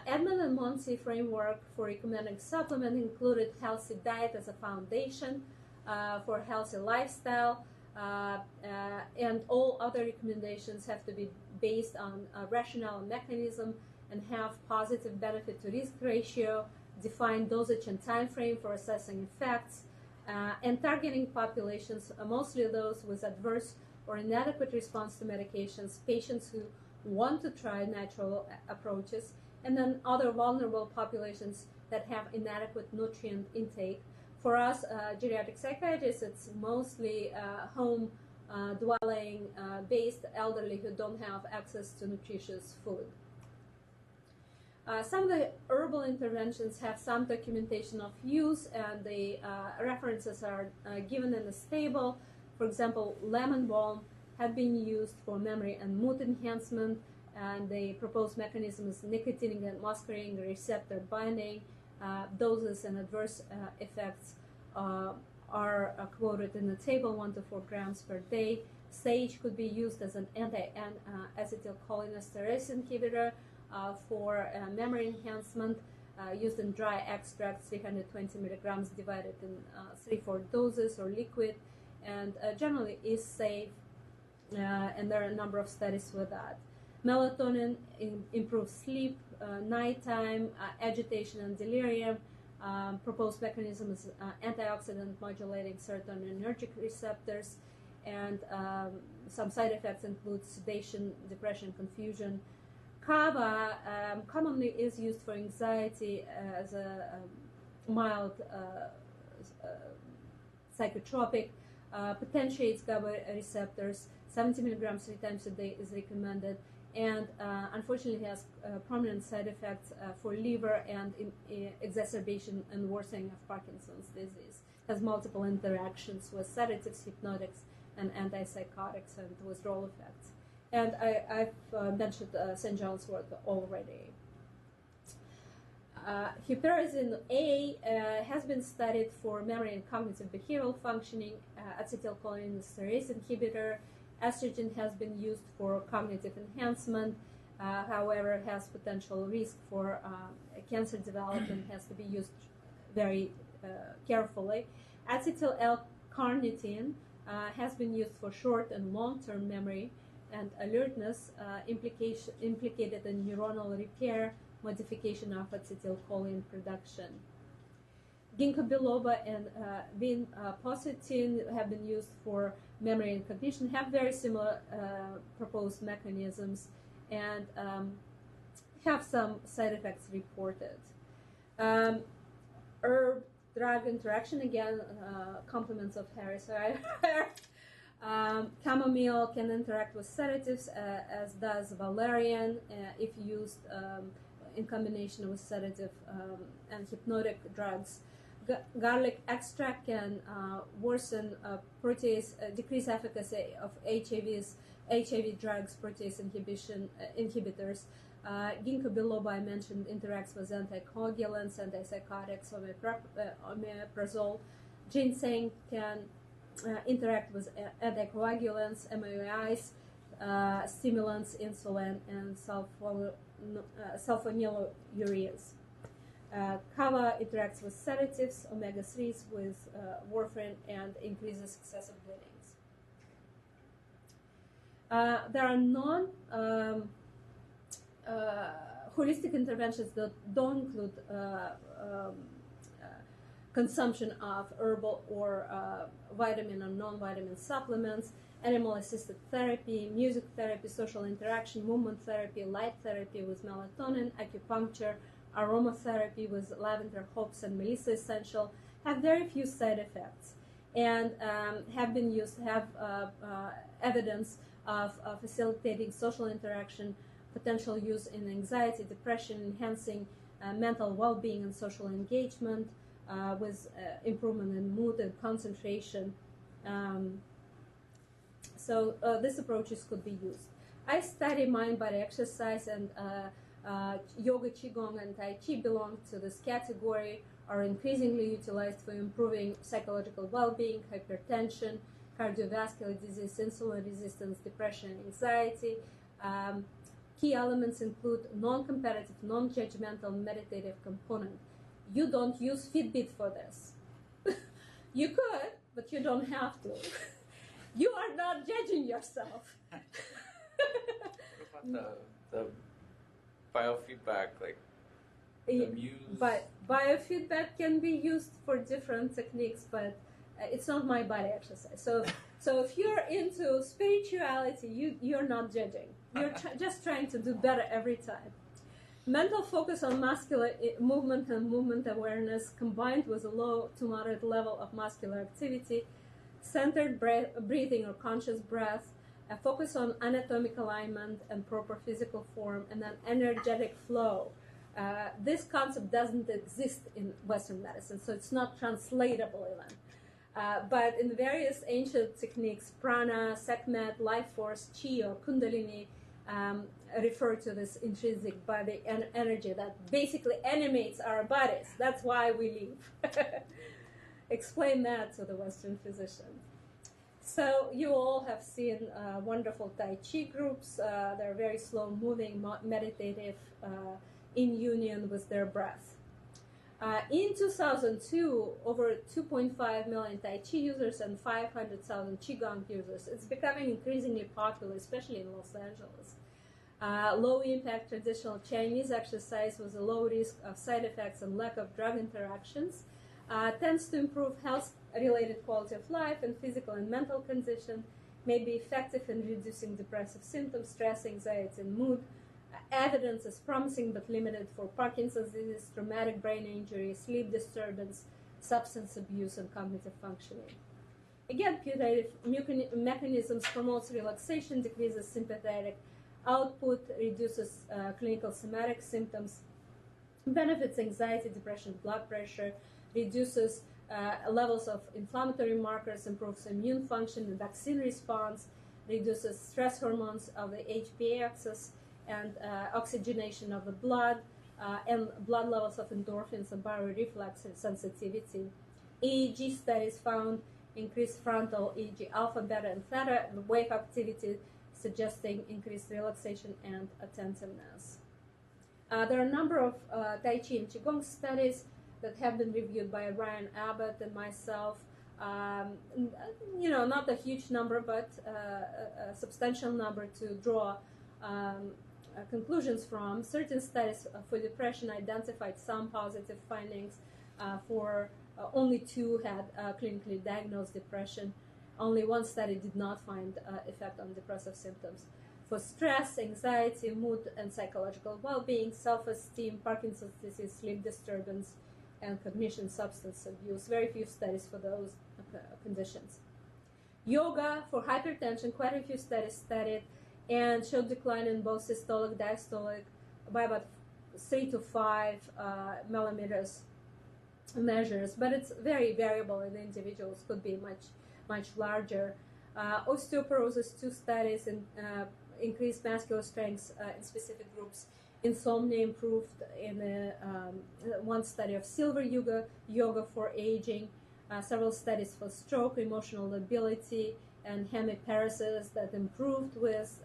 S11: Edmond and Monsi framework for recommending supplement included healthy diet as a foundation for healthy lifestyle, and all other recommendations have to be based on a rationale and mechanism and have positive benefit to risk ratio, define dosage and time frame for assessing effects, and targeting populations, mostly those with adverse or inadequate response to medications, patients who want to try natural approaches, and then other vulnerable populations that have inadequate nutrient intake. For us, geriatric psychiatrists, it's mostly home dwelling based elderly who don't have access to nutritious food. Some of the herbal interventions have some documentation of use, and the references are given in this table. For example, lemon balm had been used for memory and mood enhancement, and the proposed mechanism is nicotinic and muscarinic receptor binding. Doses and adverse effects are quoted in the table, 1 to 4 grams per day. Sage could be used as an anti-acetylcholinesterase inhibitor for memory enhancement, used in dry extracts, 320 milligrams divided in 3-4 doses or liquid, and generally is safe, and there are a number of studies with that. Melatonin improves sleep, nighttime, agitation and delirium. Proposed mechanism is antioxidant modulating serotonergic receptors, and some side effects include sedation, depression, confusion. Kava commonly is used for anxiety as a mild psychotropic, potentiates GABA receptors. 70 milligrams 3 times a day is recommended, and unfortunately has prominent side effects for liver and exacerbation and worsening of Parkinson's disease. Has multiple interactions with sedatives, hypnotics, and antipsychotics, and withdrawal effects. And I've mentioned St. John's wort already. Huperazine A has been studied for memory and cognitive behavioral functioning. Acetylcholinesterase inhibitor. Estrogen has been used for cognitive enhancement. However, has potential risk for cancer development, has to be used very carefully. Acetyl L-carnitine has been used for short and long-term memory and alertness, implicated in neuronal repair, modification of acetylcholine production. Ginkgo biloba and vinpocetine have been used for memory and cognition, have very similar proposed mechanisms, and have some side effects reported. Herb-drug interaction, again, complements of Harris. Chamomile can interact with sedatives, as does valerian, if used in combination with sedative and hypnotic drugs. Garlic extract can worsen protease, decrease efficacy of HIV drugs, protease inhibitors. Ginkgo biloba, I mentioned, interacts with anticoagulants, antipsychotics, omeprazole. Ginseng can interact with anticoagulants, MAOIs, stimulants, insulin, and sulfonylureas. Kava interacts with sedatives, omega-3s with warfarin, and increases excessive bleedings. There are holistic interventions that don't include consumption of herbal or vitamin or non-vitamin supplements, animal-assisted therapy, music therapy, social interaction, movement therapy, light therapy with melatonin, acupuncture, aromatherapy with lavender, hops, and melissa essential, have very few side effects, and have been used, have evidence of facilitating social interaction, potential use in anxiety, depression, enhancing mental well-being and social engagement, with improvement in mood and concentration. So these approaches could be used. I study mind-body exercise, and yoga, qigong, and tai chi belong to this category, are increasingly utilized for improving psychological well-being, hypertension, cardiovascular disease, insulin resistance, depression, and anxiety. Key elements include non-competitive, non-judgmental, meditative component. You don't use Fitbit for this. You could, but you don't have to. You are not judging yourself.
S2: What about the biofeedback, like the muse?
S11: But biofeedback can be used for different techniques, but it's not my body exercise. So if you're into spirituality, you're not judging. You're just trying to do better every time. Mental focus on muscular movement and movement awareness, combined with a low to moderate level of muscular activity, centered breathing or conscious breath, a focus on anatomic alignment and proper physical form, and an energetic flow. This concept doesn't exist in Western medicine, so it's not translatable even. But in various ancient techniques, prana, Sekhmet, life force, chi, or kundalini, refer to this intrinsic body and energy that basically animates our bodies. That's why we live. Explain that to the Western physician. So you all have seen wonderful Tai Chi groups. They're very slow-moving, meditative, in union with their breath. In 2002, over 2.5 million Tai Chi users and 500,000 Qigong users. It's becoming increasingly popular, especially in Los Angeles. Low-impact traditional Chinese exercise with a low risk of side effects and lack of drug interactions tends to improve health-related quality of life and physical and mental condition, may be effective in reducing depressive symptoms, stress, anxiety, and mood. Evidence is promising but limited for Parkinson's disease, traumatic brain injury, sleep disturbance, substance abuse, and cognitive functioning. Again, putative mechanisms promotes relaxation, decreases sympathetic output, reduces clinical somatic symptoms, benefits anxiety, depression, blood pressure, reduces levels of inflammatory markers, improves immune function and vaccine response, reduces stress hormones of the HPA axis and oxygenation of the blood, and blood levels of endorphins and bioreflex sensitivity. EEG studies found increased frontal EEG alpha, beta, and theta wave activity, suggesting increased relaxation and attentiveness. There are a number of Tai Chi and Qigong studies that have been reviewed by Ryan Abbott and myself. Not a huge number, but a substantial number to draw conclusions from. Certain studies for depression identified some positive findings. For only 2 had clinically diagnosed depression. Only 1 study did not find effect on depressive symptoms. For stress, anxiety, mood, and psychological well-being, self-esteem, Parkinson's disease, sleep disturbance, and cognition, substance abuse. Very few studies for those conditions. Yoga for hypertension, quite a few studies studied and showed decline in both systolic, diastolic by about 3 to 5 millimeters measures, but it's very variable in the individuals, could be much larger. Osteoporosis, 2 studies in increased muscular strength in specific groups. Insomnia improved in 1 study of silver yoga for aging, several studies for stroke, emotional lability, and hemiparesis that improved with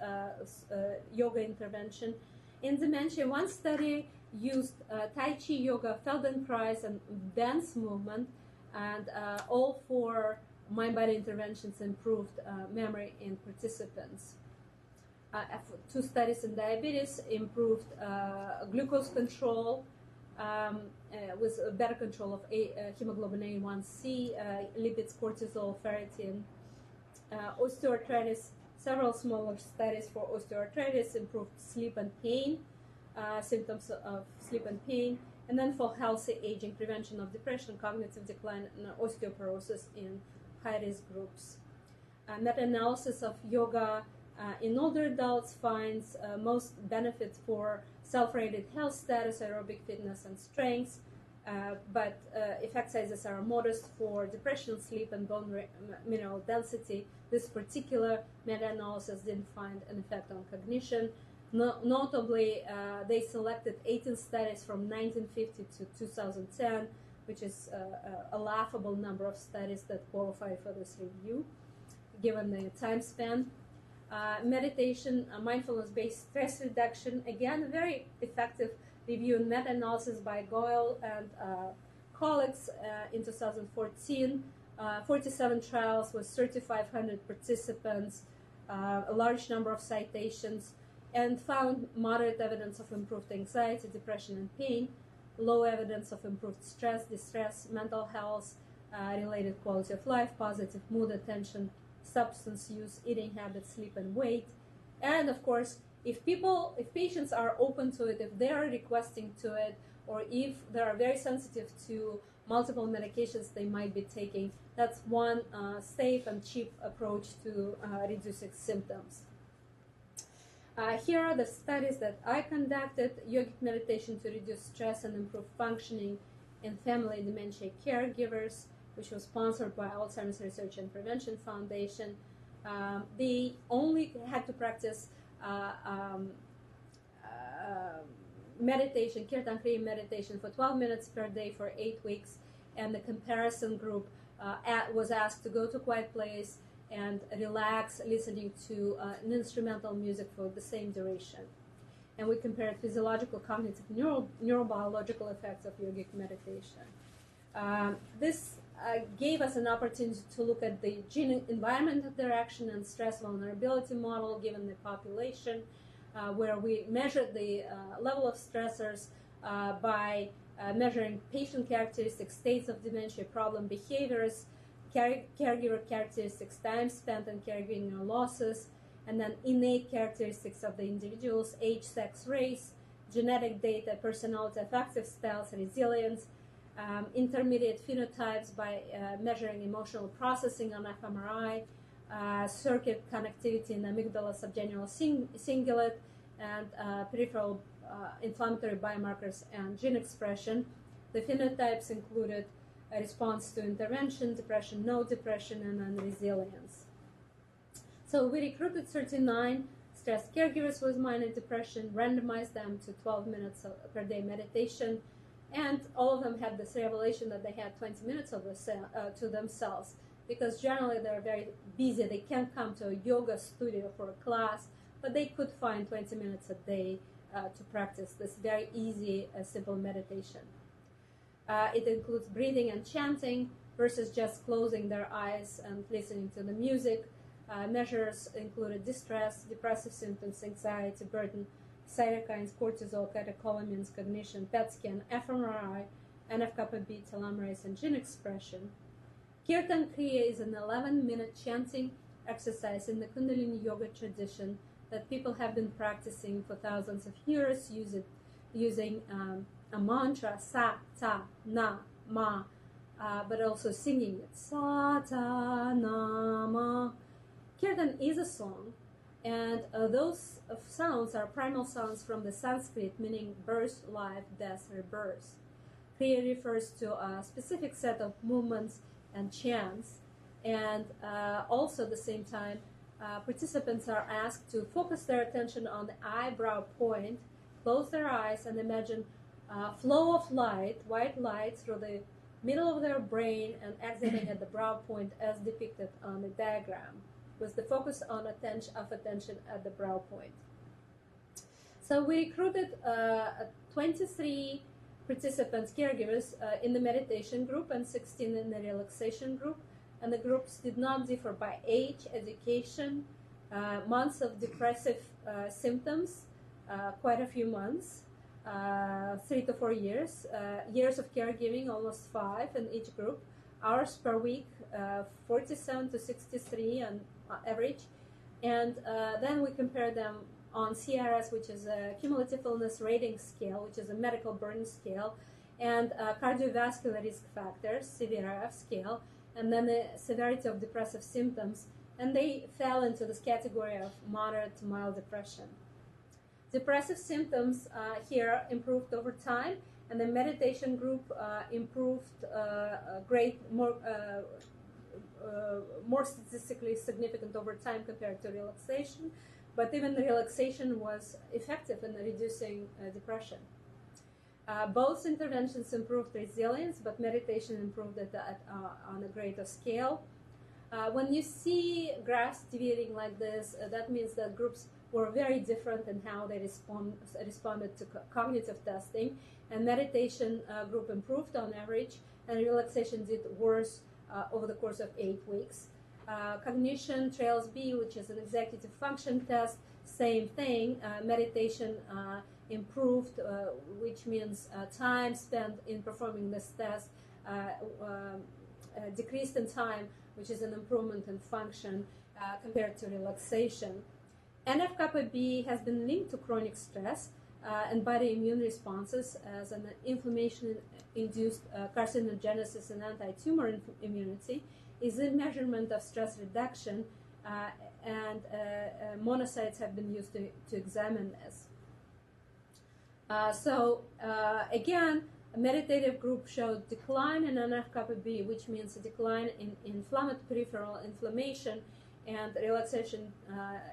S11: yoga intervention. In dementia, 1 study used Tai Chi yoga, Feldenkrais, and dance movement, and all 4 mind-body interventions improved memory in participants. 2 studies in diabetes improved glucose control with better control of hemoglobin A1C, lipids, cortisol, ferritin. Osteoarthritis, several smaller studies for osteoarthritis improved sleep and pain, symptoms of sleep and pain, and then for healthy aging, prevention of depression, cognitive decline, and osteoporosis in high-risk groups. Meta-analysis of yoga in older adults finds most benefit for self-rated health status, aerobic fitness, and strength, but effect sizes are modest for depression, sleep, and bone mineral density. This particular meta-analysis didn't find an effect on cognition. Notably, they selected 18 studies from 1950 to 2010, which is a laughable number of studies that qualify for this review, given the time span. Meditation, mindfulness-based stress reduction, again, a very effective review and meta-analysis by Goyle and colleagues in 2014. 47 trials with 3,500 participants, a large number of citations, and found moderate evidence of improved anxiety, depression, and pain, low evidence of improved stress, distress, mental health, related quality of life, positive mood, attention, substance use, eating habits, sleep, and weight. And of course, if patients are open to it, if they are requesting to it, or if they are very sensitive to multiple medications they might be taking, that's one safe and cheap approach to reducing symptoms. Here are the studies that I conducted: yogic meditation to reduce stress and improve functioning in family dementia caregivers, which was sponsored by Alzheimer's Research and Prevention Foundation. They only had to practice meditation, kirtan kriya meditation, for 12 minutes per day for 8 weeks, and the comparison group was asked to go to a quiet place and relax, listening to an instrumental music for the same duration. And we compared physiological, cognitive, neurobiological effects of yogic meditation. This gave us an opportunity to look at the gene-environment interaction and stress vulnerability model given the population, where we measured the level of stressors by measuring patient characteristics, states of dementia, problem behaviors, caregiver characteristics, time spent on caregiving or losses, and then innate characteristics of the individuals, age, sex, race, genetic data, personality, affective styles, resilience, intermediate phenotypes by measuring emotional processing on fMRI, circuit connectivity in amygdala subgenual cingulate, and peripheral inflammatory biomarkers and gene expression. The phenotypes included a response to intervention, depression, no depression, and then resilience. So we recruited 39 stressed caregivers with minor depression, randomized them to 12 minutes per day meditation, and all of them had this revelation that they had 20 minutes of to themselves, because generally they're very busy. They can't come to a yoga studio for a class, but they could find 20 minutes a day to practice this very easy, simple meditation. It includes breathing and chanting versus just closing their eyes and listening to the music. Measures included distress, depressive symptoms, anxiety, burden, cytokines, cortisol, catecholamines, cognition, PET scan, fMRI, NF-kappa-B, telomerase, and gene expression. Kirtan Kriya is an 11-minute chanting exercise in the Kundalini yoga tradition that people have been practicing for thousands of years, using a mantra, sa, ta, na, ma, but also singing it, sa, ta, na, ma. Kirtan is a song, and those sounds are primal sounds from the Sanskrit, meaning birth, life, death, rebirth. Kriya refers to a specific set of movements and chants, and also at the same time, participants are asked to focus their attention on the eyebrow point, close their eyes, and imagine a flow of light, white light, through the middle of their brain and exiting at the brow point as depicted on the diagram, with the focus on attention at the brow point. So we recruited 23 participants, caregivers, in the meditation group and 16 in the relaxation group. And the groups did not differ by age, education, months of depressive symptoms, quite a few months, 3 to 4 years, years of caregiving, almost 5 in each group, hours per week, 47 to 63 on average. And then we compare them on CRS, which is a cumulative illness rating scale, which is a medical burden scale, and cardiovascular risk factors, CVRF scale, and then the severity of depressive symptoms, and they fell into this category of moderate to mild depression. Depressive symptoms here improved over time, and the meditation group improved more statistically significant over time compared to relaxation, but even the relaxation was effective in reducing depression. Both interventions improved resilience, but meditation improved it on a greater scale. When you see graphs deviating like this, that means that groups were very different in how they responded to cognitive testing, and meditation group improved on average, and relaxation did worse over the course of 8 weeks. Cognition, Trails B, which is an executive function test, same thing. Meditation improved, which means time spent in performing this test decreased in time, which is an improvement in function compared to relaxation. NF-kappa-B has been linked to chronic stress and body immune responses as an inflammation-induced carcinogenesis and anti-tumor immunity, is a measurement of stress reduction, and monocytes have been used to examine this. Again, a meditative group showed decline in NF-kappa-B, which means a decline in inflammatory peripheral inflammation, and relaxation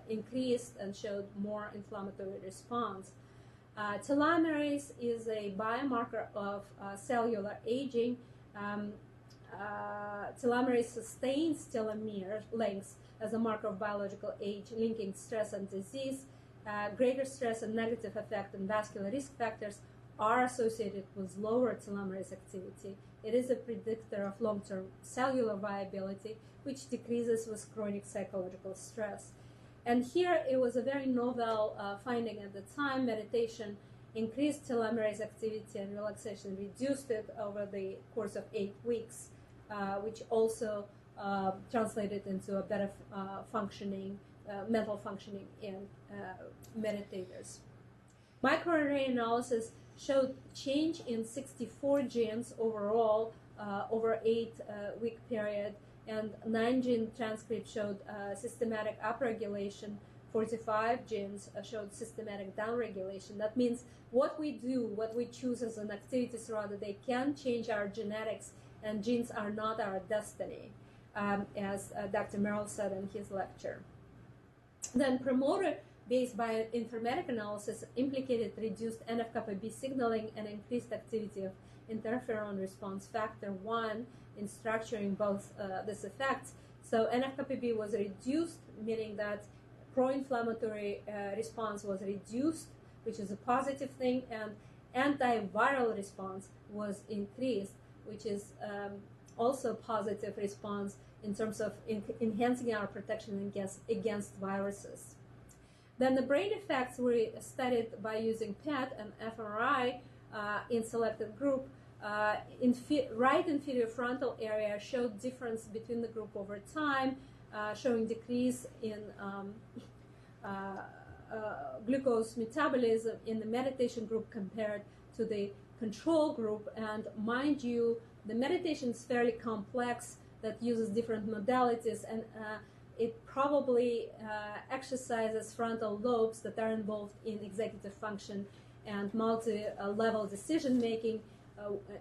S11: increased and showed more inflammatory response. Telomerase is a biomarker of cellular aging. Telomerase sustains telomere lengths as a marker of biological age, linking stress and disease. Greater stress and negative effect and vascular risk factors are associated with lower telomerase activity. It is a predictor of long-term cellular viability, which decreases with chronic psychological stress. And here it was a very novel finding at the time. Meditation increased telomerase activity, and relaxation reduced it over the course of 8 weeks, which also translated into a better functioning, mental functioning in meditators. Microarray analysis showed change in 64 genes overall over 8-week period, and 9 gene transcripts showed systematic upregulation. 45 genes showed systematic downregulation. That means what we do, what we choose as an activity throughout the day can change our genetics, and genes are not our destiny, as Dr. Merrill said in his lecture. Then promoter based bioinformatic analysis implicated reduced NF-kappa B signaling and increased activity of interferon response factor 1 in structuring both these effects. So NF-kappa B was reduced, meaning that pro-inflammatory response was reduced, which is a positive thing, and antiviral response was increased, which is also a positive response in terms of enhancing our protection against viruses. Then the brain effects were studied by using PET and fMRI in selected group. Right inferior frontal area showed difference between the group over time, showing decrease in glucose metabolism in the meditation group compared to the control group. And mind you, the meditation is fairly complex, that uses different modalities, and it probably exercises frontal lobes that are involved in executive function and multi-level decision making,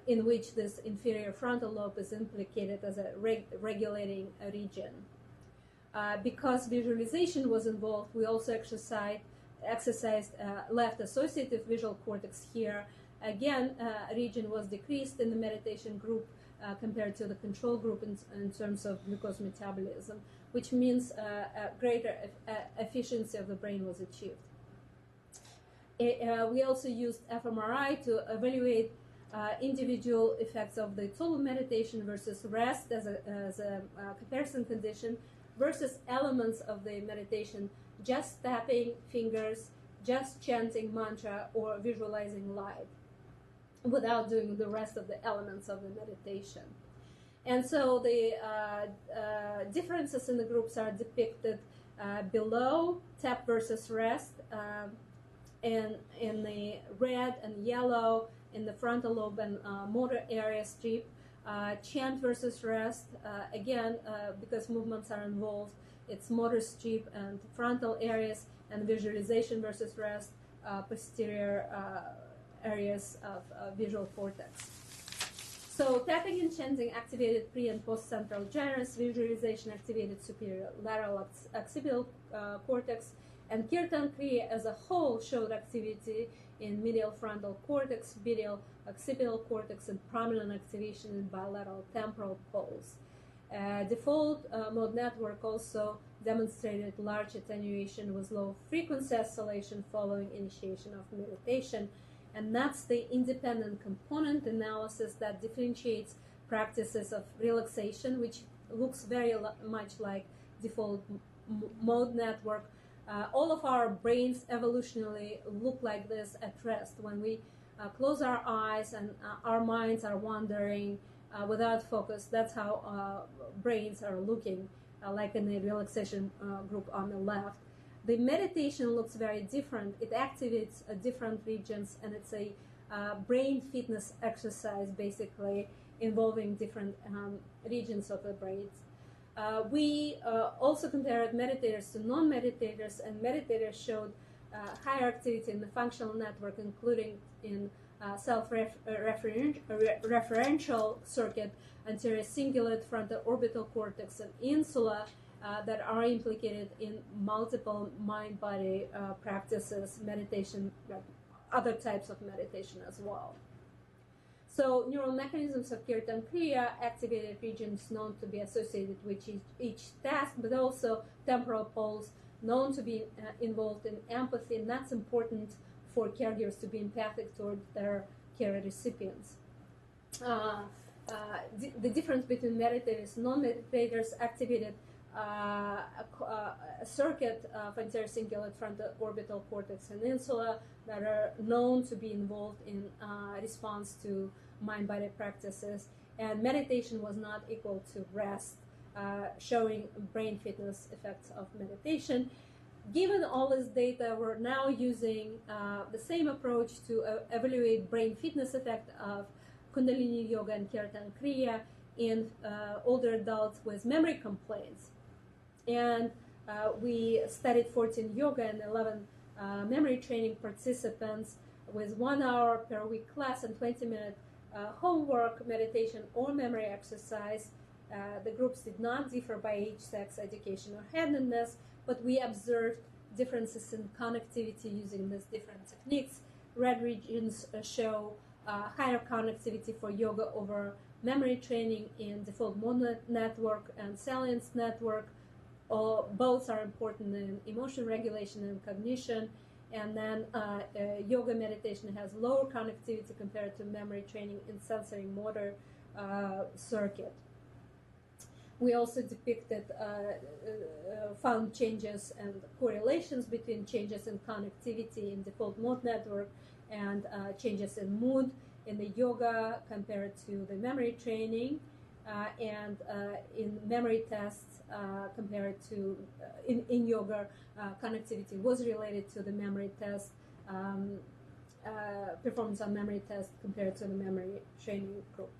S11: in which this inferior frontal lobe is implicated as a regulating region. Because visualization was involved, we also exercised left associative visual cortex here. Again, region was decreased in the meditation group compared to the control group in terms of glucose metabolism, which means a greater efficiency of the brain was achieved. We also used fMRI to evaluate individual effects of the total meditation versus rest as a comparison condition versus elements of the meditation, just tapping fingers, just chanting mantra, or visualizing light, without doing the rest of the elements of the meditation. And so the differences in the groups are depicted below, tap versus rest, in the red and yellow in the frontal lobe and motor area strip, chant versus rest, again, because movements are involved, it's motor strip and frontal areas, and visualization versus rest, posterior areas of visual cortex. So tapping and chanting activated pre- and post-central gyrus, visualization activated superior lateral occipital cortex, and Kirtan Kriya as a whole showed activity in medial frontal cortex, medial occipital cortex, and prominent activation in bilateral temporal poles. Default mode network also demonstrated large attenuation with low frequency oscillation following initiation of meditation. And that's the independent component analysis that differentiates practices of relaxation, which looks very much like default mode network. All of our brains evolutionarily look like this at rest. When we close our eyes and our minds are wandering without focus, that's how brains are looking, like in the relaxation group on the left. The meditation looks very different. It activates different regions, and it's a brain fitness exercise, basically, involving different regions of the brain. We also compared meditators to non-meditators, and meditators showed higher activity in the functional network, including in self-referential circuit, anterior cingulate, frontal orbital cortex, and insula, that are implicated in multiple mind-body practices, meditation, other types of meditation as well. So neural mechanisms of Kirtan Kriya activated regions known to be associated with each task, but also temporal poles known to be involved in empathy, and that's important for caregivers to be empathic toward their care recipients. The difference between meditators and non-meditators activated a circuit of anterior cingulate, frontal orbital cortex, and insula that are known to be involved in response to mind-body practices, and meditation was not equal to rest, showing brain fitness effects of meditation. Given all this data, we're now using the same approach to evaluate brain fitness effect of Kundalini Yoga and Kirtan Kriya in older adults with memory complaints. And we studied 14 yoga and 11 memory training participants with 1 hour per week class and 20-minute homework, meditation, or memory exercise. The groups did not differ by age, sex, education, or handedness, but we observed differences in connectivity using these different techniques. Red regions show higher connectivity for yoga over memory training in default mode network and salience network. Both are important in emotion regulation and cognition. And then yoga meditation has lower connectivity compared to memory training in sensory motor circuit. We also depicted, found changes and correlations between changes in connectivity in default mode network and changes in mood in the yoga compared to the memory training, and in memory tests compared to in yoga, connectivity was related to the memory test, performance on memory test compared to the memory training group.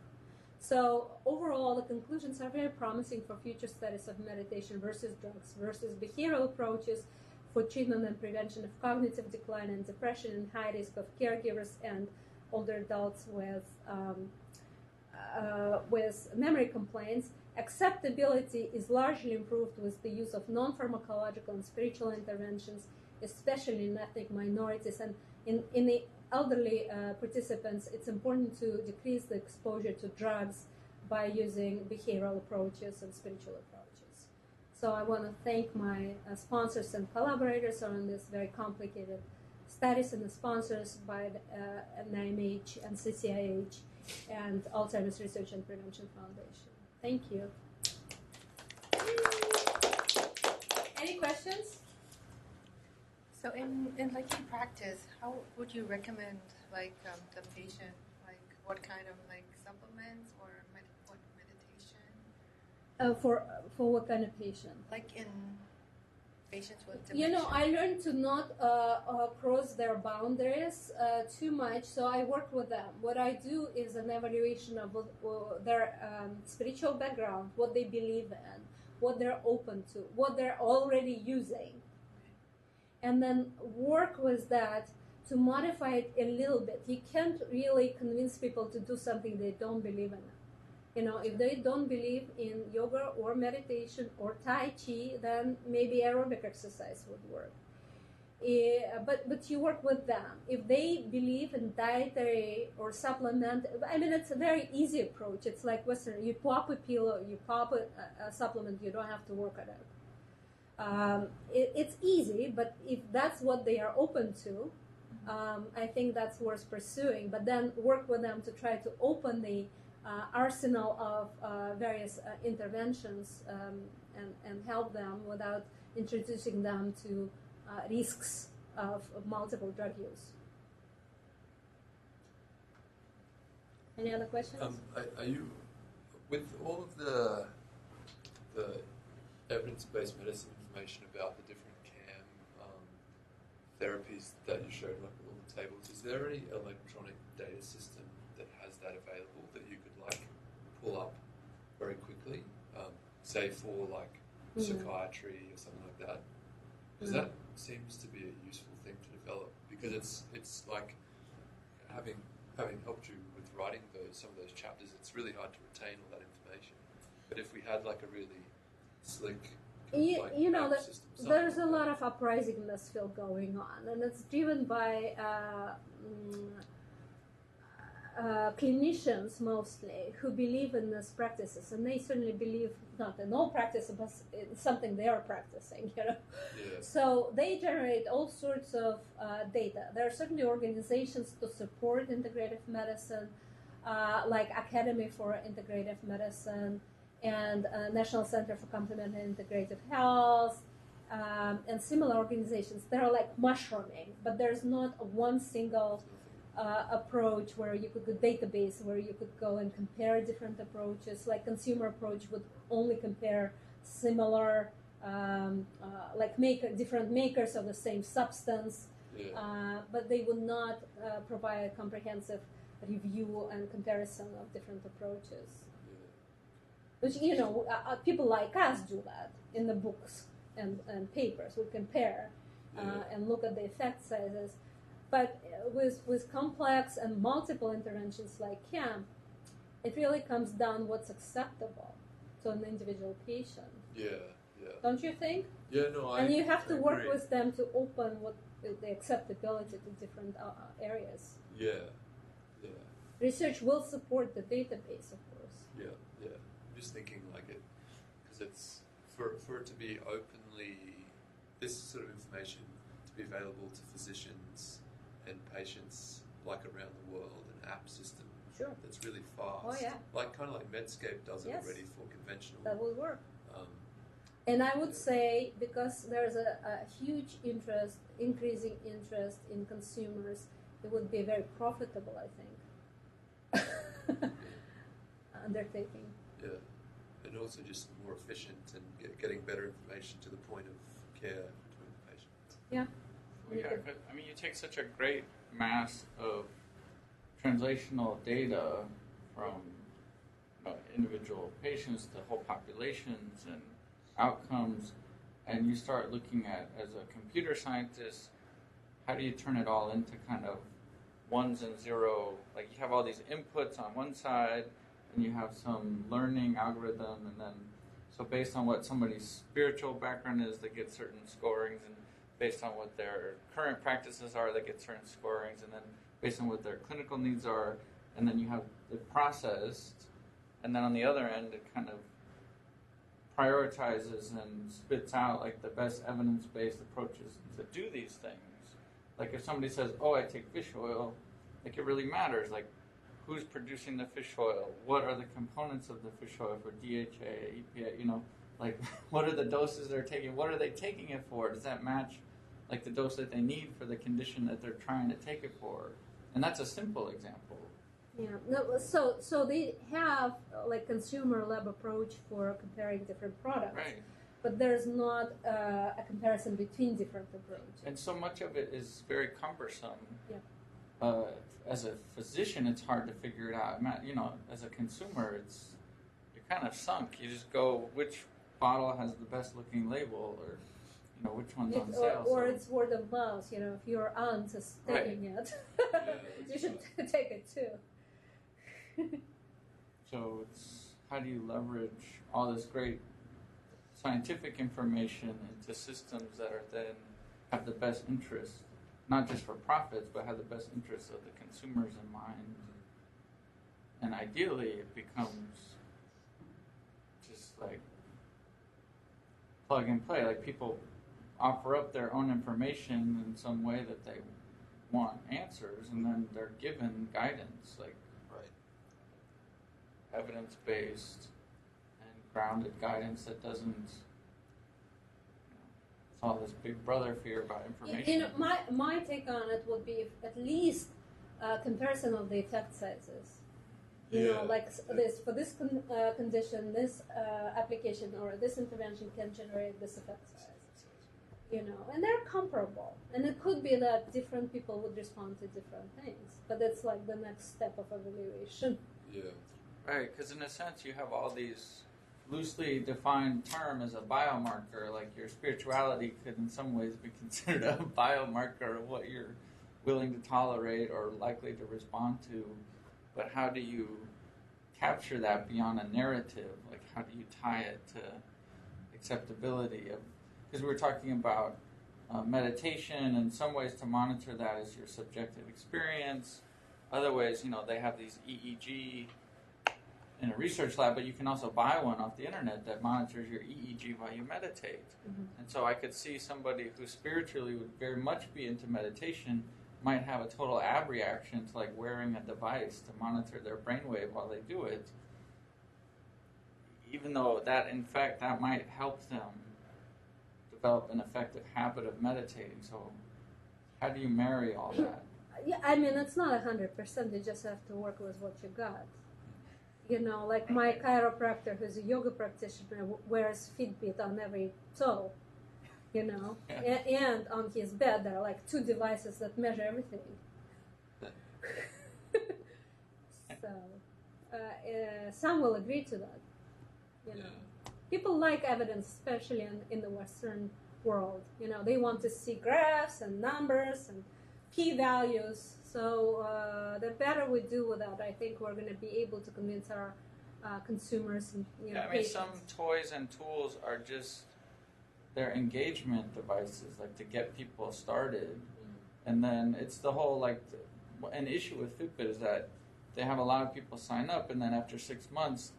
S11: So overall, the conclusions are very promising for future studies of meditation versus drugs versus behavioral approaches for treatment and prevention of cognitive decline and depression in high risk of caregivers and older adults with memory complaints. Acceptability is largely improved with the use of non-pharmacological and spiritual interventions, especially in ethnic minorities. And in the elderly participants, it's important to decrease the exposure to drugs by using behavioral approaches and spiritual approaches. So I want to thank my sponsors and collaborators on this very complicated studies, and the sponsors by the NIMH and CCIH and Alzheimer's Research and Prevention Foundation. Thank you. Any questions?
S3: So in practice, how would you recommend the patient, what kind of supplements or what meditation?
S11: For what kind of patient?
S3: Like in patients with dementia.
S11: You know, I learned to not cross their boundaries too much, so I work with them. What I do is an evaluation of their spiritual background, what they believe in, what they're open to, what they're already using, and then work with that to modify it a little bit. You can't really convince people to do something they don't believe in. You know, if they don't believe in yoga or meditation or Tai Chi, then maybe aerobic exercise would work. But you work with them. If they believe in dietary or supplement, I mean, it's a very easy approach. It's like Western. You pop a pill, you pop a supplement, you don't have to work at it. It's easy, but if that's what they are open to, I think that's worth pursuing. But then work with them to try to open the arsenal of various interventions and help them without introducing them to risks of multiple drug use. Any other questions?
S8: Are you, with all of the evidence-based medicine information about the different CAM therapies that you showed, like all the tables, is there any electronic data system that has that available that you could pull up very quickly, say for psychiatry or something like that? Because that seems to be a useful thing to develop, because it's like having helped you with writing some of those chapters, it's really hard to retain all that information. But if we had a really slick
S11: system, there's a lot of uprising in this field going on, and it's driven by clinicians mostly who believe in these practices, and they certainly believe not in all practices, but it's something they are practicing, Yeah. So they generate all sorts of data. There are certainly organizations to support integrative medicine, like Academy for Integrative Medicine and National Center for Complementary and Integrative Health, and similar organizations. They're mushrooming, but there's not one single approach where you could go database where you could go and compare different approaches. Like consumer approach would only compare similar, different makers of the same substance, but they would not provide a comprehensive review and comparison of different approaches. Which people like us do that in the books and papers. We compare and look at the effect sizes. But with complex and multiple interventions like CAM, it really comes down what's acceptable to an individual patient.
S8: Yeah. Yeah.
S11: Don't you think?
S8: Yeah, no,
S11: And you have to work
S8: agree.
S11: with them to open what the acceptability to different areas.
S8: Yeah, yeah,
S11: Research will support the database, of course.
S8: yeah, yeah. I'm just thinking like it, because it's for it to be openly, this sort of information to be available to physicians and patients like around the world, an app system
S11: Sure.
S8: that's really fast.
S11: Oh, yeah.
S8: Like kind of like Medscape does it
S11: Yes.
S8: already for conventional.
S11: That will work.
S8: Um,
S11: And I would say, because there's a huge interest, increasing interest in consumers, it would be very profitable, I think, undertaking.
S8: yeah, and also just more efficient and getting better information to the point of care between the patients.
S11: Yeah.
S2: Well, yeah, 'cause, I mean, you take such a great mass of translational data from individual patients to whole populations and outcomes, and you start looking at, as a computer scientist, how do you turn it all into kind of ones and zero? Like you have all these inputs on one side, and you have some learning algorithm, and then so based on what somebody's spiritual background is, they get certain scorings, and based on what their current practices are, they get certain scorings, and then based on what their clinical needs are, and then you have it processed, and then on the other end, it kind of prioritizes and spits out like the best evidence-based approaches to do these things. Like if somebody says, "Oh, I take fish oil," like it really matters. Like who's producing the fish oil? What are the components of the fish oil for DHA, EPA? You know, like what are the doses they're taking? What are they taking it for? Does that match like the dose that they need for the condition that they're trying to take it for? And that's a simple example.
S11: Yeah. No, so they have like consumer lab approach for comparing different products.
S2: Right.
S11: But there's not a comparison between different approaches.
S2: And so much of it is very cumbersome.
S11: Yeah.
S2: As a physician, it's hard to figure it out. You know, as a consumer, you're kind of sunk. You just go, which bottle has the best looking label, or you know, which one's on sale.
S11: Or it's word of mouth. You know, if your aunt is taking it, you should take it too.
S2: So it's how do you leverage all this great scientific information into systems that are then have the best interest, not just for profits, but have the best interests of the consumers in mind. And ideally, it becomes just like plug and play. Like people offer up their own information in some way that they want answers, and then they're given guidance, like evidence-based and grounded guidance that doesn't, it's all this big brother fear about information.
S11: You know, my take on it would be at least comparison of the effect sizes. You know, like this for this condition, this application or this intervention can generate this effect size. You know, and they're comparable. And it could be that different people would respond to different things, but that's like the next step of evaluation.
S8: Yeah.
S2: Right, because in a sense you have all these loosely defined term as a biomarker, like your spirituality could in some ways be considered a biomarker of what you're willing to tolerate or likely to respond to. But how do you capture that beyond a narrative? Like how do you tie it to acceptability of, because we were talking about meditation, in some ways to monitor that is your subjective experience. Other ways, you know, they have these EEG in a research lab, but you can also buy one off the internet that monitors your EEG while you meditate. Mm-hmm. And so I could see somebody who spiritually would very much be into meditation might have a total abreaction to like wearing a device to monitor their brainwave while they do it, even though that in fact that might help them develop an effective habit of meditating. So how do you marry all that?
S11: Yeah, I mean, it's not 100%. You just have to work with what you got. You know, like my chiropractor, who's a yoga practitioner, wears Fitbit on every toe, you know, and on his bed there are like 2 devices that measure everything. So, some will agree to that, you know. People like evidence, especially in the Western world. You know, they want to see graphs and numbers and p-values. So the better we do with that, I think we're going to be able to convince our consumers and
S2: I mean,
S11: patients.
S2: some toys and tools are just they're engagement devices, like to get people started. And then it's the whole, like, an issue with Fitbit is that they have a lot of people sign up, and then after 6 months,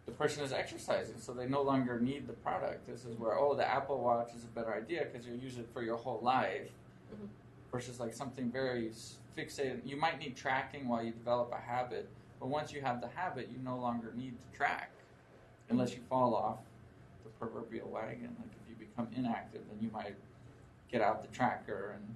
S2: the person is exercising, so they no longer need the product. This is where, the Apple Watch is a better idea because you'll use it for your whole life, versus like something very fixated. You might need tracking while you develop a habit, but once you have the habit, you no longer need to track unless you fall off the proverbial wagon. Like if you become inactive, then you might get out the tracker and